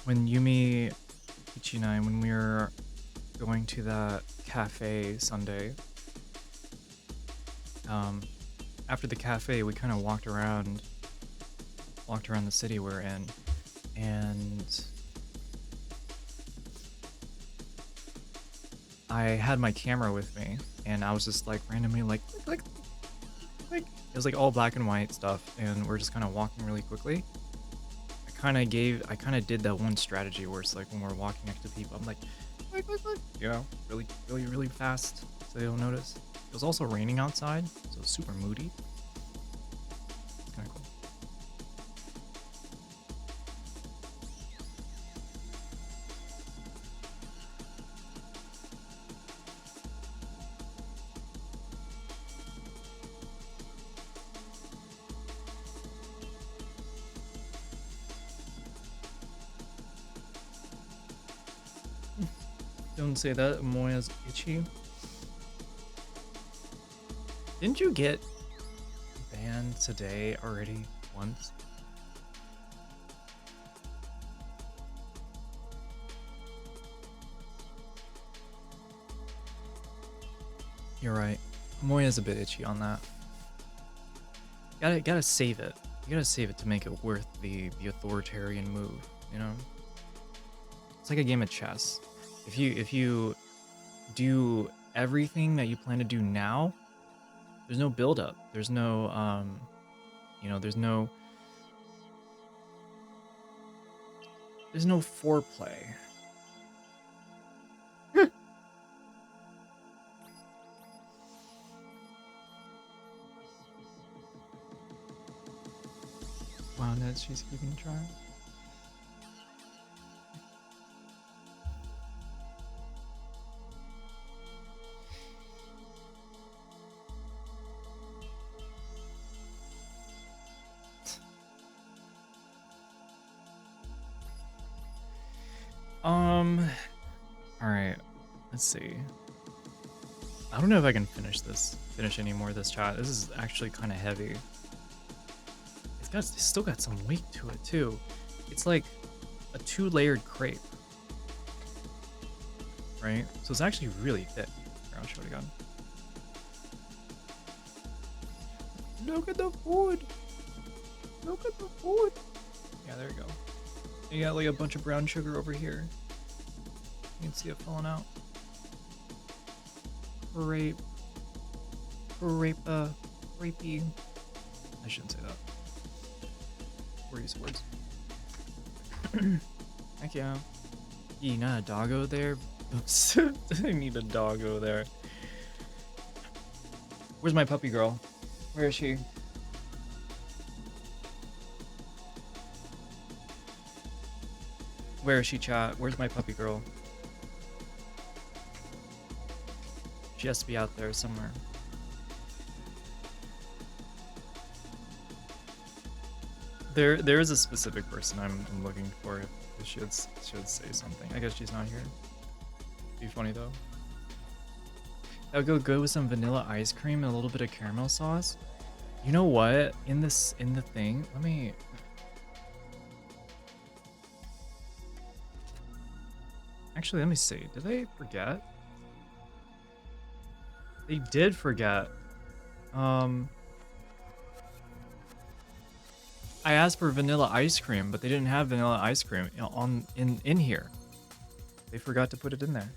When Yumi, Ichi and I, when we were going to that cafe Sunday, after the cafe, we kind of walked around the city we're in, and I had my camera with me, and I was just like randomly like it was like all black and white stuff, and we're just kind of walking really quickly. I kind of did that one strategy where it's like when we're walking next to people, I'm like, you know, really fast, so they don't notice. It was also raining outside, so it was super moody. Kind of cool. Don't say that, Moya's itchy. Didn't you get banned today already once? You're right. Moya's a bit itchy on that. Gotta save it. You gotta save it to make it worth the authoritarian move, you know? It's like a game of chess. If you do everything that you plan to do now, there's no build up. There's no there's no foreplay. Wow, Ned, she's keeping track. Alright, let's see. I don't know if I can finish any more of this chat. This is actually kind of heavy. It's still got some weight to it too. It's like a 2-layered crepe. Right? So it's actually really thick. Here, I'll show it again. Look at the food! Look at the food! Yeah, there you go. You got like a bunch of brown sugar over here. You can see it falling out. Rapey. I shouldn't say that. We're using words. Heck yeah. You not a doggo there? Oops. I need a doggo there. Where's my puppy girl? Where is she? Where is she, chat? Where's my puppy girl? She has to be out there somewhere. There is a specific person I'm looking for. If should say something. I guess she's not here. Be funny though. That would go good with some vanilla ice cream and a little bit of caramel sauce. You know what? In the thing, let me. Actually, let me see. Did they forget? They did forget. I asked for vanilla ice cream, but they didn't have vanilla ice cream in here. They forgot to put it in there.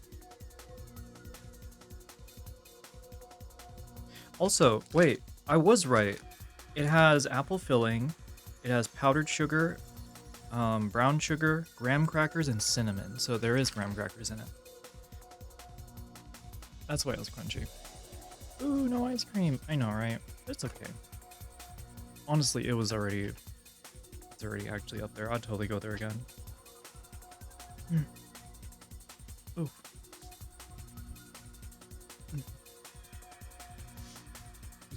Also, wait, I was right. It has apple filling, it has powdered sugar, brown sugar, graham crackers, and cinnamon. So there is graham crackers in it. That's why it was crunchy. Ooh, no ice cream. I know, right? It's okay. Honestly, it's already actually up there. I'd totally go there again. Ooh.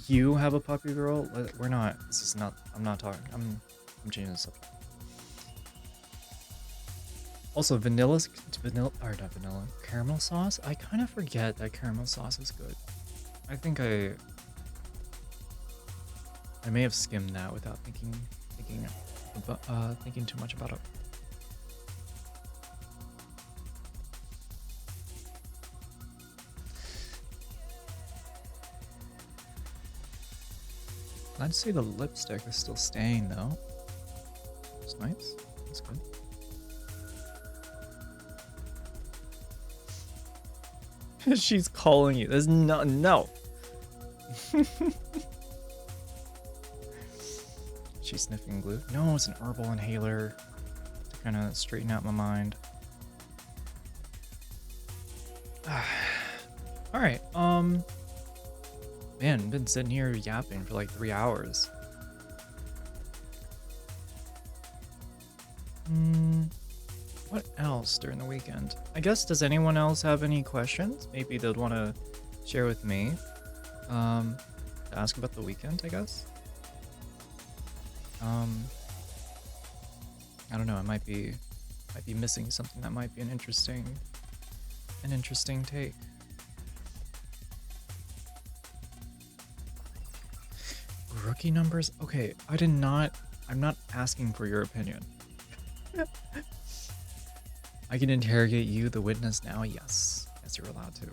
You have a puppy girl? We're not. This is not. I'm not talking. I'm changing the subject. Also, or not vanilla. Caramel sauce? I kind of forget that caramel sauce is good. I think I may have skimmed that without thinking too much about it. Glad to see the lipstick is still staying though. It's nice. That's good. She's calling you. There's no. She's sniffing glue. No, it's an herbal inhaler to kind of straighten out my mind. All right. Man, been sitting here yapping for like 3 hours. What else during the weekend? I guess, does anyone else have any questions? Maybe they'd want to share with me. To ask about the weekend, I guess. I don't know. I might be missing something that might be an interesting take. Rookie numbers? Okay, I'm not asking for your opinion. I can interrogate you, the witness, now? Yes. Yes, you're allowed to.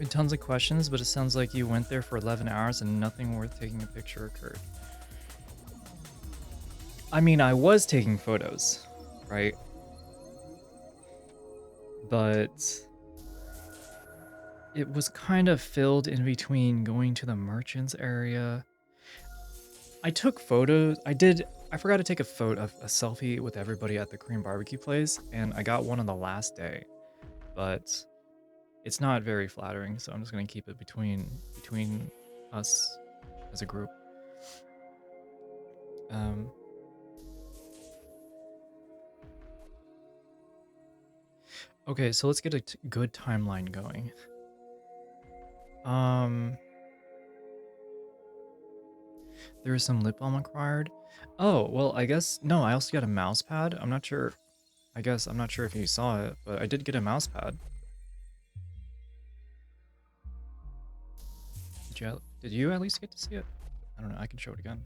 Tons of questions, but it sounds like you went there for 11 hours and nothing worth taking a picture occurred. I mean, I was taking photos, right? But it was kind of filled in between going to the merchants area. I took photos. I forgot to take a selfie with everybody at the Korean barbecue place, and I got one on the last day. But it's not very flattering, so I'm just gonna keep it between us as a group. Okay, so let's get a good timeline going. There is some lip balm required. Oh, well, I guess no. I also got a mouse pad. I'm not sure. I'm not sure if you saw it, but I did get a mouse pad. Did you at least get to see it? I don't know. I can show it again.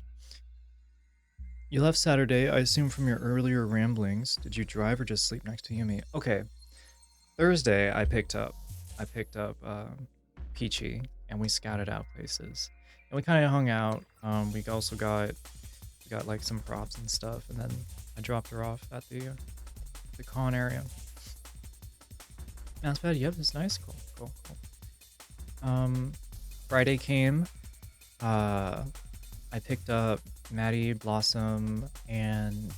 You left Saturday, I assume from your earlier ramblings. Did you drive or just sleep next to Yumi? Okay. Thursday, I picked up Peachy, and we scouted out places, and we kind of hung out. We also got like some props and stuff, and then I dropped her off at the con area. Mousepad, yep, it's nice. Cool. Friday came. I picked up Maddie, Blossom, and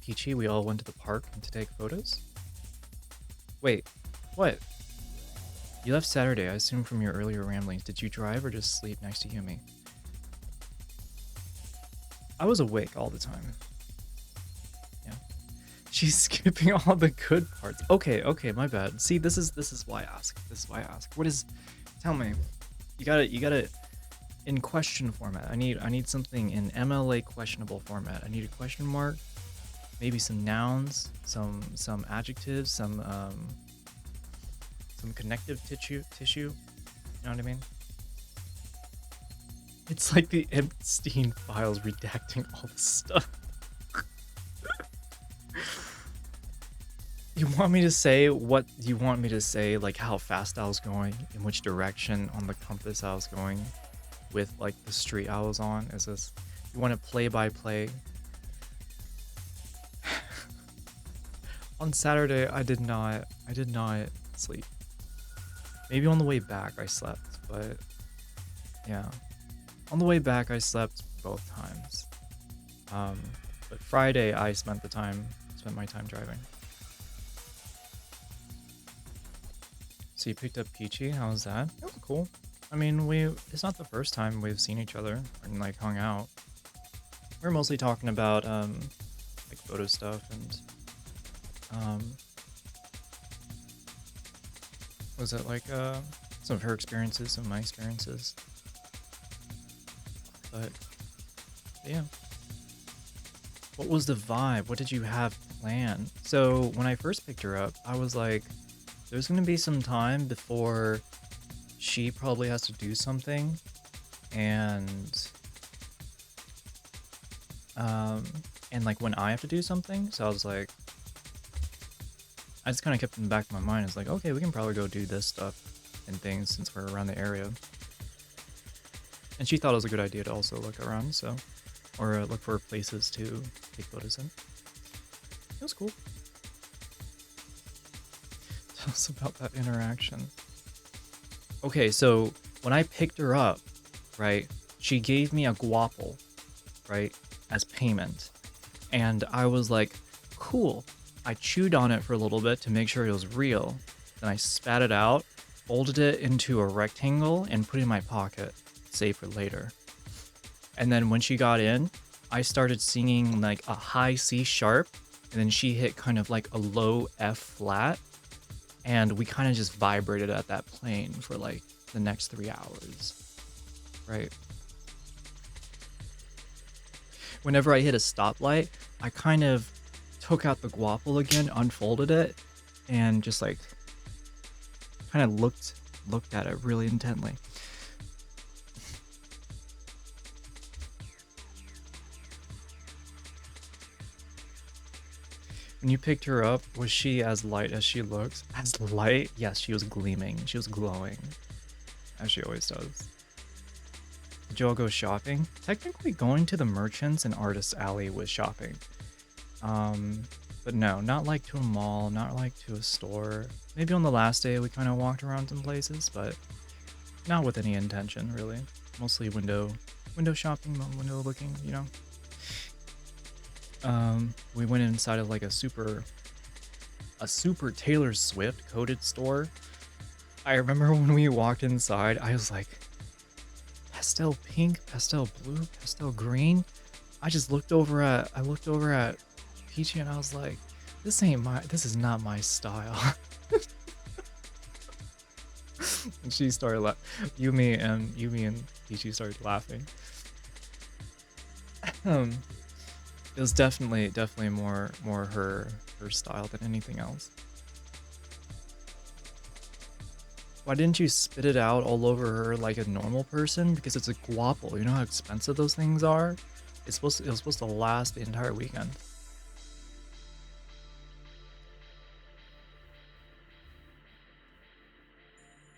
Peachy. We all went to the park to take photos. Wait, what? You left Saturday, I assume from your earlier ramblings. Did you drive or just sleep next to Yumi? I was awake all the time. Yeah. She's skipping all the good parts. Okay, okay, my bad. See, this is why I ask. This is why I ask. What is? Tell me. You gotta in question format. I need something in MLA questionable format. I need a question mark, maybe some nouns, some adjectives, some connective tissue. You know what I mean? It's like the Epstein files redacting all the stuff. You want me to say what you want me to say, like how fast I was going, in which direction on the compass I was going, with like the street I was on? Is this, you want to play by play? On Saturday I did not sleep. Maybe on the way back I slept, but yeah. On the way back I slept both times. But Friday I spent my time driving. So you picked up Peachy, how was that? That was cool. I mean, it's not the first time we've seen each other and like hung out. We're mostly talking about like photo stuff and was it like some of her experiences, some of my experiences. But yeah. What was the vibe? What did you have planned? So when I first picked her up, I was like, there's gonna be some time before she probably has to do something, and like when I have to do something. So I was like, I just kind of kept in the back of my mind. It's like, okay, we can probably go do this stuff and things since we're around the area. And she thought it was a good idea to also look around, so, or look for places to take photos in. It was cool. Tell us about that interaction. Okay, so when I picked her up, right, she gave me a guapo, right, as payment. And I was like, cool. I chewed on it for a little bit to make sure it was real. Then I spat it out, folded it into a rectangle, and put it in my pocket, save for later. And then when she got in, I started singing like a high C sharp, and then she hit kind of like a low F flat. And we kind of just vibrated at that plane for like the next 3 hours, right? Whenever I hit a stoplight, I kind of took out the guapo again, unfolded it, and just like kind of looked at it really intently. When you picked her up, was she as light as she looks? As light? Yes, she was gleaming. She was glowing, as she always does. Did you all go shopping? Technically, going to the Merchants and Artists Alley was shopping. But no, not like to a mall, not like to a store. Maybe on the last day we kind of walked around some places, but not with any intention, really. Mostly window shopping, window looking, you know. We went inside of like a super Taylor Swift coded store. I remember when we walked inside, I was like, pastel pink, pastel blue, pastel green. I looked over at Peachy and I was like, this is not my style. And she started laughing. Yumi and Peachy started laughing. It was definitely more her style than anything else. Why didn't you spit it out all over her like a normal person? Because it's a guapo. You know how expensive those things are? It was supposed to last the entire weekend.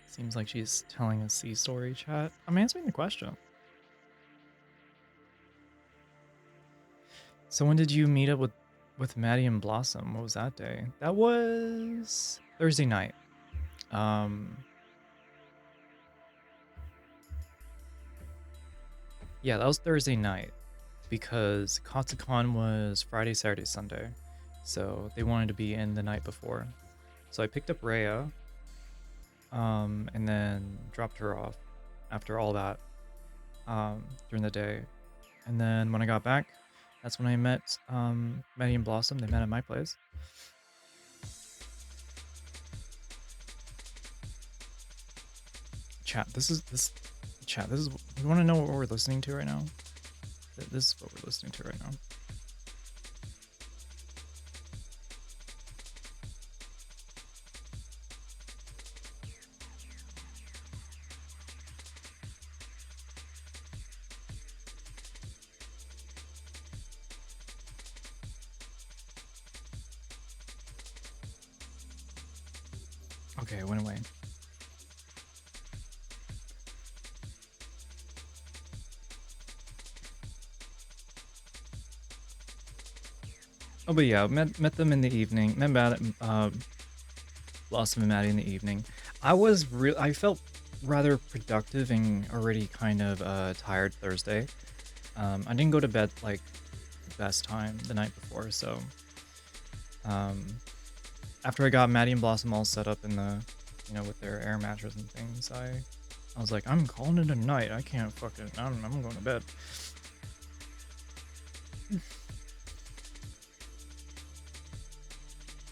Seems like she's telling a sea story, chat. I'm answering the question. So when did you meet up with Maddie and Blossom? What was that day? That was Thursday night. Yeah, that was Thursday night because kotscon was Friday, Saturday, Sunday. So they wanted to be in the night before. So I picked up Rhea and then dropped her off after all that during the day. And then when I got back, that's when I met Maddie and Blossom. They met at my place. Chat, this is you want to know what we're listening to right now? This is what we're listening to right now. Okay, it went away. Oh, but yeah, met them in the evening. Met Blossom and Maddie in the evening. I felt rather productive and already kind of tired Thursday. I didn't go to bed like the best time the night before, so after I got Maddie and Blossom all set up in the, with their air mattress and things, I was like, I'm calling it a night. I can't fucking, I'm going to bed.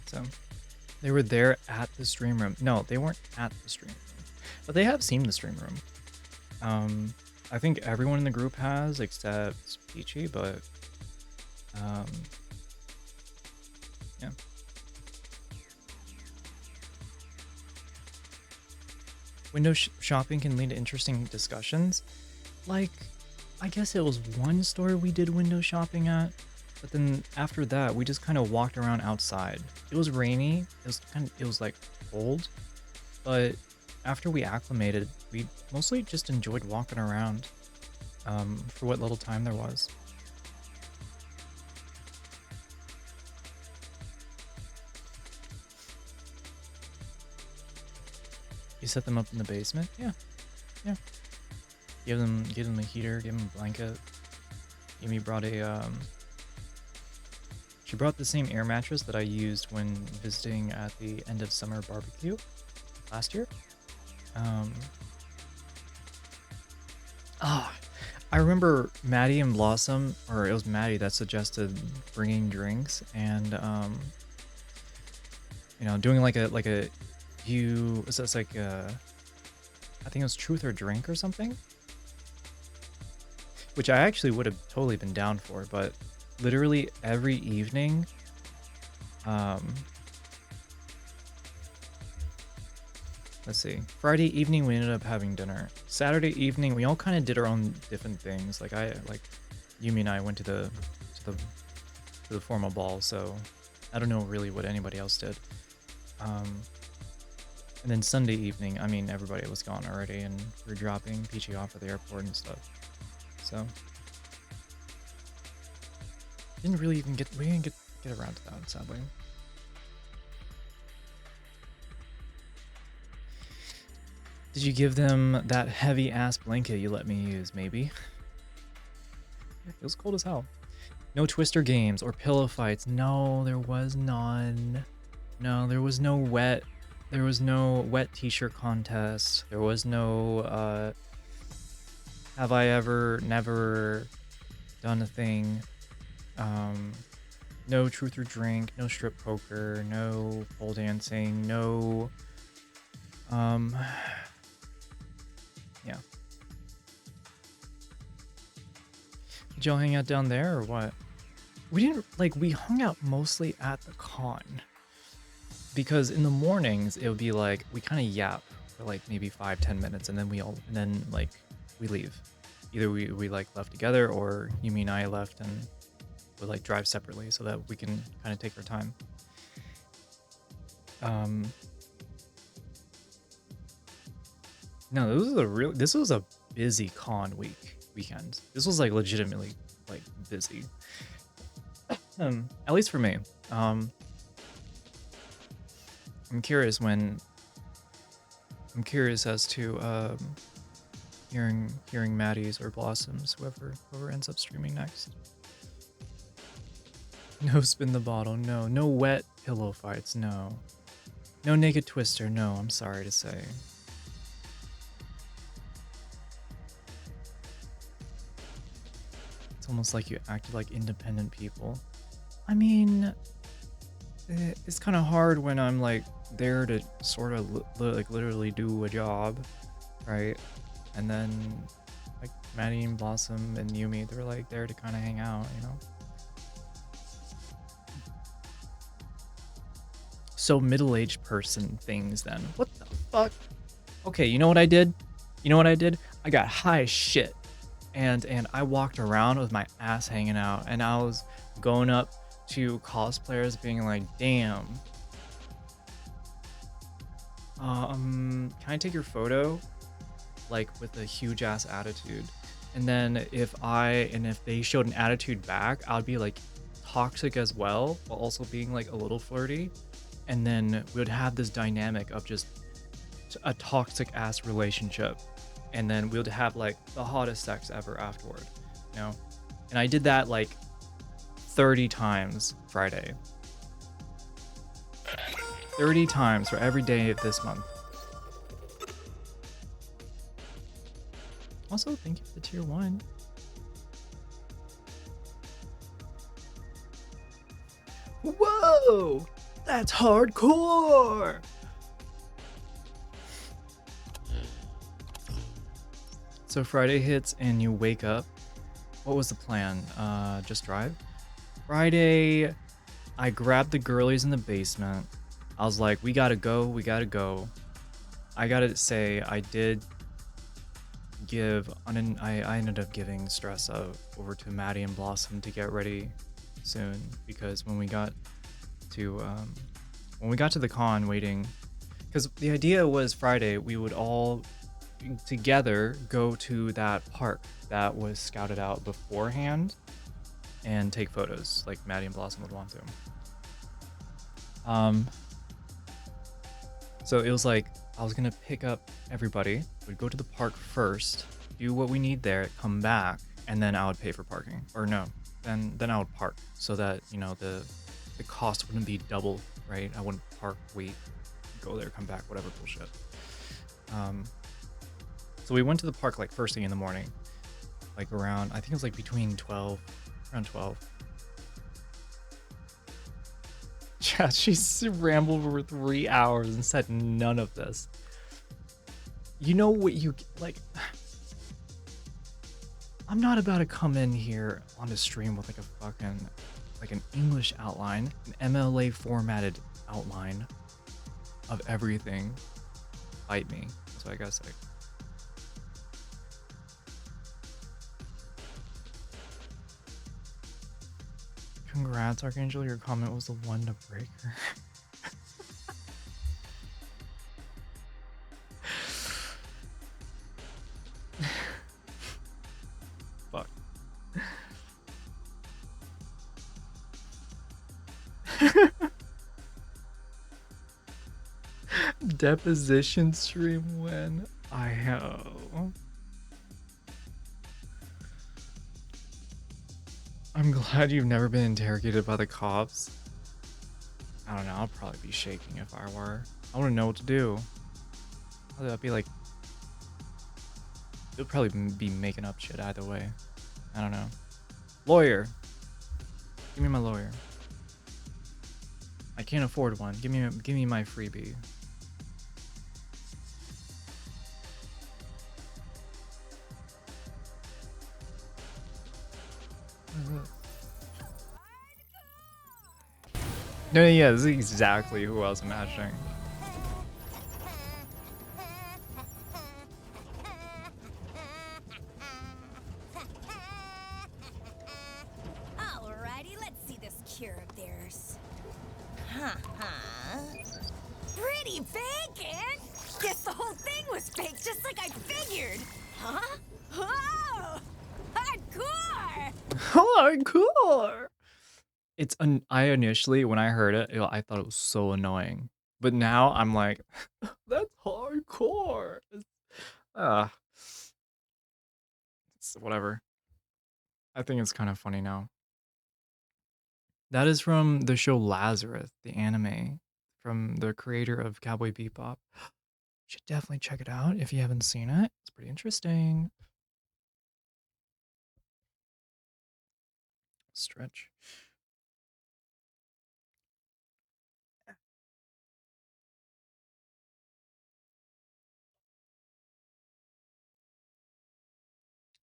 So they were there at the stream room. No, they weren't at the stream room, but they have seen the stream room. I think everyone in the group has except Peachy, but yeah. Window shopping can lead to interesting discussions. Like, I guess it was one store we did window shopping at, but then after that, we just kind of walked around outside. It was rainy. It was like cold, but after we acclimated, we mostly just enjoyed walking around for what little time there was. You set them up in the basement? Yeah. Yeah. Give them a heater, give them a blanket. Amy brought she brought the same air mattress that I used when visiting at the end of summer barbecue last year. I remember Maddie and Blossom, or it was Maddie that suggested bringing drinks and doing like a it's like I think it was truth or drink or something, which I actually would have totally been down for, but literally every evening let's see, Friday evening we ended up having dinner. Saturday evening we all kind of did our own different things. Like Yumi and I went to the formal ball, so I don't know really what anybody else did. And then Sunday evening, I mean, everybody was gone already, and we were dropping Peachy off at the airport and stuff. So we didn't get around to that, sadly. Did you give them that heavy ass blanket you let me use? Maybe. It was cold as hell. No twister games or pillow fights. No, there was none. No, there was no wet. There was no wet t-shirt contest. There was no have I ever never done a thing. No truth or drink, no strip poker, no pole dancing, no yeah. Did y'all hang out down there or what? We didn't, we hung out mostly at the con. Because in the mornings it would be like we kind of yap for like maybe 5-10 minutes, and then we leave. Either we left together, or Yumi and I left and would drive separately so that we can kind of take our time. No, this was a busy con weekend. This was legitimately busy. At least for me. I'm curious as to hearing Maddie's or Blossom's, whoever ends up streaming next. No spin the bottle, no wet pillow fights, no naked twister, no, I'm sorry to say. It's almost like you acted like independent people. I mean, it's kind of hard when I'm like there to sort of like literally do a job, right? And then like Maddie and Blossom and Yumi, they're like there to kind of hang out, you know? So middle-aged person things then. What the fuck? Okay, you know what I did? You know what I did? I got high as shit. And I walked around with my ass hanging out, and I was going up to cosplayers being like, damn. Can I take your photo? Like with a huge ass attitude. And then if they showed an attitude back, I'd be like toxic as well, while also being like a little flirty. And then we would have this dynamic of just a toxic ass relationship. And then we would have like the hottest sex ever afterward, you know? And I did that like 30 times Friday. 30 times for every day of this month. Also, thank you for the tier 1. Whoa! That's hardcore! So Friday hits and you wake up. What was the plan? Just drive? Friday, I grabbed the girlies in the basement. I was like, we gotta go, we gotta go. I gotta say, I did give, I ended up giving stress over to Maddie and Blossom to get ready soon, because when we got to the con waiting, because the idea was Friday we would all together go to that park that was scouted out beforehand and take photos like Maddie and Blossom would want to. So it was like I was gonna pick up everybody, we'd go to the park first, do what we need there, come back, and then I would pay for parking. Or no, then I would park so that, you know, the cost wouldn't be double, right? I wouldn't park, wait, go there, come back, whatever bullshit. So we went to the park like first thing in the morning, like around, I think it was like around 12. Yeah, she rambled for 3 hours and said none of this. You know what you, like, I'm not about to come in here on a stream with like a fucking, like an English outline, an MLA formatted outline of everything. Fight me, that's what I gotta say. Congrats, Archangel, your comment was the one to break her. Fuck. Deposition stream when I have. I'm glad you've never been interrogated by the cops. I don't know, I'll probably be shaking if I were. I wouldn't know what to do. I'd be like, they'll probably be making up shit either way. I don't know. Lawyer. Give me my lawyer. I can't afford one. Give me my freebie. No, yeah, this is exactly who I was imagining. Alrighty, let's see this cure of theirs. Pretty bacon! Guess the whole thing was fake, just like I figured. Huh? Oh! Hardcore! Hardcore! I initially, when I heard it, I thought it was so annoying. But now I'm like, that's hardcore. It's whatever. I think it's kind of funny now. That is from the show Lazarus, the anime, from the creator of Cowboy Bebop. You should definitely check it out if you haven't seen it. It's pretty interesting. Stretch.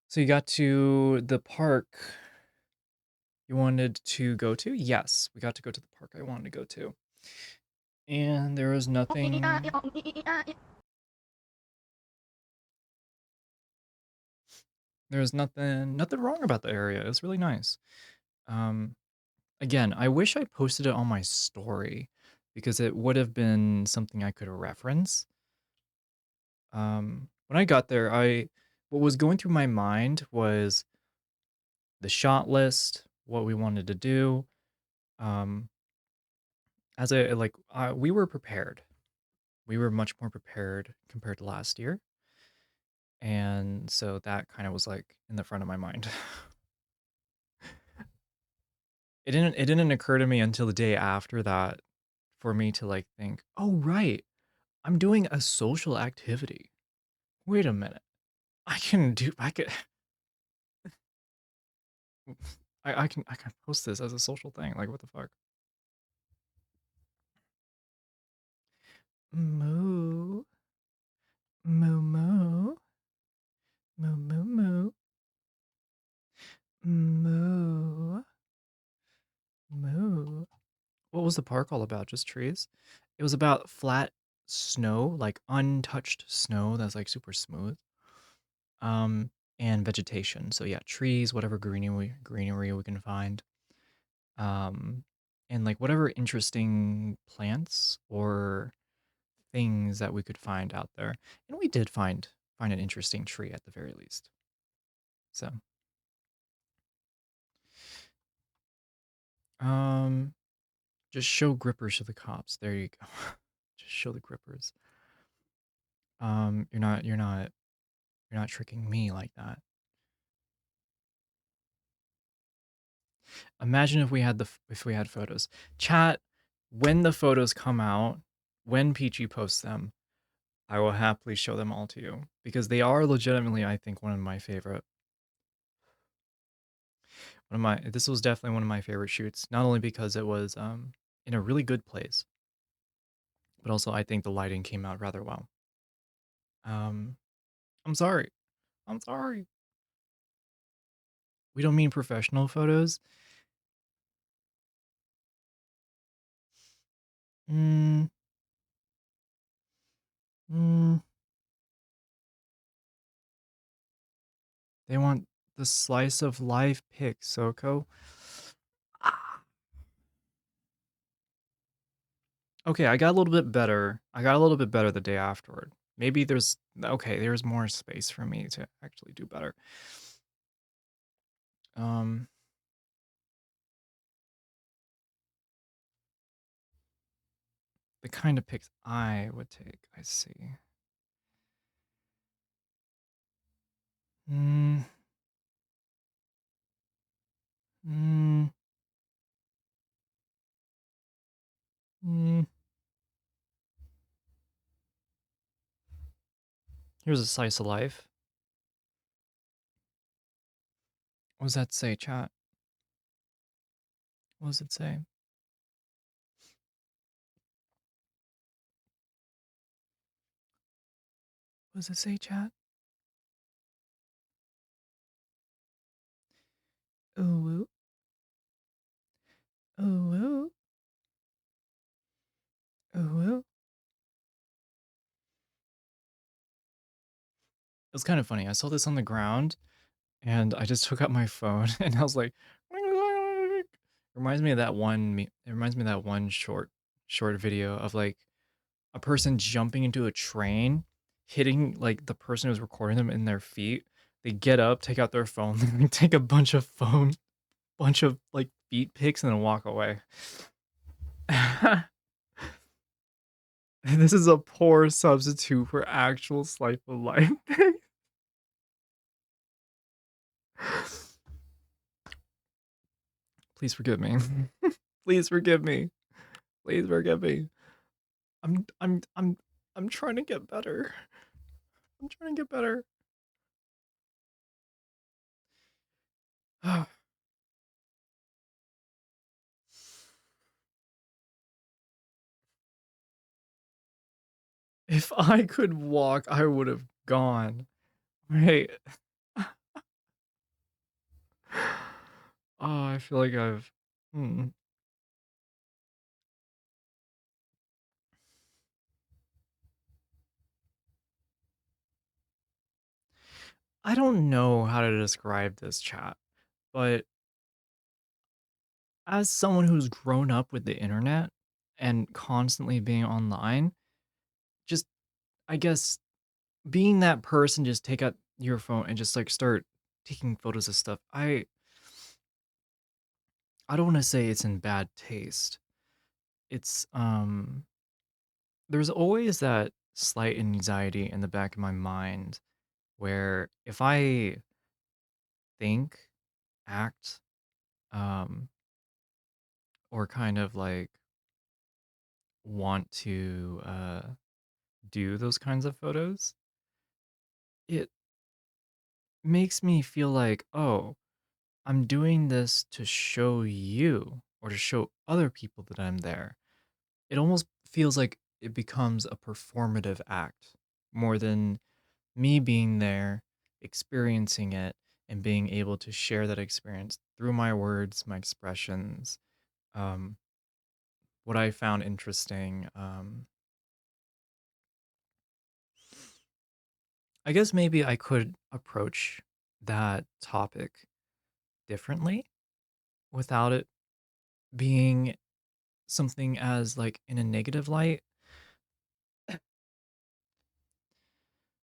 So you got to the park you wanted to go to? Yes, we got to go to the park I wanted to go to. And there was nothing... There was nothing wrong about the area. It was really nice. Again, I wish I posted it on my story because it would have been something I could reference. When I got there, what was going through my mind was the shot list, what we wanted to do. We were prepared. We were much more prepared compared to last year. And so that kind of was like in the front of my mind. It didn't occur to me until the day after that for me to like think, oh right, I'm doing a social activity. Wait a minute. I could I can post this as a social thing. Like what the fuck? Moo. Moo moo. Moo moo moo. Moo. Moo. What was the park all about? Just trees? It was about flat snow, like untouched snow that's like super smooth. And vegetation. So yeah, trees, whatever greenery we can find. And like whatever interesting plants or things that we could find out there. And we did find an interesting tree at the very least. So just show grippers to the cops. There you go. Just show the grippers. You're not tricking me like that. Imagine if we had photos. Chat, when the photos come out, when Peachy posts them, I will happily show them all to you because they are legitimately, I think, one of my favorite. This was definitely one of my favorite shoots, not only because it was in a really good place, but also I think the lighting came out rather well. I'm sorry. I'm sorry. We don't mean professional photos. Mm. Mm. They want the slice of life pic, Soko. Okay, I got a little bit better. I got a little bit better the day afterward. Maybe there's more space for me to actually do better. The kind of pics I would take, I see. Mm. Mm. Mm. Here's a slice of life. What does that say, chat? What does it say? What does it say, chat? Ooh. Ooh. Ooh. It was kind of funny. I saw this on the ground and I just took out my phone and I was like, it reminds me of that one short video of like a person jumping into a train, hitting like the person who's recording them in their feet. They get up, take out their phone, and take a bunch of like feet pics and then walk away. This is a poor substitute for actual slice of life pics. Please forgive me. Please forgive me. Please forgive me. I'm trying to get better. I'm trying to get better. If I could walk, I would have gone. Right. Oh, I feel like I've hmm. I don't know how to describe this chat, but as someone who's grown up with the internet and constantly being online, just I guess being that person, just take out your phone and just like start taking photos of stuff. I don't want to say it's in bad taste. It's there's always that slight anxiety in the back of my mind where if I think, act, um, or kind of like want to do those kinds of photos, it makes me feel like, oh, I'm doing this to show you or to show other people that I'm there. It almost feels like it becomes a performative act more than me being there, experiencing it, and being able to share that experience through my words, my expressions, um, what I found interesting. I guess maybe I could approach that topic differently without it being something as like in a negative light.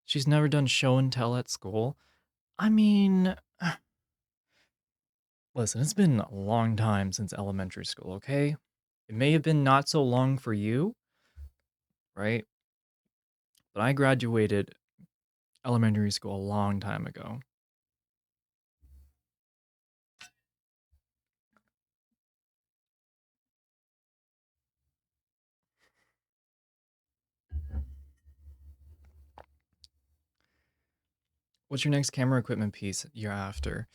She's never done show and tell at school. I mean, listen, it's been a long time since elementary school, okay? It may have been not so long for you, right? But I graduated elementary school a long time ago. What's your next camera equipment piece you're after?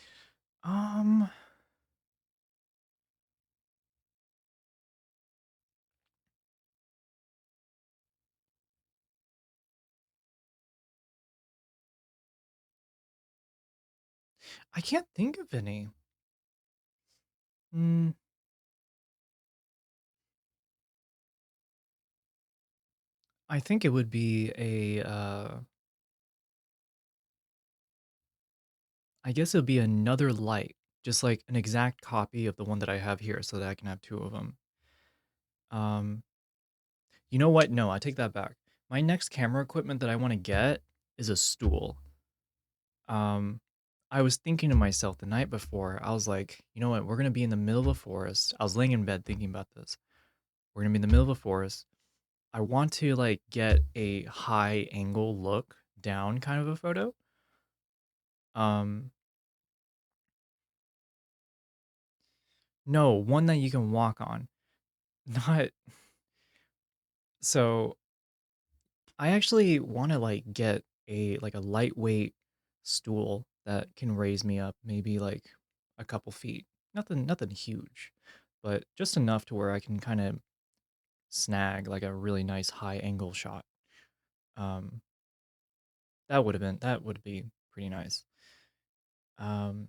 Um, I can't think of any. Hmm. I think it would be I guess it would be another light, just like an exact copy of the one that I have here so that I can have two of them. Um, you know what? No, I take that back. My next camera equipment that I want to get is a stool. Um, I was thinking to myself the night before, I was like, you know what? We're gonna be in the middle of a forest. I was laying in bed thinking about this. We're gonna be in the middle of a forest. I want to like get a high angle look down kind of a photo. Um, no, one that you can walk on. Not so I actually want to like get a lightweight stool that can raise me up maybe like a couple feet. Nothing huge, but just enough to where I can kind of snag like a really nice high angle shot. Um, that would be pretty nice. Um,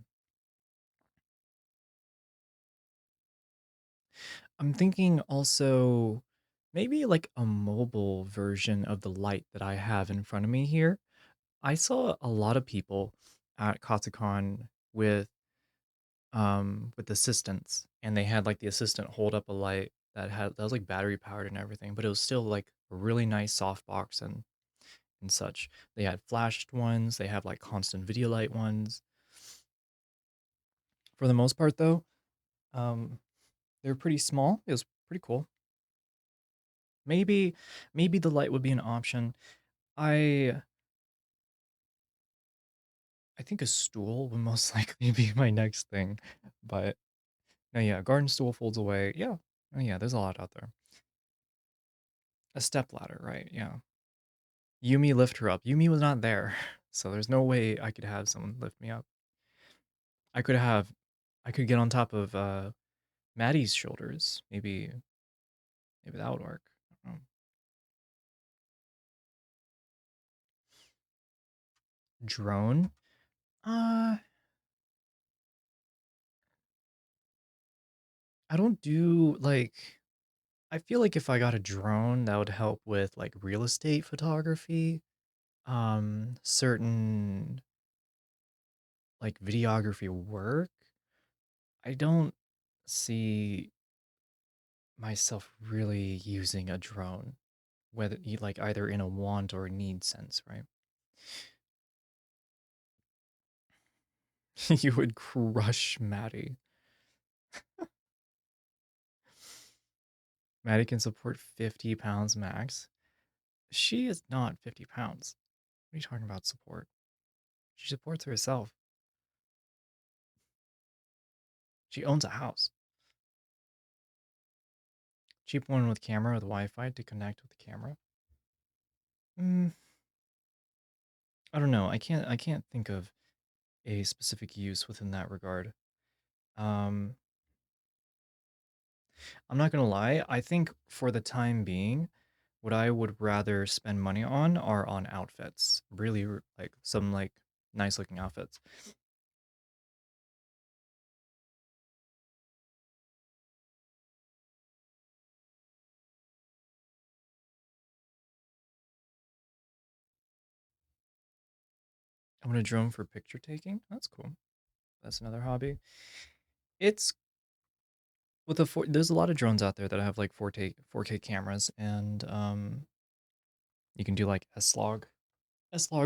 I'm thinking also maybe like a mobile version of the light that I have in front of me here. I saw a lot of people at kotscon with assistants, and they had like the assistant hold up a light that was like battery powered and everything, but it was still like a really nice softbox and such. They had flashed ones, they have like constant video light ones. For the most part though, um they were pretty small. It was pretty cool. Maybe maybe the light would be an option. I I think a stool would most likely be my next thing. But no, yeah, garden stool folds away. Yeah. Oh yeah, there's a lot out there. A step ladder, right? Yeah. Yumi lift her up. Yumi was not there, so there's no way I could have someone lift me up. I could have, I could get on top of Maddie's shoulders. Maybe that would work. I don't know. Drone? Uh, I don't do like. I feel like if I got a drone, that would help with like real estate photography, certain like videography work. I don't see myself really using a drone, whether like either in a want or a need sense, right? You would crush Maddie. Maddie can support 50 pounds max. She is not 50 pounds. What are you talking about support? She supports herself. She owns a house. Cheap one with camera with Wi-Fi to connect with the camera. I don't know. I can't think of a specific use within that regard. Um, I'm not gonna lie. I think for the time being, what I would rather spend money on are on outfits. Really, like some like nice looking outfits. I want a drone for picture taking. That's cool. That's another hobby. It's with a there's a lot of drones out there that have like 4K cameras, and you can do like S log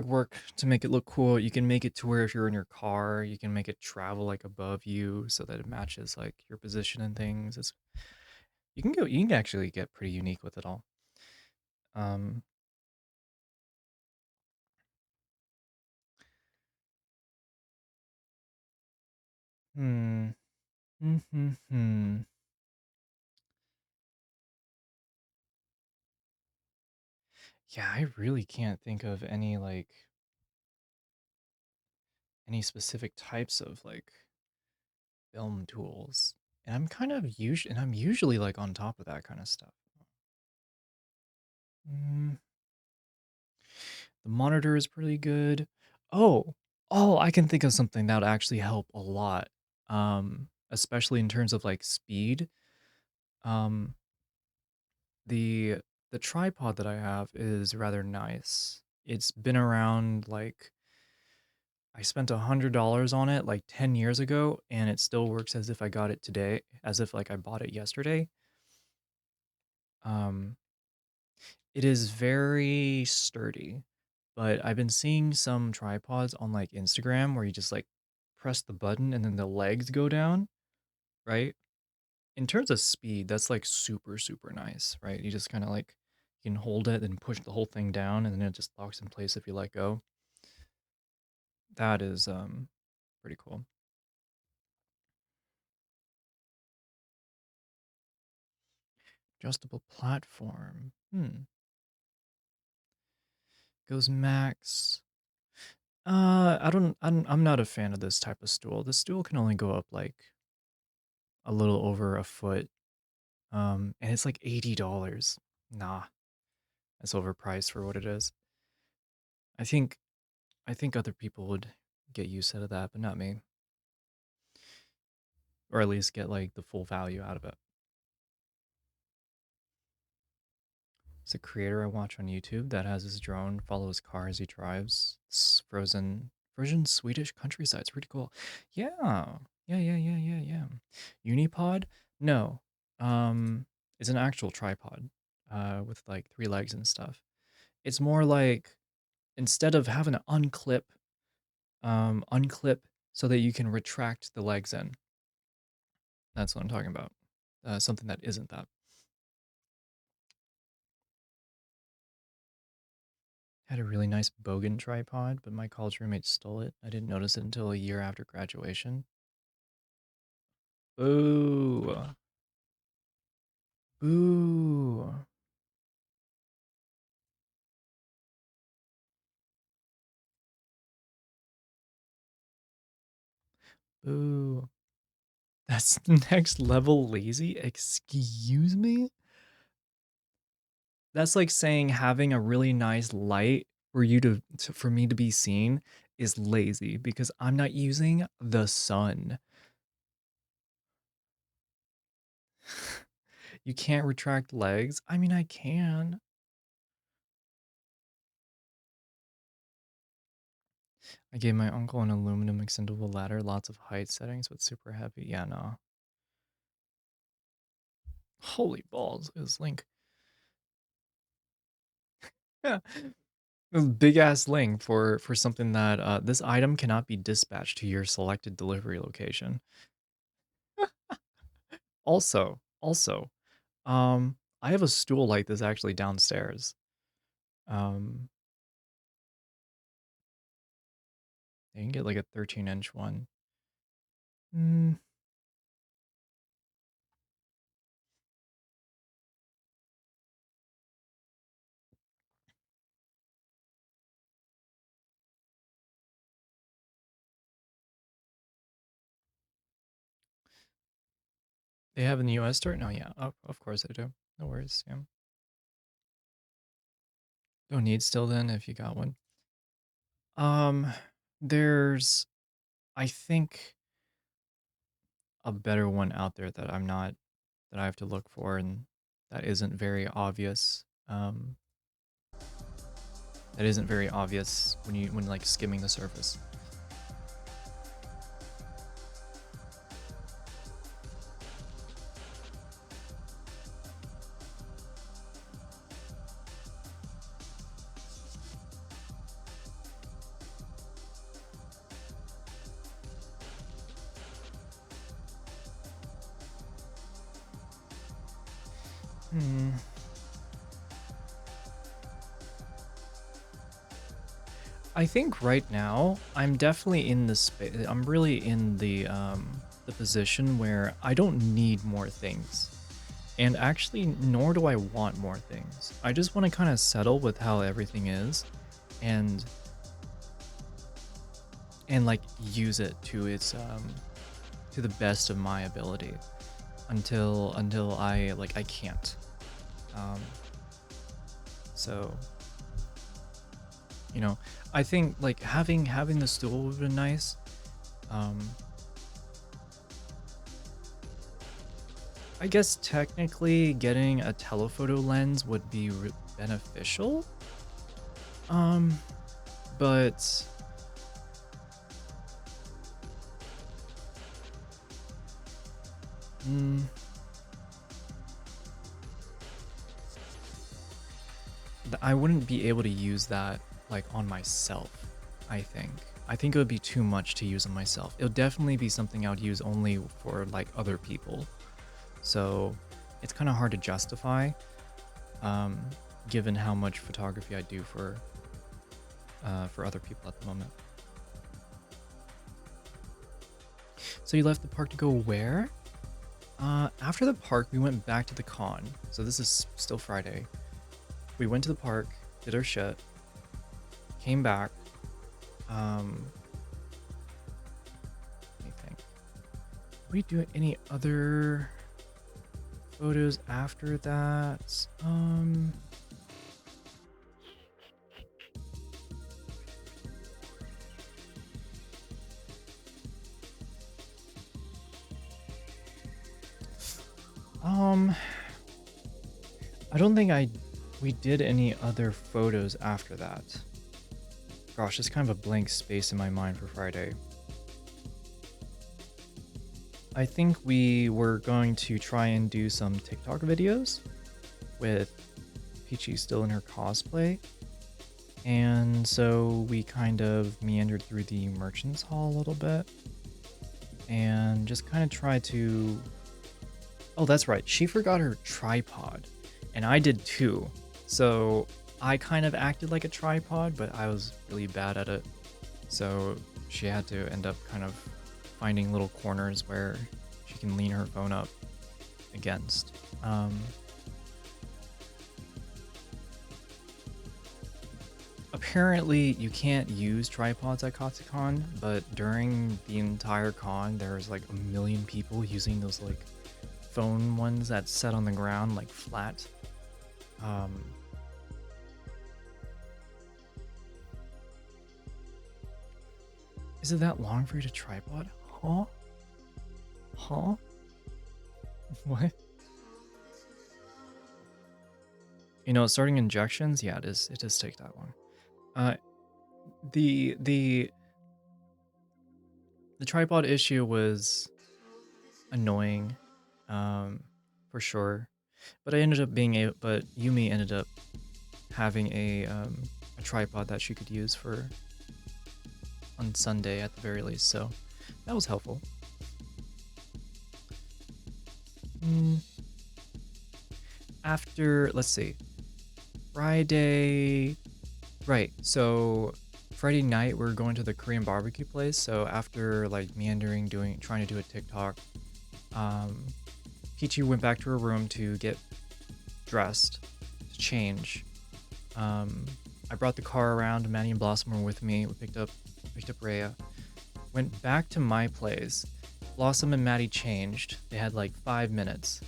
work to make it look cool. You can make it to where if you're in your car, you can make it travel like above you so that it matches like your position and things. You can actually get pretty unique with it all. Um, hmm. Hmm. Yeah, I really can't think of any specific types of like film tools. And I'm usually like on top of that kind of stuff. Mm, the monitor is pretty good. Oh, I can think of something that would actually help a lot. Especially in terms of like speed. Um, the the tripod that I have is rather nice. It's been around like I spent $100 on it like 10 years ago, and it still works as if I got it today, as if like I bought it yesterday. Um, it is very sturdy, but I've been seeing some tripods on like Instagram where you just like press the button and then the legs go down, right? In terms of speed, that's like super, super nice, right? You just kind of like you can hold it and push the whole thing down, and then it just locks in place if you let go. That is pretty cool. Adjustable platform. Goes max. I'm not a fan of this type of stool. This stool can only go up like a little over a foot. And it's like $80. Nah, that's overpriced for what it is. I think I think other people would get use out of that, but not me. Or at least get like the full value out of it. It's a creator I watch on YouTube that has his drone follow his car as he drives. It's frozen Swedish countryside. It's pretty cool. Yeah. Yeah. Unipod? No. It's an actual tripod with like 3 legs and stuff. It's more like instead of having to unclip so that you can retract the legs in. That's what I'm talking about. Something that isn't that. Had a really nice Bogan tripod, but my college roommate stole it. I didn't notice it until a year after graduation. Boo. Boo. Boo. That's next level lazy? Excuse me? That's like saying having a really nice light for you for me to be seen is lazy because I'm not using the sun. You can't retract legs? I mean, I can. I gave my uncle an aluminum extendable ladder, lots of height settings, but super heavy. Yeah, no. Holy balls, it was Link. Yeah. Big ass link for something that this item cannot be dispatched to your selected delivery location. Also, I have a stool like this actually downstairs. Um, you can get like a 13-inch one. Mm. They have in the US store? No, yeah, of course they do. No worries, yeah. Don't need still then if you got one. There's, I think, a better one out there that that I have to look for, and that isn't very obvious. That isn't very obvious when like skimming the surface. I think right now I'm definitely in the space. I'm really in the position where I don't need more things, and actually, nor do I want more things. I just want to kind of settle with how everything is, and like use it to its to the best of my ability until I can't. So you know, I think like having the stool would have been nice. I guess technically getting a telephoto lens would be beneficial. But I wouldn't be able to use that like on myself. I think it would be too much to use on myself. It would definitely be something I would use only for like other people. So it's kind of hard to justify, given how much photography I do for other people at the moment. So you left the park to go where? After the park, we went back to the con. So this is still Friday. We went to the park, did our shit, came back. Let me think. Did we do any other photos after that? I don't think we did any other photos after that. Gosh, it's kind of a blank space in my mind for Friday. I think we were going to try and do some TikTok videos with Peachy still in her cosplay. And so we kind of meandered through the Merchants Hall a little bit and just kind of tried to... Oh, that's right. She forgot her tripod, and I did too. So I kind of acted like a tripod, but I was really bad at it. So she had to end up kind of finding little corners where she can lean her phone up against. Apparently you can't use tripods at kotscon, but during the entire con there's like a million people using those like phone ones that set on the ground like flat. Is it that long for you to tripod? Huh? Huh? What? You know, starting injections, yeah, it is. It does take that long. The tripod issue was annoying, for sure. But I ended up being able. But Yumi ended up having a tripod that she could use for on Sunday at the very least. So that was helpful. After, let's see, Friday, right, so Friday night we're going to the Korean barbecue place. So after like meandering, trying to do a TikTok, Peachy went back to her room to get dressed, to change. I brought the car around. Maddie and Blossom were with me. We picked up Rhea, went back to my place. Blossom and Maddie changed. They had like 5 minutes.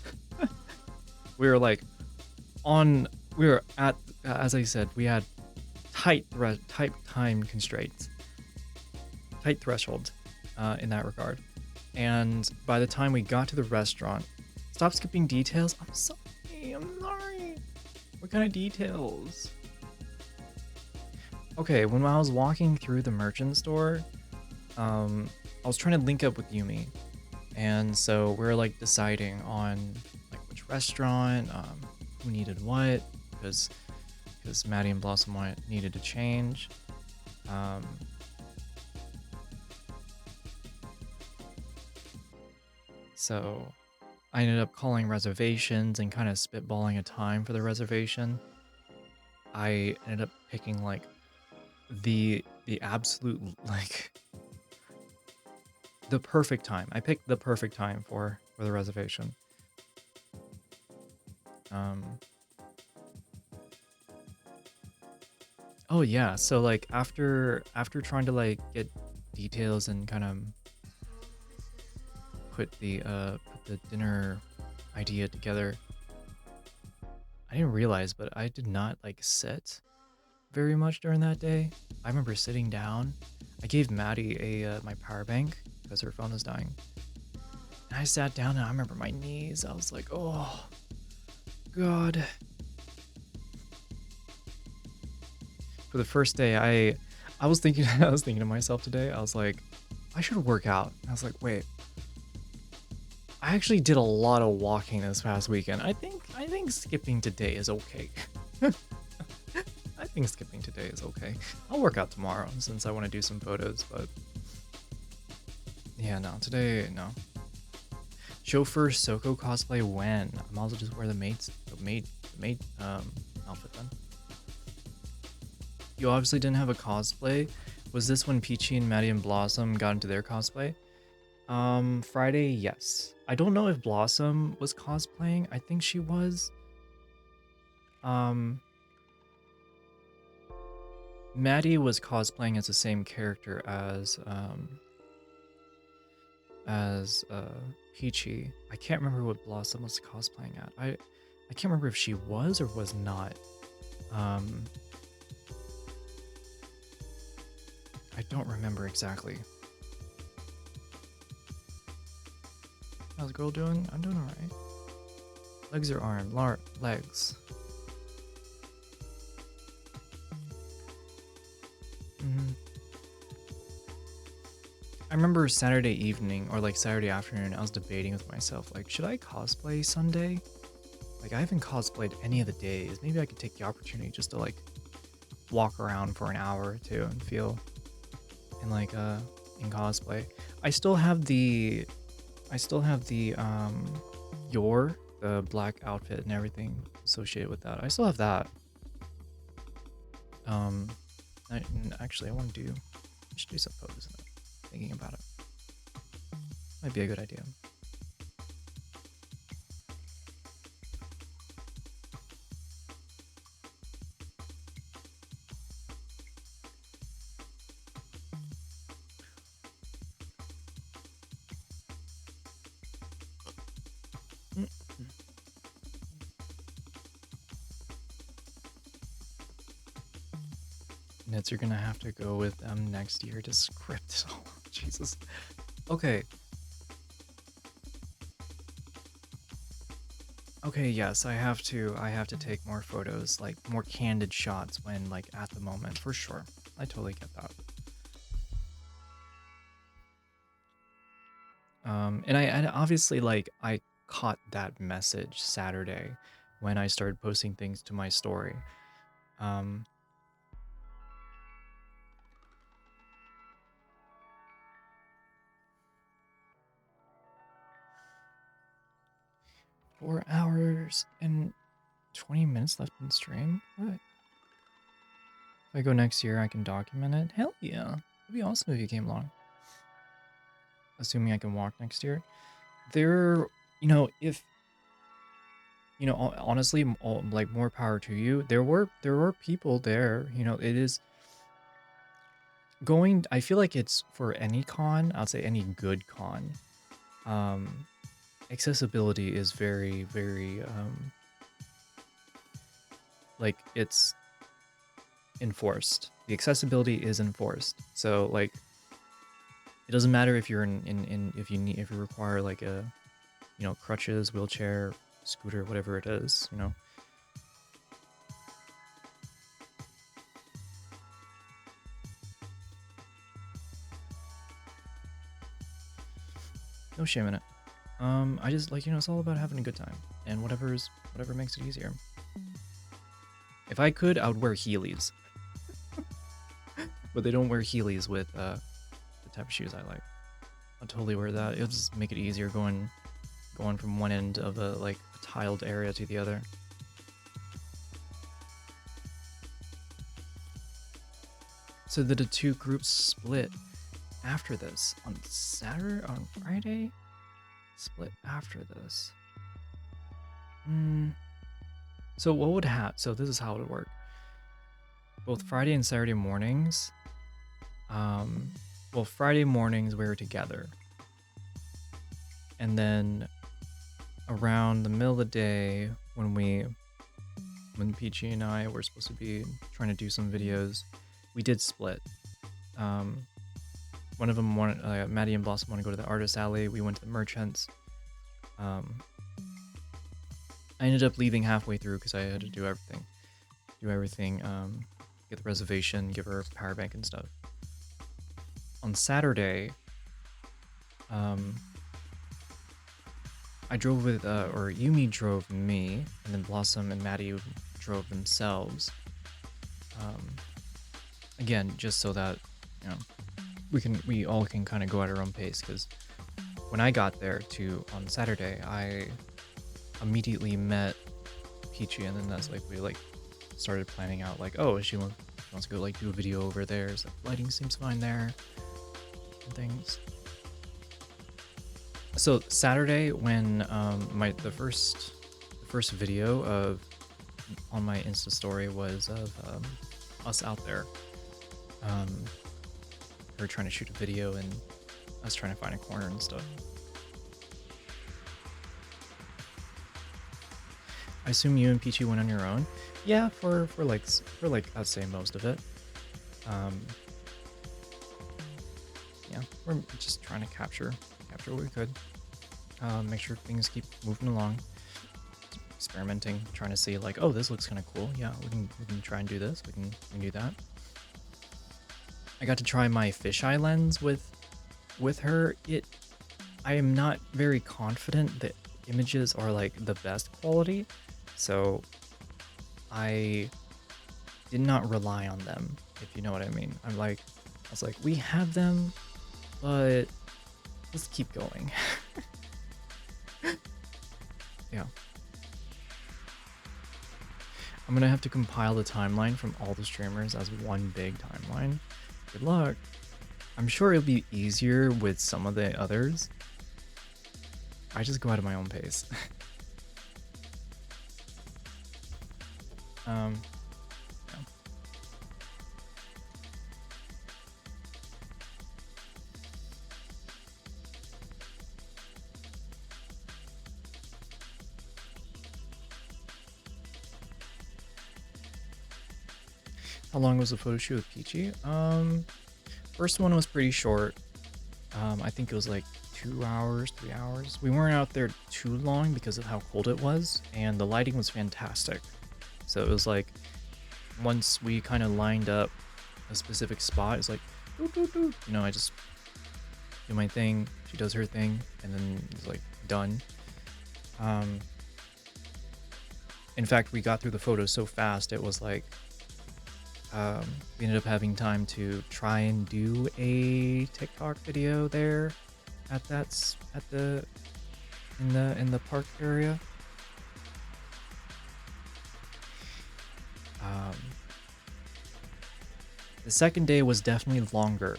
We were like we were at, as I said, we had tight time constraints, tight thresholds in that regard. And by the time we got to the restaurant, stop skipping details. I'm sorry. What kind of details? Okay, when I was walking through the merchant store, I was trying to link up with Yumi. And so we're like deciding on like which restaurant, who needed what, because Maddie and Blossom needed to change. So I ended up calling reservations and kind of spitballing a time for the reservation. I ended up picking like the absolute, like, the perfect time. I picked the perfect time for the reservation. Oh yeah, so like after trying to like get details and kind of put the dinner idea together, I didn't realize, but I did not like sit very much during that day. I remember sitting down. I gave Maddie my power bank because her phone was dying. And I sat down and I remember my knees. I was like, oh God. For the first day, I was thinking to myself today, I was like, I should work out. I was like, wait. I actually did a lot of walking this past weekend. I think skipping today is okay. I think skipping today is okay. I'll work out tomorrow since I want to do some photos, but yeah, no, today, no. Chauffeur Soko cosplay when? I might as well just wear the maid outfit then. You obviously didn't have a cosplay. Was this when Peachy and Maddie and Blossom got into their cosplay? Friday, yes. I don't know if Blossom was cosplaying. I think she was. Maddie was cosplaying as the same character as Peachy. I can't remember what Blossom was cosplaying at. I can't remember if she was or was not. I don't remember exactly. How's the girl doing? I'm doing alright. Legs or arms? Legs. I remember Saturday evening or like Saturday afternoon, I was debating with myself, like, should I cosplay Sunday? Like, I haven't cosplayed any of the days. Maybe I could take the opportunity just to like walk around for an hour or two and feel in like in cosplay. I still have the the black outfit and everything associated with that. I still have that. Actually, I should do some photos of it. Thinking about it. Might be a good idea. Knits, you're gonna have to go with them next year to script. Oh, Jesus. Okay. Okay, yes, I have to take more photos, like more candid shots when like at the moment, for sure. I totally get that. And obviously like I caught that message Saturday when I started posting things to my story. 4 hours and 20 minutes left in stream? What? If I go next year, I can document it? Hell yeah. It'd be awesome if you came along. Assuming I can walk next year. There, you know, if, you know, honestly, like more power to you. There were people there, you know, it is going, I feel like it's for any con, I'll say any good con. Accessibility is very, very, like it's enforced. The accessibility is enforced. So like, it doesn't matter if you're if you require like a, you know, crutches, wheelchair, scooter, whatever it is, you know. No shame in it. I just like, you know, it's all about having a good time and whatever makes it easier. If I could, I would wear Heelys. But they don't wear Heelys with the type of shoes I like. I'll totally wear that. It'll just make it easier going from one end of a like a tiled area to the other. So did the two groups split after this on Friday? Split after this. So what would happen? So this is how it would work. Both Friday and Saturday mornings. Well, Friday mornings we were together. And then around the middle of the day when Peachy and I were supposed to be trying to do some videos, we did split. One of them wanted, Maddie and Blossom wanted to go to the artist alley. We went to the merchants. I ended up leaving halfway through because I had to do everything. Get the reservation, give her a power bank and stuff. On Saturday, I drove with, or Yumi drove me, and then Blossom and Maddie drove themselves. Again, just so that, you know, we all can kind of go at our own pace, because when I got there on Saturday, I immediately met Peachy, and then that's like we like started planning out like, oh, she wants to go like do a video over there. So lighting seems fine there and things. So Saturday when the first video on my Insta story was of us out there. Her trying to shoot a video and us trying to find a corner and stuff. I assume you and Peachy went on your own. Yeah, for like I'd say most of it. Yeah, we're just trying to capture what we could. Make sure things keep moving along. Experimenting, trying to see like, oh, this looks kind of cool. Yeah, we can try and do this. We can do that. I got to try my fisheye lens with her. I am not very confident that images are like the best quality, so I did not rely on them, if you know what I mean. I was like, we have them, but let's keep going. Yeah. I'm gonna have to compile the timeline from all the streamers as one big timeline. Good luck. I'm sure it'll be easier with some of the others. I just go out of my own pace. Yeah. How long was the photo shoot with Peachy? First one was pretty short. I think it was like 2 hours, 3 hours. We weren't out there too long because of how cold it was, and the lighting was fantastic. So it was like, once we kind of lined up a specific spot, it's like, doot, doot, doot. You know, I just do my thing, she does her thing, and then it's like done. In fact, we got through the photos so fast, it was like, we ended up having time to try and do a TikTok video there in the park area. The second day was definitely longer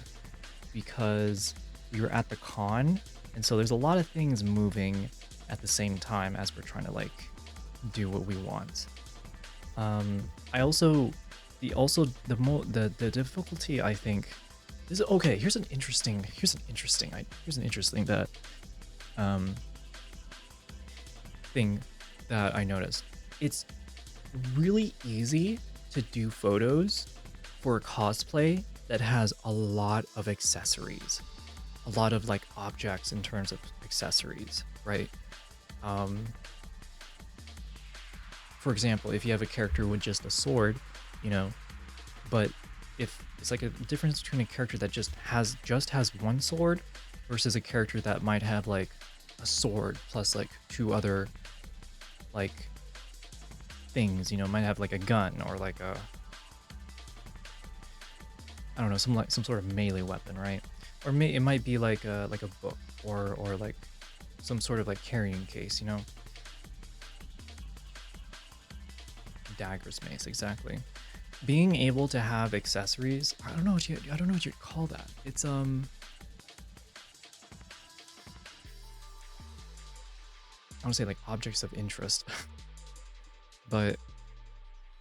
because we were at the con, and so there's a lot of things moving at the same time as we're trying to like do what we want. The difficulty, I think, is okay. Here's an interesting that thing that I noticed. It's really easy to do photos for cosplay that has a lot of accessories, a lot of like objects in terms of accessories, right? For example, if you have a character with just a sword, you know, but if it's like a difference between a character that just has one sword versus a character that might have like a sword plus like 2 other like things, you know, might have like a gun or like a, I don't know, some sort of melee weapon, right? Or it might be like a book or like some sort of like carrying case, you know. Daggers, mace, exactly. Being able to have accessories, I don't know what you'd call that. It's I want to say like objects of interest. But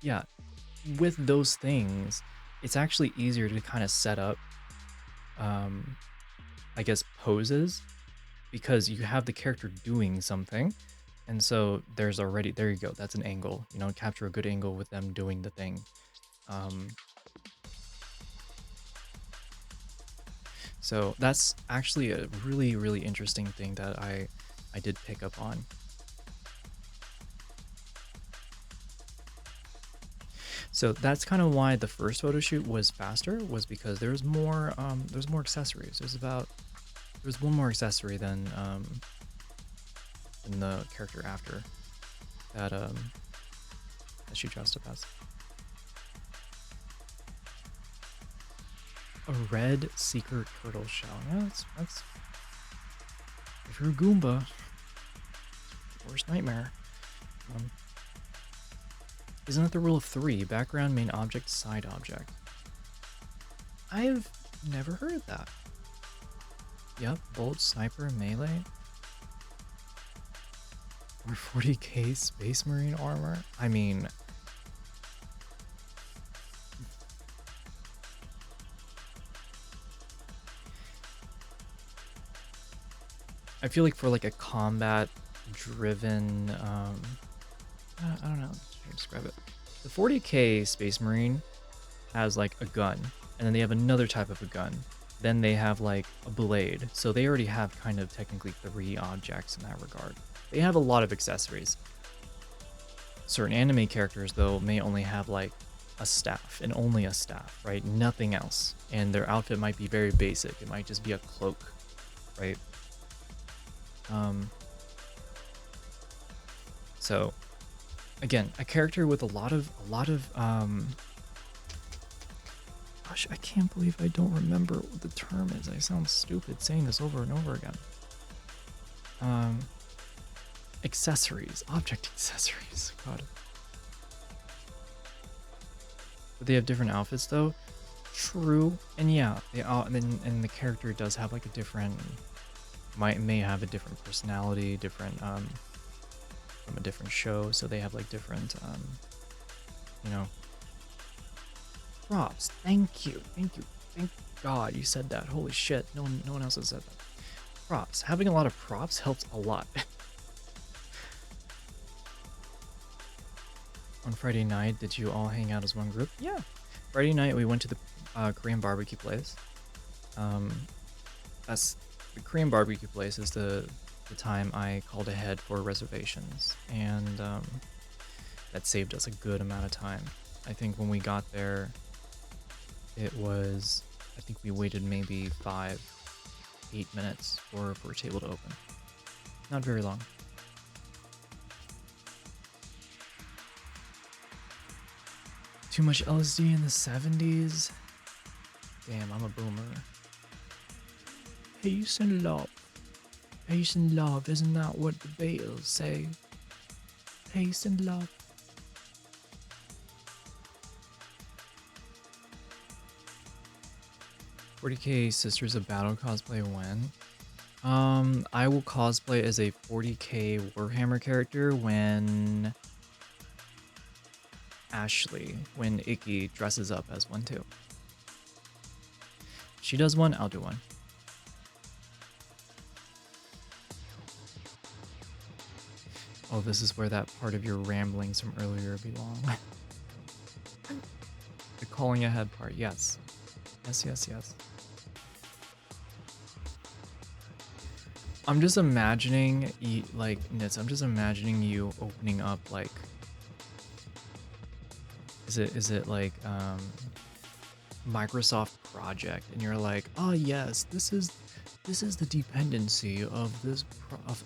yeah, with those things, it's actually easier to kind of set up I guess poses, because you have the character doing something. And so there you go, that's an angle, you know, capture a good angle with them doing the thing. So that's actually a really, really interesting thing that I did pick up on. So that's kind of why the first photo shoot was faster, was because there's more accessories. There's one more accessory than the character after that she dressed up as. A red seeker turtle shell. Yeah, that's if you're a Goomba, worst nightmare. Isn't it the rule of 3? Background, main object, side object. I've never heard of that. Yep, bolt, sniper, melee. Or 40k Space Marine armor. I mean, I feel like for like a combat driven I don't know how to describe it. The 40k Space Marine has like a gun, and then they have another type of a gun. Then they have like a blade. So they already have kind of technically 3 objects in that regard. They have a lot of accessories. Certain anime characters though may only have like a staff, and only a staff, right? Nothing else. And their outfit might be very basic. It might just be a cloak, right? So again, a character with a lot of gosh, I can't believe I don't remember what the term is. I sound stupid saying this over and over again. Accessories, object accessories. God. But they have different outfits though. True, and yeah, they all, and the character does have like a different, may have a different personality, different from a different show, so they have like different you know, props. Thank God you said that. Holy shit, no one else has said that. Props, having a lot of props helps a lot. On Friday night, did you all hang out as one group? Yeah, Friday night we went to the Korean barbecue place. That's the Korean barbecue place is the time I called ahead for reservations, and that saved us a good amount of time. I think when we got there, I think we waited maybe 5-8 minutes for a table to open. Not very long. Too much LSD in the 70s? Damn, I'm a boomer. Peace and love. Peace and love, isn't that what the Beatles say? Peace and love. $40K Sisters of Battle cosplay when? I will cosplay as a 40K Warhammer character when when Icky dresses up as one too. She does one, I'll do one. Oh, this is where that part of your ramblings from earlier belong. The calling ahead part, yes. Yes. I'm just imagining, Nitz, I'm just imagining you opening up, like, is it like, Microsoft Project, and you're like, oh yes, this is the dependency of this,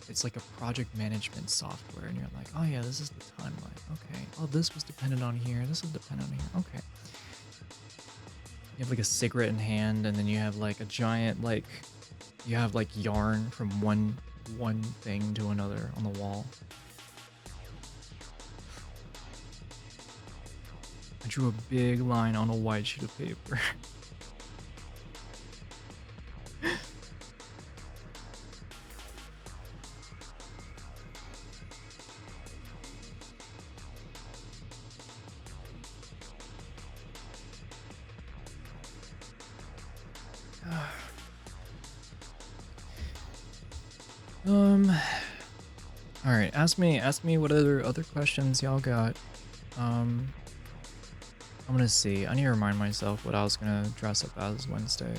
it's like a project management software, and you're like, oh yeah, this is the timeline, okay, oh this was dependent on here, this is dependent on here, okay. You have like a cigarette in hand, and then you have like a giant, like, you have like yarn from one thing to another on the wall. I drew a big line on a white sheet of paper. All right, ask me what other questions y'all got. I'm gonna see. I need to remind myself what I was gonna dress up as Wednesday,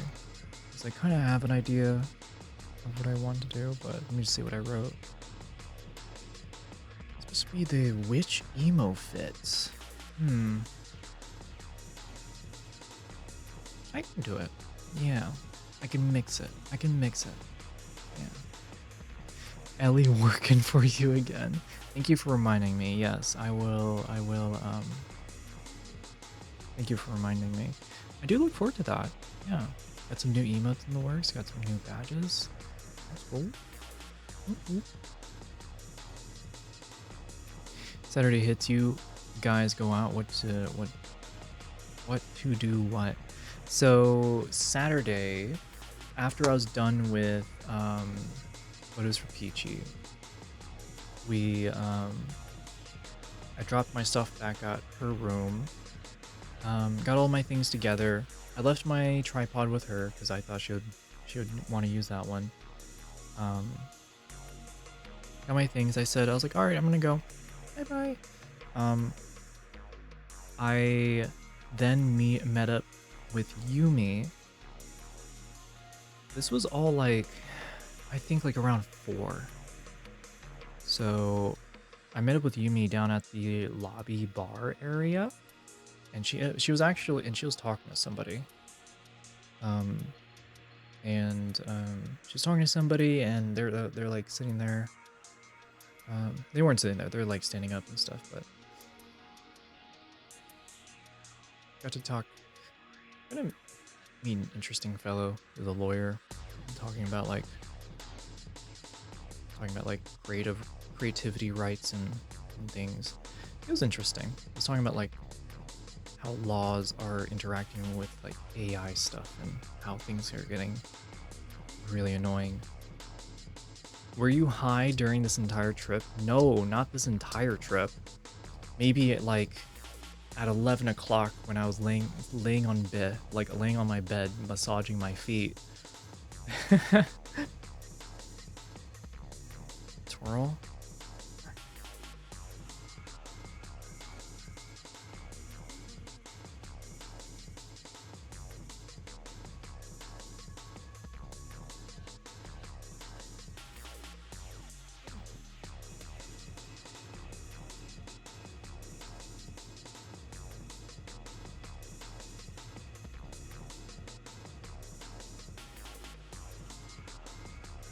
because I kind of have an idea of what I want to do, but let me just see what I wrote. It's supposed to be the witch emo fits. I can do it. Yeah, I can mix it. Yeah. Ellie working for you again. Thank you for reminding me. Yes, I will, thank you for reminding me. I do look forward to that. Yeah. Got some new emotes in the works, got some new badges. That's cool. Saturday hits, you guys go out, what to do what. So Saturday, after I was done with photos for Peachy, I dropped my stuff back at her room, got all my things together. I left my tripod with her because I thought she would want to use that one. Got my things. I was like, all right, I'm gonna go. Bye bye. I then met up with Yumi. This was all like, I think like around 4. So I met up with Yumi down at the lobby bar area, and she was talking to somebody. She was talking to somebody, and they're like sitting there. They weren't sitting there, they're like standing up and stuff, but got to talk. Gonna meet an interesting fellow who's a lawyer, talking about like creativity rights and things. It was interesting. He was talking about like how laws are interacting with like AI stuff and how things are getting really annoying. Were you high during this entire trip? No, not this entire trip. Maybe at like at 11 o'clock when I was laying on my bed, massaging my feet. Twirl.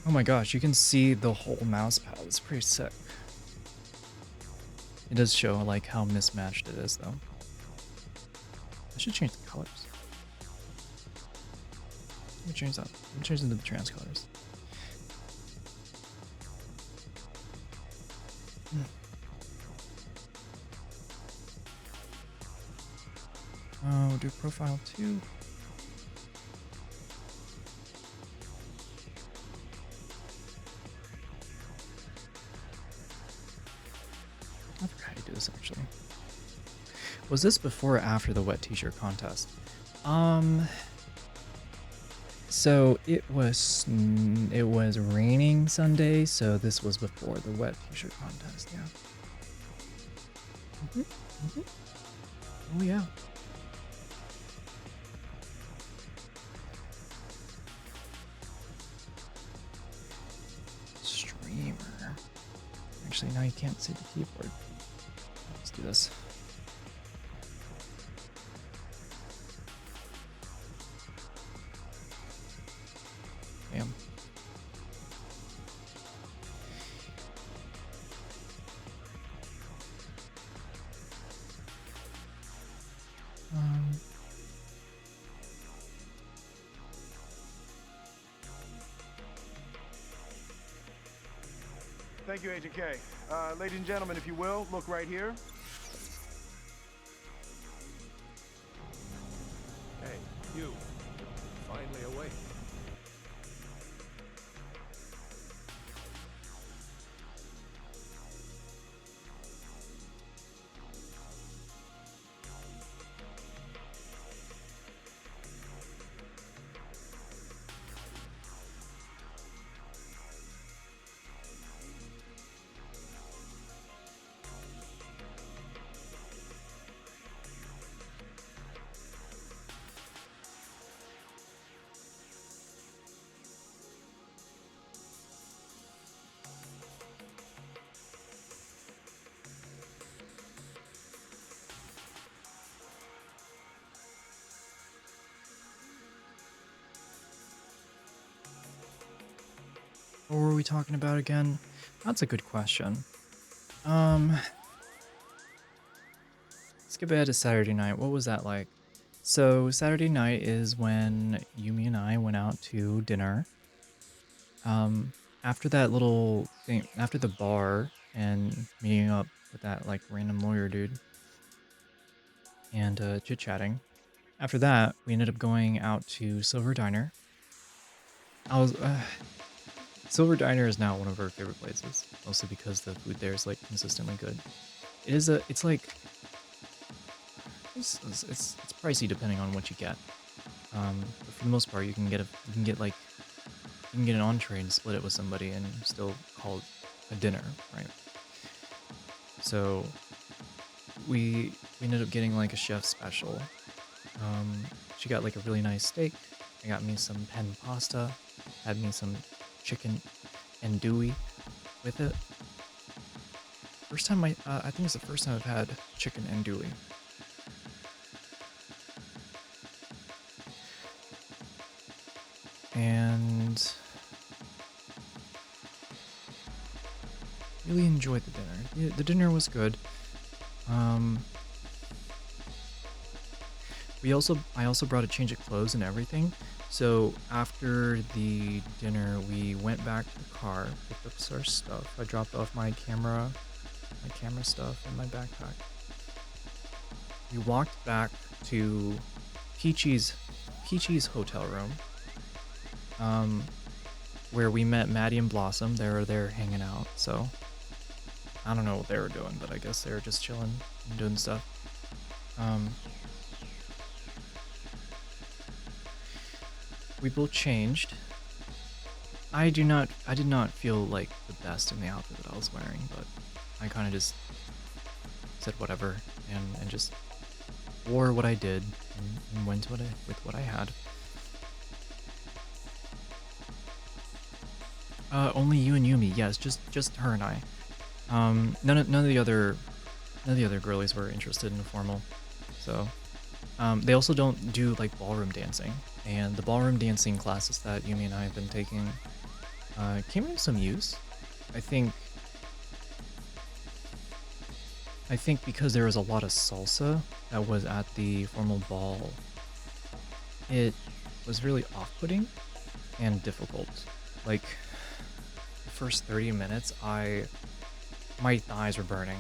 Oh my gosh, you can see the whole mouse pad. It's pretty sick. It does show like how mismatched it is though. I should change the colors. Let me change that. Let me change them to the trans colors. We'll do profile 2. I forgot how to do this actually. Was this before or after the wet t-shirt contest? So it was raining Sunday, so this was before the wet t-shirt contest, yeah. Oh yeah. Streamer. Actually, now you can't see the keyboard. Let's do this. Damn. Thank you, Agent K. Ladies and gentlemen, if you will, look right here. Hey, you. Finally awake. What were we talking about again? That's a good question. Skip ahead to Saturday night. What was that like? So Saturday night is when Yumi and I went out to dinner. After that little thing, after the bar and meeting up with that like random lawyer dude and chit-chatting. After that, we ended up going out to Silver Diner. Silver Diner is now one of our favorite places, mostly because the food there is like consistently good. It's pricey depending on what you get. But for the most part, you can get an entree and split it with somebody and still call it a dinner, right? So we ended up getting like a chef special. She got like a really nice steak. I got me some pen pasta. Had me some chicken andouille with it. First time I think it's the first time I've had chicken andouille. And really enjoyed the dinner. The dinner was good. I also brought a change of clothes and everything. So after the dinner, we went back to the car, picked up our stuff. I dropped off my camera stuff in my backpack. We walked back to Peachy's hotel room, where we met Maddie and Blossom. They were there hanging out. So I don't know what they were doing, but I guess they were just chilling and doing stuff. We both changed. I did not feel like the best in the outfit that I was wearing, but I kind of just said whatever and just wore what I did and went with what I had. Only you and Yumi, yes, just her and I. None of the other girlies were interested in the formal, so they also don't do like ballroom dancing. And the ballroom dancing classes that Yumi and I have been taking, came into some use. I think because there was a lot of salsa that was at the formal ball, it was really off-putting and difficult. Like, the first 30 minutes, my thighs were burning.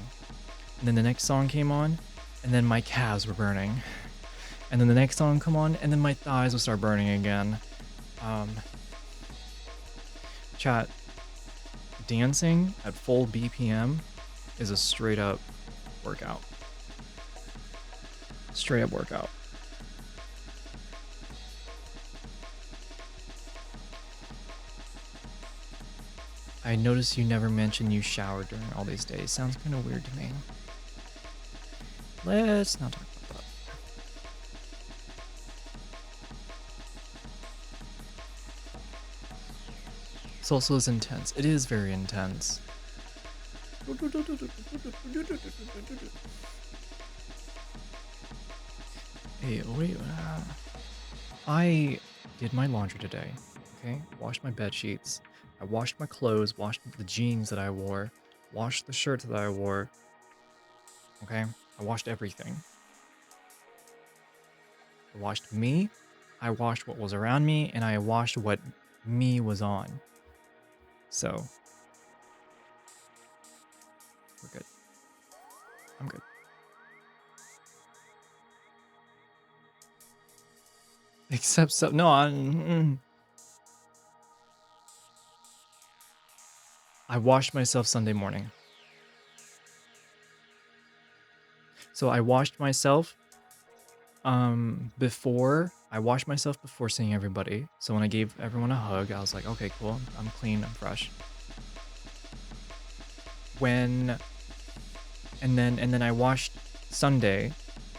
And then the next song came on, and then my calves were burning. And then the next song come on, and then my thighs would start burning again. Chat, dancing at full BPM is a straight up workout. Straight up workout. I noticed you never mentioned you showered during all these days. Sounds kind of weird to me. Let's not talk about that. Salsa is intense. It is very intense. Hey, wait. I did my laundry today. Okay, washed my bed sheets. I washed my clothes, washed the jeans that I wore, washed the shirts that I wore. Okay, I washed everything. I washed me, I washed what was around me, and I washed what me was on. So, we're good. I'm good. Except so, no, I washed myself Sunday morning. So I washed myself before seeing everybody. So when I gave everyone a hug, I was like, okay, cool. I'm clean, I'm fresh. And then I washed Sunday.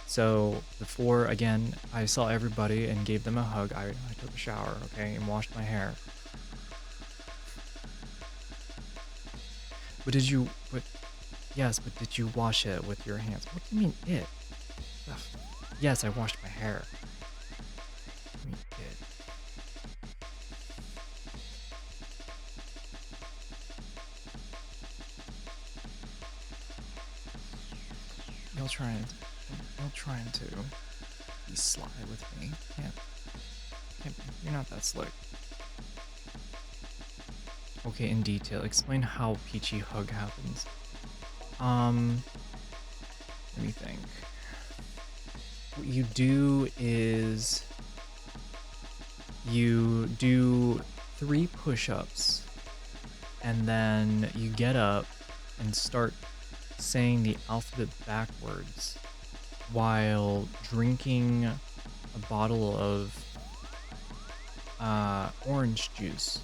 So before, again, I saw everybody and gave them a hug, I took a shower, okay, and washed my hair. But did you wash it with your hands? What do you mean it? Ugh. Yes, I washed my hair. What do you mean it? Y'all trying to be sly with me. Can't be. You're not that slick. Okay, in detail, explain how Peachy hug happens. Let me think. What you do is you do 3 push-ups, and then you get up and start saying the alphabet backwards while drinking a bottle of orange juice.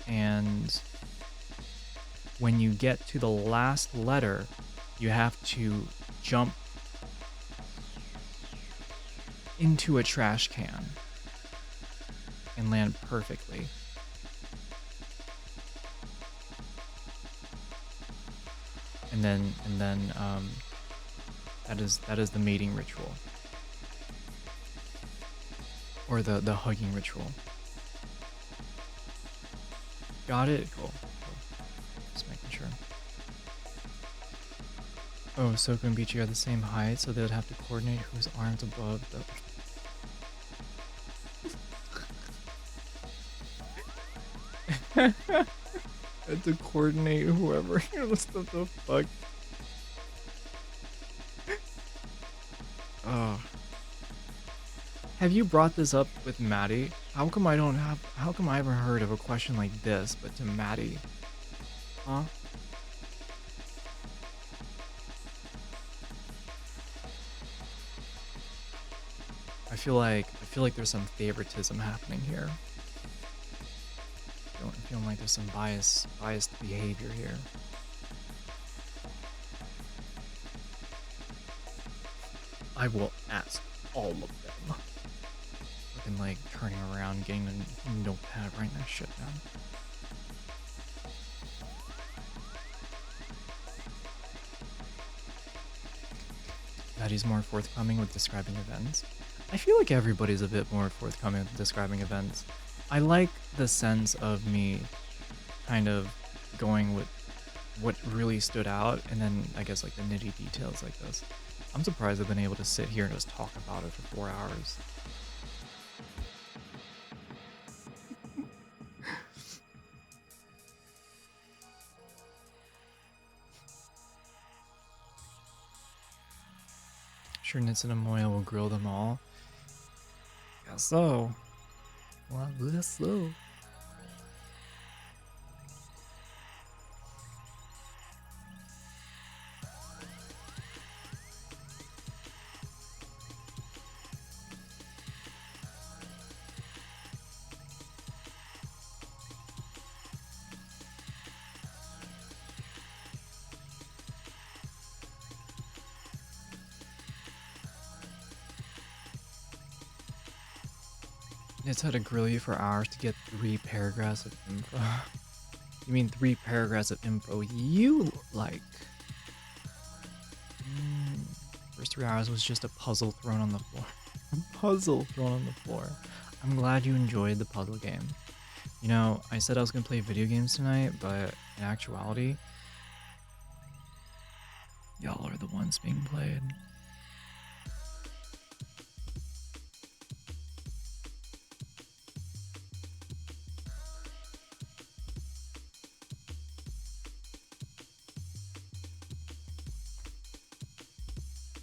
And when you get to the last letter, you have to jump into a trash can and land perfectly. And then that is the mating ritual, or the hugging ritual. Got it? Cool. Just making sure. Oh, Soko and Beachy are the same height, so they would have to coordinate whose arms above the... Had to coordinate whoever. What the fuck? Oh. Have you brought this up with Maddie? How come I haven't heard of a question like this, but to Maddie? Huh? I feel like there's some favoritism happening here. I feel like there's some biased behavior here. I will ask all of them. Fucking like turning around, getting a notepad, writing that shit down. Maddie's more forthcoming with describing events. I feel like everybody's a bit more forthcoming with describing events. I like the sense of me kind of going with what really stood out, and then I guess like the nitty details like this. I'm surprised I've been able to sit here and just talk about it for 4 hours. Sure, Nitz and Amoya will grill them all. Guess so. Well, I guess so. It's had to grill you for hours to get 3 paragraphs of info. You mean 3 paragraphs of info you like? First 3 hours was just a puzzle thrown on the floor. A puzzle thrown on the floor. I'm glad you enjoyed the puzzle game. You know, I said I was gonna play video games tonight, but in actuality, y'all are the ones being played.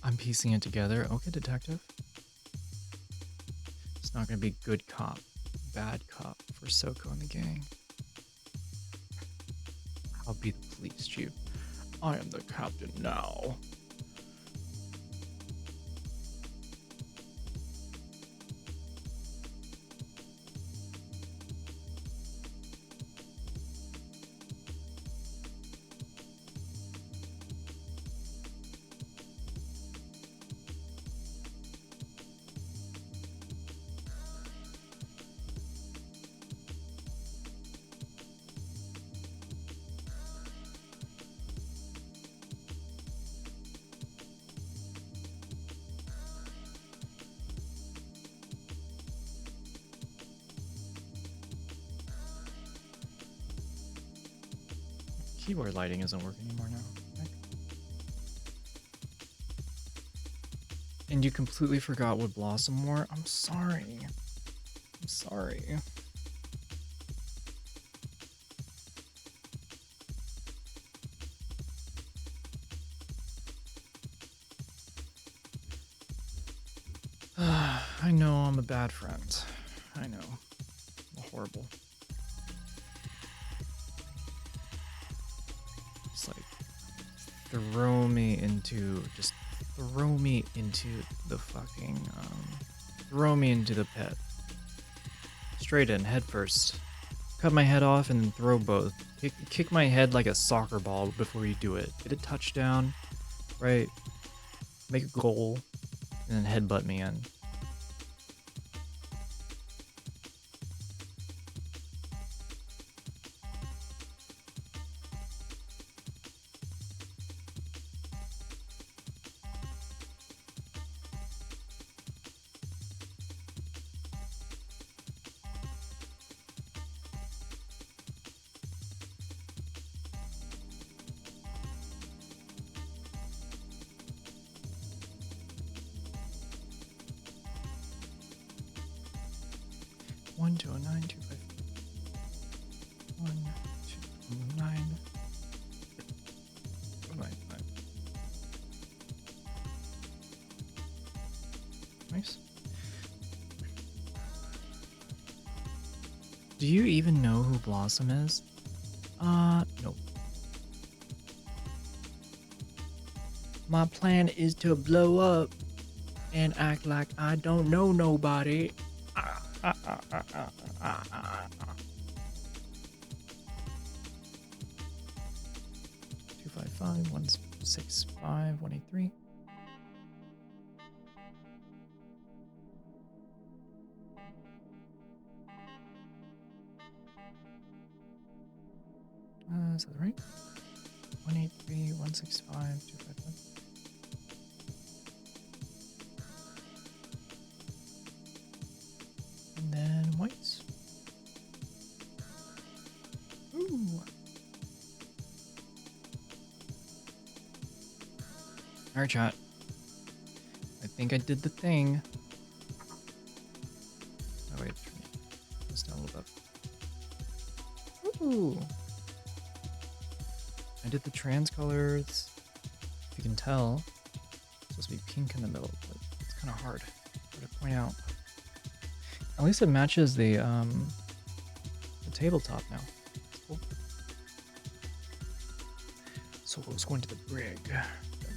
I'm piecing it together. Okay, detective. It's not gonna be good cop, bad cop for SoCo and the gang. I'll be the police chief. I am the captain now. Keyboard lighting isn't working anymore now. Heck. And you completely forgot what Blossom wore? I'm sorry. I'm sorry. I know I'm a bad friend. I know. I'm horrible. It's like throw me into the fucking throw me into the pit. Straight in, head first. Cut my head off and then throw both. Kick my head like a soccer ball before you do it. Get a touchdown, right? Make a goal, and then headbutt me in. One, 209, 255. 1, 209. 295. Nice. Do you even know who Blossom is? Nope. My plan is to blow up and act like I don't know nobody. 255, 165, 183. Is that right? 183, 165, 255. And then whites. Alright, chat. I think I did the thing. Oh, wait. Turn this down a little bit. Ooh. I did the trans colors. If you can tell, it's supposed to be pink in the middle, but it's kind of hard to point out. At least it matches the tabletop now. That's cool. So let's go into the brig.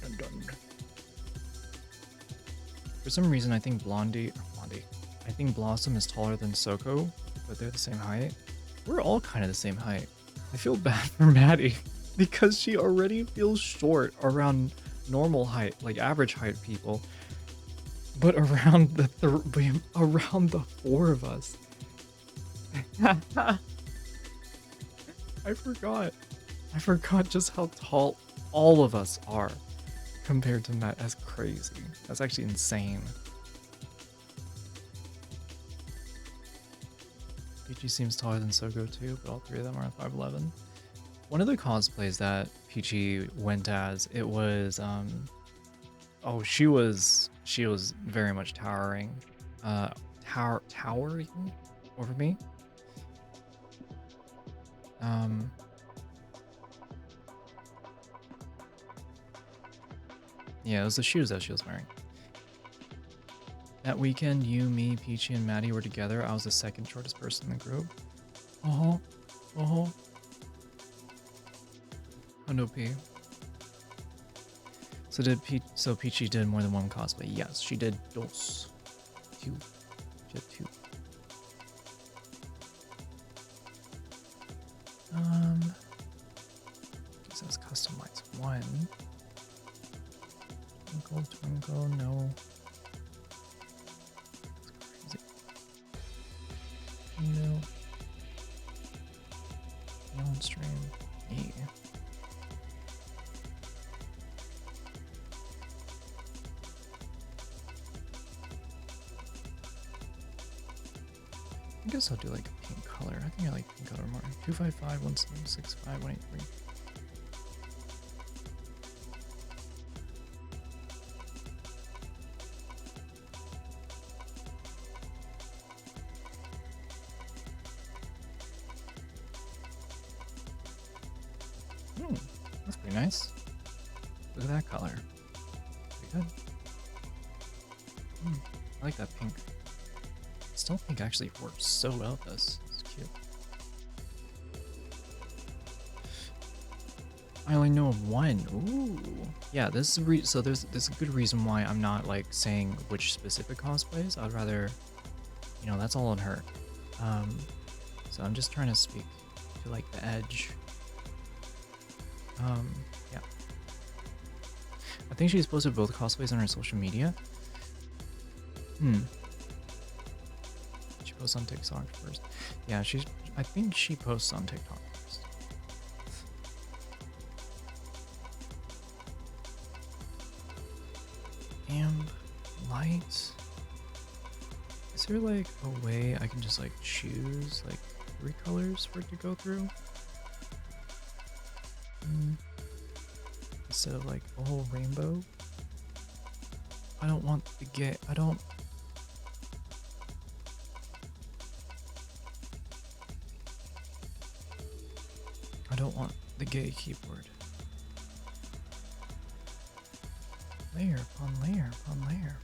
Dun, dun, dun. For some reason, I think I think Blossom is taller than Soko, but they're the same height. We're all kind of the same height. I feel bad for Maddie because she already feels short around normal height, like average height people. But around around the four of us. I forgot just how tall all of us are compared to Matt. That's crazy. That's actually insane. Peachy seems taller than Soko too, but all three of them are 5'11". One of the cosplays that Peachy went as, it was oh, she was very much towering over me. Yeah, it was the shoes that she was wearing. That weekend, you, me, Peachy, and Maddie were together. I was the second shortest person in the group. Oh no, P. So Peachy did more than one cosplay. Yes, she did dos. Two. She did two. Guess that's customized one. Twinkle, twinkle, no. That's crazy. No. Neon stream. Yeah. I guess I'll do like a pink color. I think I like pink color more. 255, 1765, 183. That's pretty nice. Look at that color. Pretty good. I like that pink. Still pink actually works so well with this. It's cute. I only know of one. Ooh. Yeah, this is so there's a good reason why I'm not like saying which specific cosplays. I'd rather, you know, that's all on her. So I'm just trying to speak to like the edge. Yeah. I think she's posted both cosplays on her social media. She posts on TikTok first. Yeah, I think she posts on TikTok first. Amp, light. Is there like a way I can just like choose like 3 colors for it to go through? Instead of like a whole rainbow. I don't want the gay. I don't want the gay keyboard. Layer upon layer upon layer.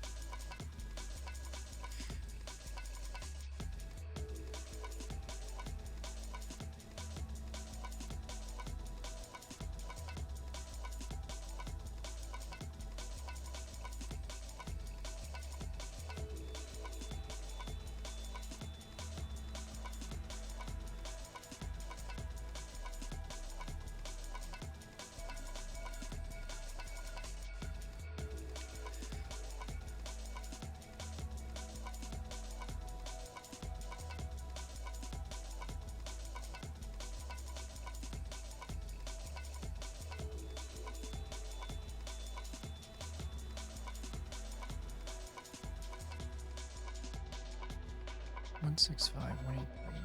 One 165, 183.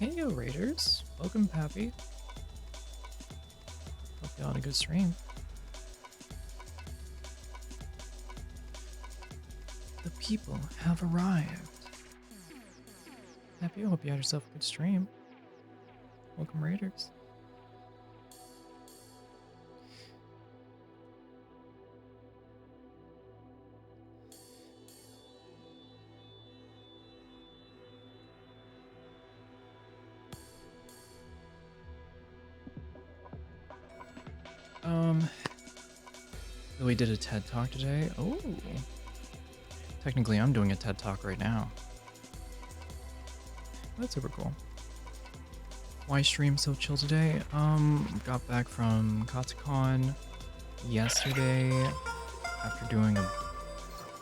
Hey yo, Raiders. Welcome, Pappy. Hope y'all had a good stream. The people have arrived. Happy, I hope you had yourself a good stream. Welcome, Raiders. We did a TED Talk today. Oh. Technically, I'm doing a TED Talk right now. That's super cool. Why stream so chill today? Got back from kotscon yesterday after doing a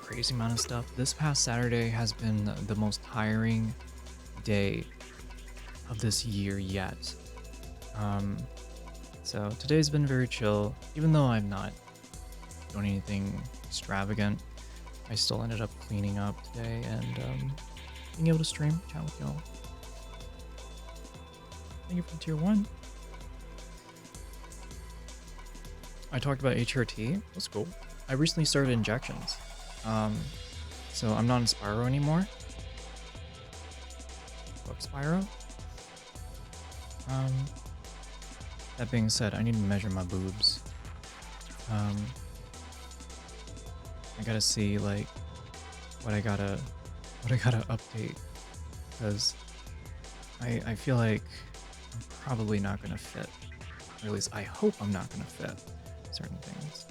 crazy amount of stuff. This past Saturday has been the most tiring day of this year yet. So today's been very chill, even though I'm not doing anything extravagant. I still ended up cleaning up today and being able to stream, chat with y'all. Thank you for tier 1. I talked about HRT. That's cool. I recently started injections. So I'm not in Spyro anymore. Fuck Spyro. That being said, I need to measure my boobs. I gotta see like what I gotta update, because I feel like I'm probably not gonna fit, or at least I hope I'm not gonna fit certain things.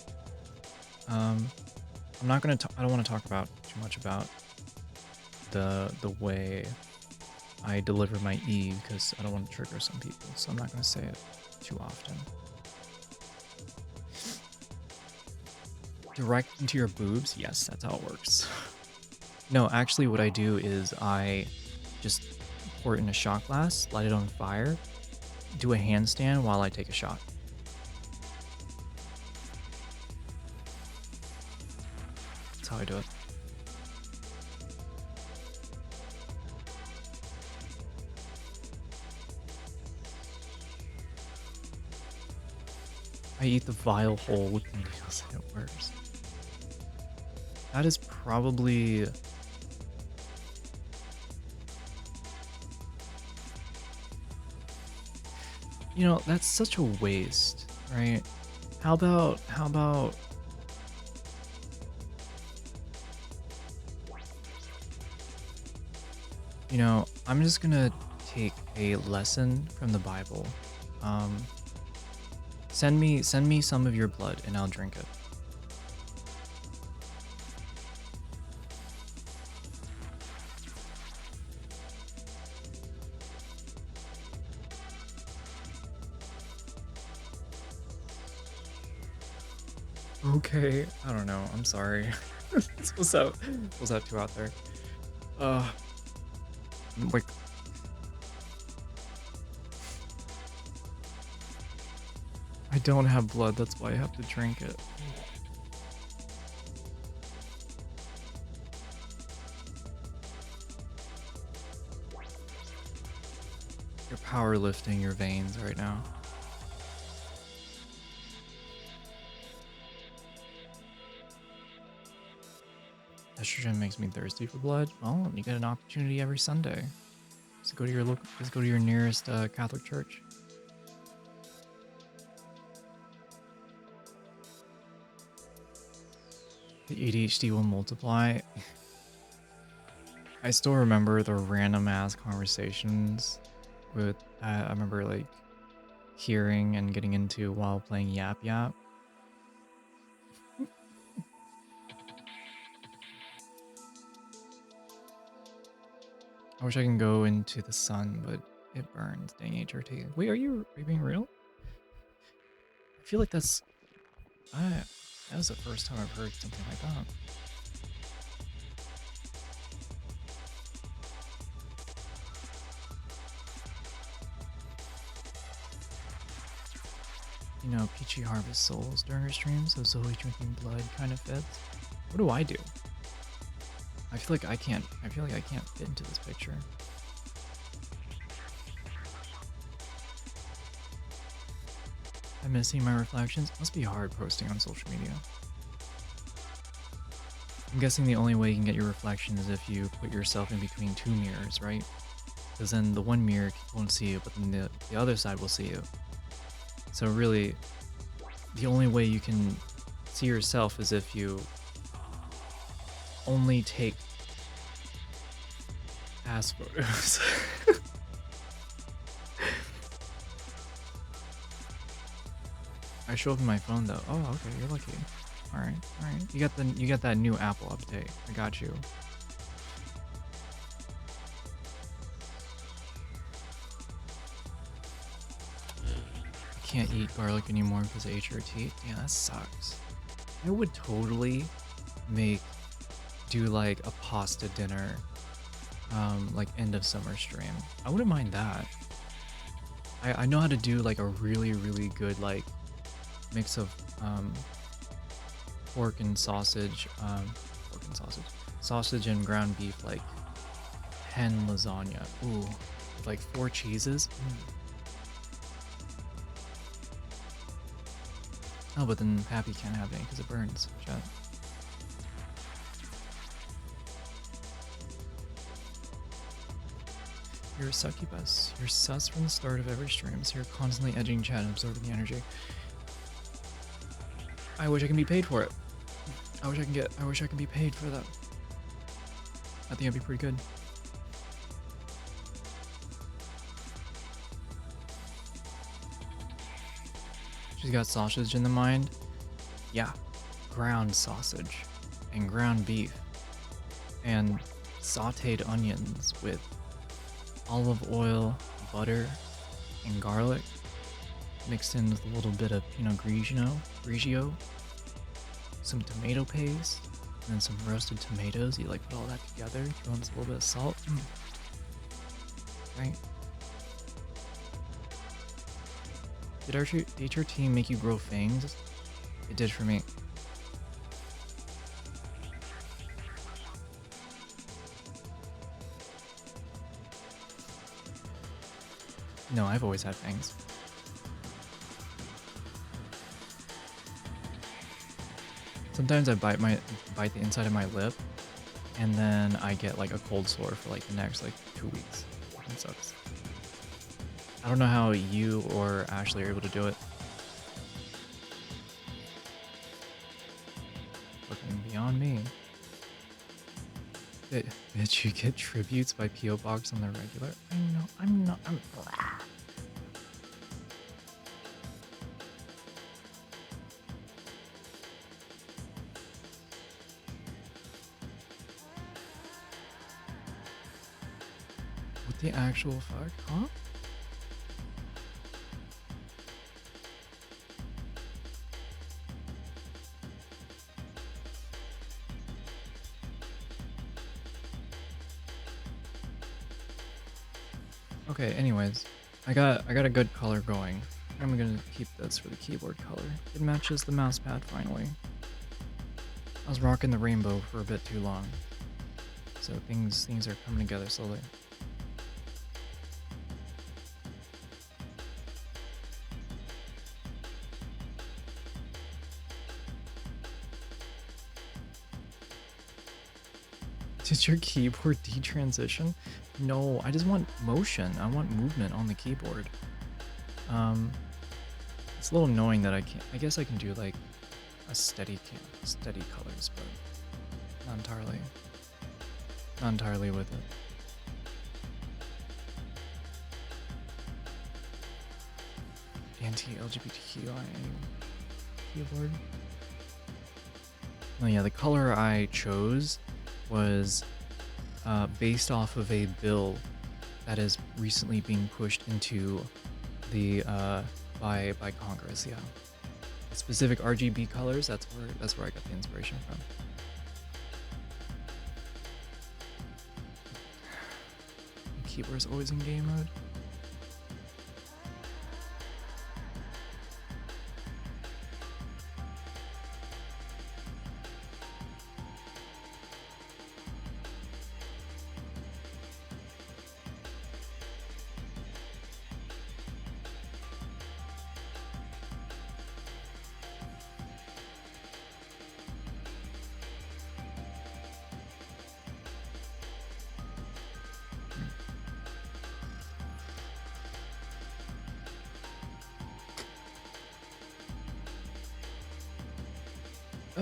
I'm not gonna I don't want to talk about too much about the way I deliver my E, because I don't want to trigger some people, so I'm not gonna say it too often. Direct into your boobs? Yes, that's how it works. No, actually what I do is I just pour it in a shot glass, light it on fire, do a handstand while I take a shot. That's how I do it. I eat the vile whole with the needles and it works. That is probably... You know, that's such a waste, right? How about... You know, I'm just gonna take a lesson from the Bible. Send me some of your blood and I'll drink it. Okay, I don't know. I'm sorry. was that too out there? Like, I don't have blood, that's why I have to drink it. You're powerlifting your veins right now. Estrogen makes me thirsty for blood. Well, you get an opportunity every Sunday. Just go to your nearest Catholic church. The ADHD will multiply. I still remember the random ass conversations with I remember like hearing and getting into while playing Yap Yap. I wish I can go into the sun, but it burns. Dang HRT. Wait, are you being real? I feel like that was the first time I've heard something like that. You know, Peachy Harvest Souls during her stream, so Zoe drinking blood kind of fits. What do I do? I feel like I can't fit into this picture. I miss seeing my reflections. Must be hard posting on social media. I'm guessing the only way you can get your reflection is if you put yourself in between two mirrors, right? Because then the one mirror won't see you, but then the other side will see you. So really, the only way you can see yourself is if you only take ass photos. I show up in my phone though. Oh, okay, you're lucky. All right. You got that new Apple update. I got you. I can't eat garlic anymore because of HRT. Yeah, that sucks. I would totally do like a pasta dinner, like end of summer stream. I wouldn't mind that. I know how to do like a really, really good like mix of pork and sausage, sausage and ground beef, like 10 lasagna. Ooh, with like 4 cheeses. Oh, but then Pappy can't have any because it burns. Chat. You're a succubus. You're sus from the start of every stream, so you're constantly edging chat and absorbing the energy. I wish I can be paid for it. I wish I could be paid for that. I think I'd be pretty good. She's got sausage in the mind. Yeah, ground sausage and ground beef and sauteed onions with olive oil, butter, and garlic mixed in with a little bit of Pinot Grigio, some tomato paste, and then some roasted tomatoes. You like put all that together, throw in a little bit of salt. Right? Did HRT make you grow fangs? It did for me. No, I've always had fangs. Sometimes I bite the inside of my lip, and then I get like a cold sore for like the next like 2 weeks. It sucks. I don't know how you or Ashley are able to do it. Fucking beyond me. Bitch, you get tributes by P.O. Box on the regular? I know, I'm not. What the actual fuck? Huh? Okay, anyways, I got a good color going. I'm gonna keep this for the keyboard color. It matches the mouse pad finally. I was rocking the rainbow for a bit too long. So things are coming together slowly. Did your keyboard detransition? No, I just want motion. I want movement on the keyboard. It's a little annoying that I can't. I guess I can do like a steady colors, but not entirely with it. Anti-LGBTQIA keyboard. Oh yeah, the color I chose was based off of a bill that is recently being pushed into the by Congress. Yeah, specific RGB colors. That's where I got the inspiration from. The keyboard's always in game mode.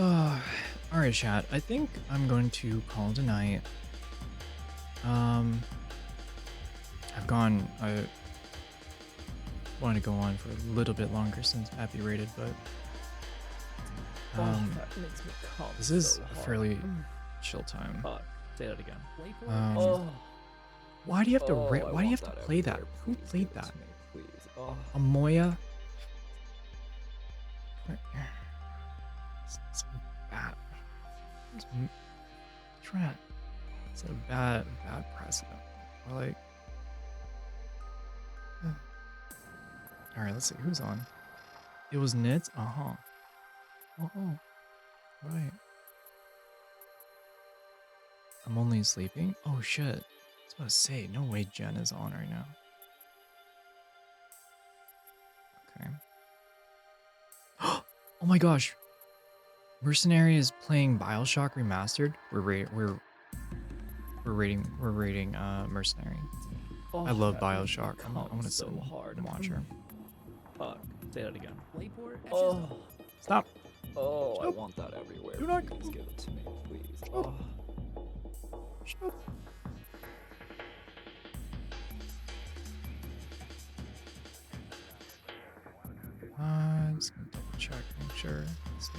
Alright, chat. I think I'm going to call it a night. I wanted to go on for a little bit longer since Pappy rated, but that makes me come this is so a hard. fairly chill time. Fuck. Say that again. Why do you have to I why do you have want to play that? everywhere. Who Please played give it that? to me, please. Oh. Amoya? It's bad. Trent. It's a bad precedent. Or like. Alright, let's see who's on. It was Nits? Uh-huh. Oh, right. I'm only sleeping? Oh shit. I was about to say, no way Jen is on right now. Okay. Oh my gosh. Mercenary is playing BioShock Remastered. We're rating Mercenary. I love that makes me BioShock. I want to so sit hard. and watch her. Fuck. Say that again. Oh. Stop. Oh, I Stop. want that everywhere. Do not Please give it to me, please. Stop. Stop. I'm just gonna double check, make sure. Let's see.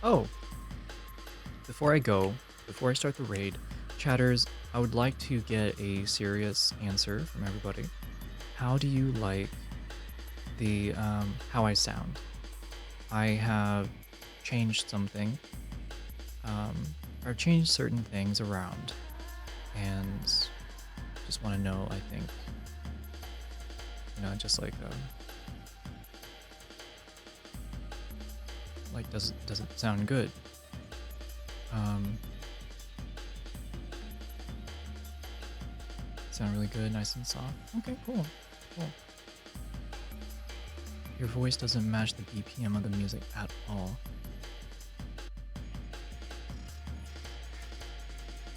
Oh, before I start the raid, chatters, I would like to get a serious answer from everybody. How do you like the how I sound? I have changed something, or changed certain things around, and just want to know. I think, just like does it sound good? Sound really good, nice and soft. Okay, cool. Your voice doesn't match the BPM of the music at all.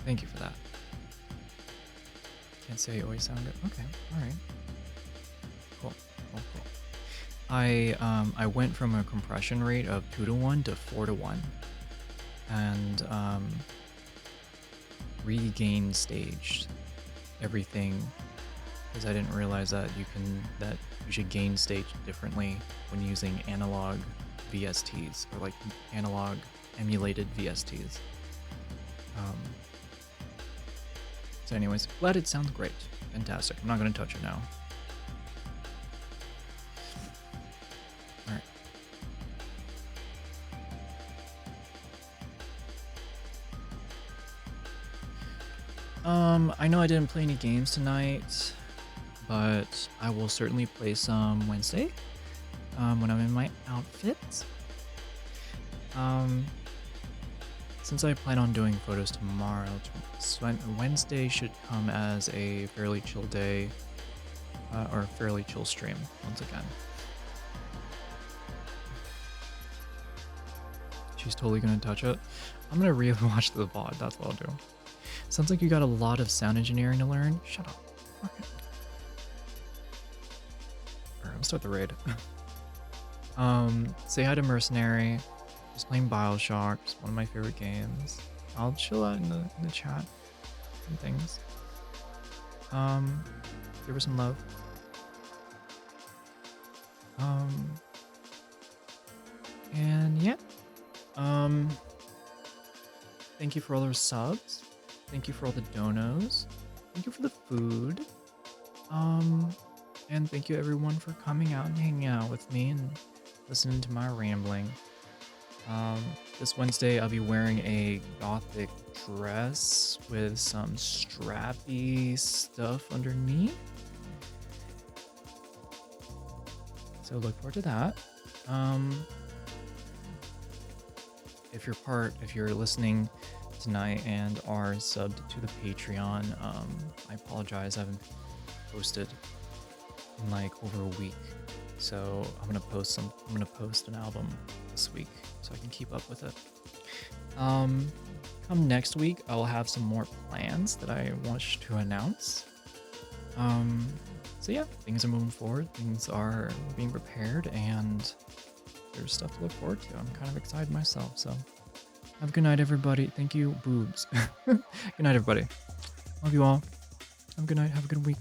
Thank you for that. Can't say you always sound good. Okay, alright. Cool. I went from a compression rate of 2:1 to 4:1, and regain staged everything because I didn't realize that you should gain stage differently when using analog VSTs or like analog emulated VSTs. So anyways, glad it sounds great. Fantastic. I'm not gonna touch it now. I know I didn't play any games tonight, but I will certainly play some Wednesday when I'm in my outfit. Since I plan on doing photos tomorrow, Wednesday should come as a fairly chill day, or fairly chill stream once again. She's totally gonna touch it. I'm gonna rewatch the VOD, that's what I'll do. Sounds like you got a lot of sound engineering to learn. Shut up. Okay. Alright, let's start the raid. Say hi to Mercenary. Just playing BioShock, just one of my favorite games. I'll chill out in the chat and things. Give her some love. And yeah. Thank you for all those subs. Thank you for all the donos. Thank you for the food. And thank you everyone for coming out and hanging out with me and listening to my rambling. This Wednesday I'll be wearing a gothic dress with some strappy stuff underneath. So look forward to that. If you're listening tonight and are subbed to the Patreon, I apologize, I haven't posted in like over a week, so I'm gonna post an album this week so I can keep up with it. Come next week I'll have some more plans that I want to announce. So yeah, things are moving forward, things are being prepared, and there's stuff to look forward to. I'm kind of excited myself. So have a good night, everybody. Thank you, boobs. Good night, everybody. Love you all. Have a good night. Have a good week.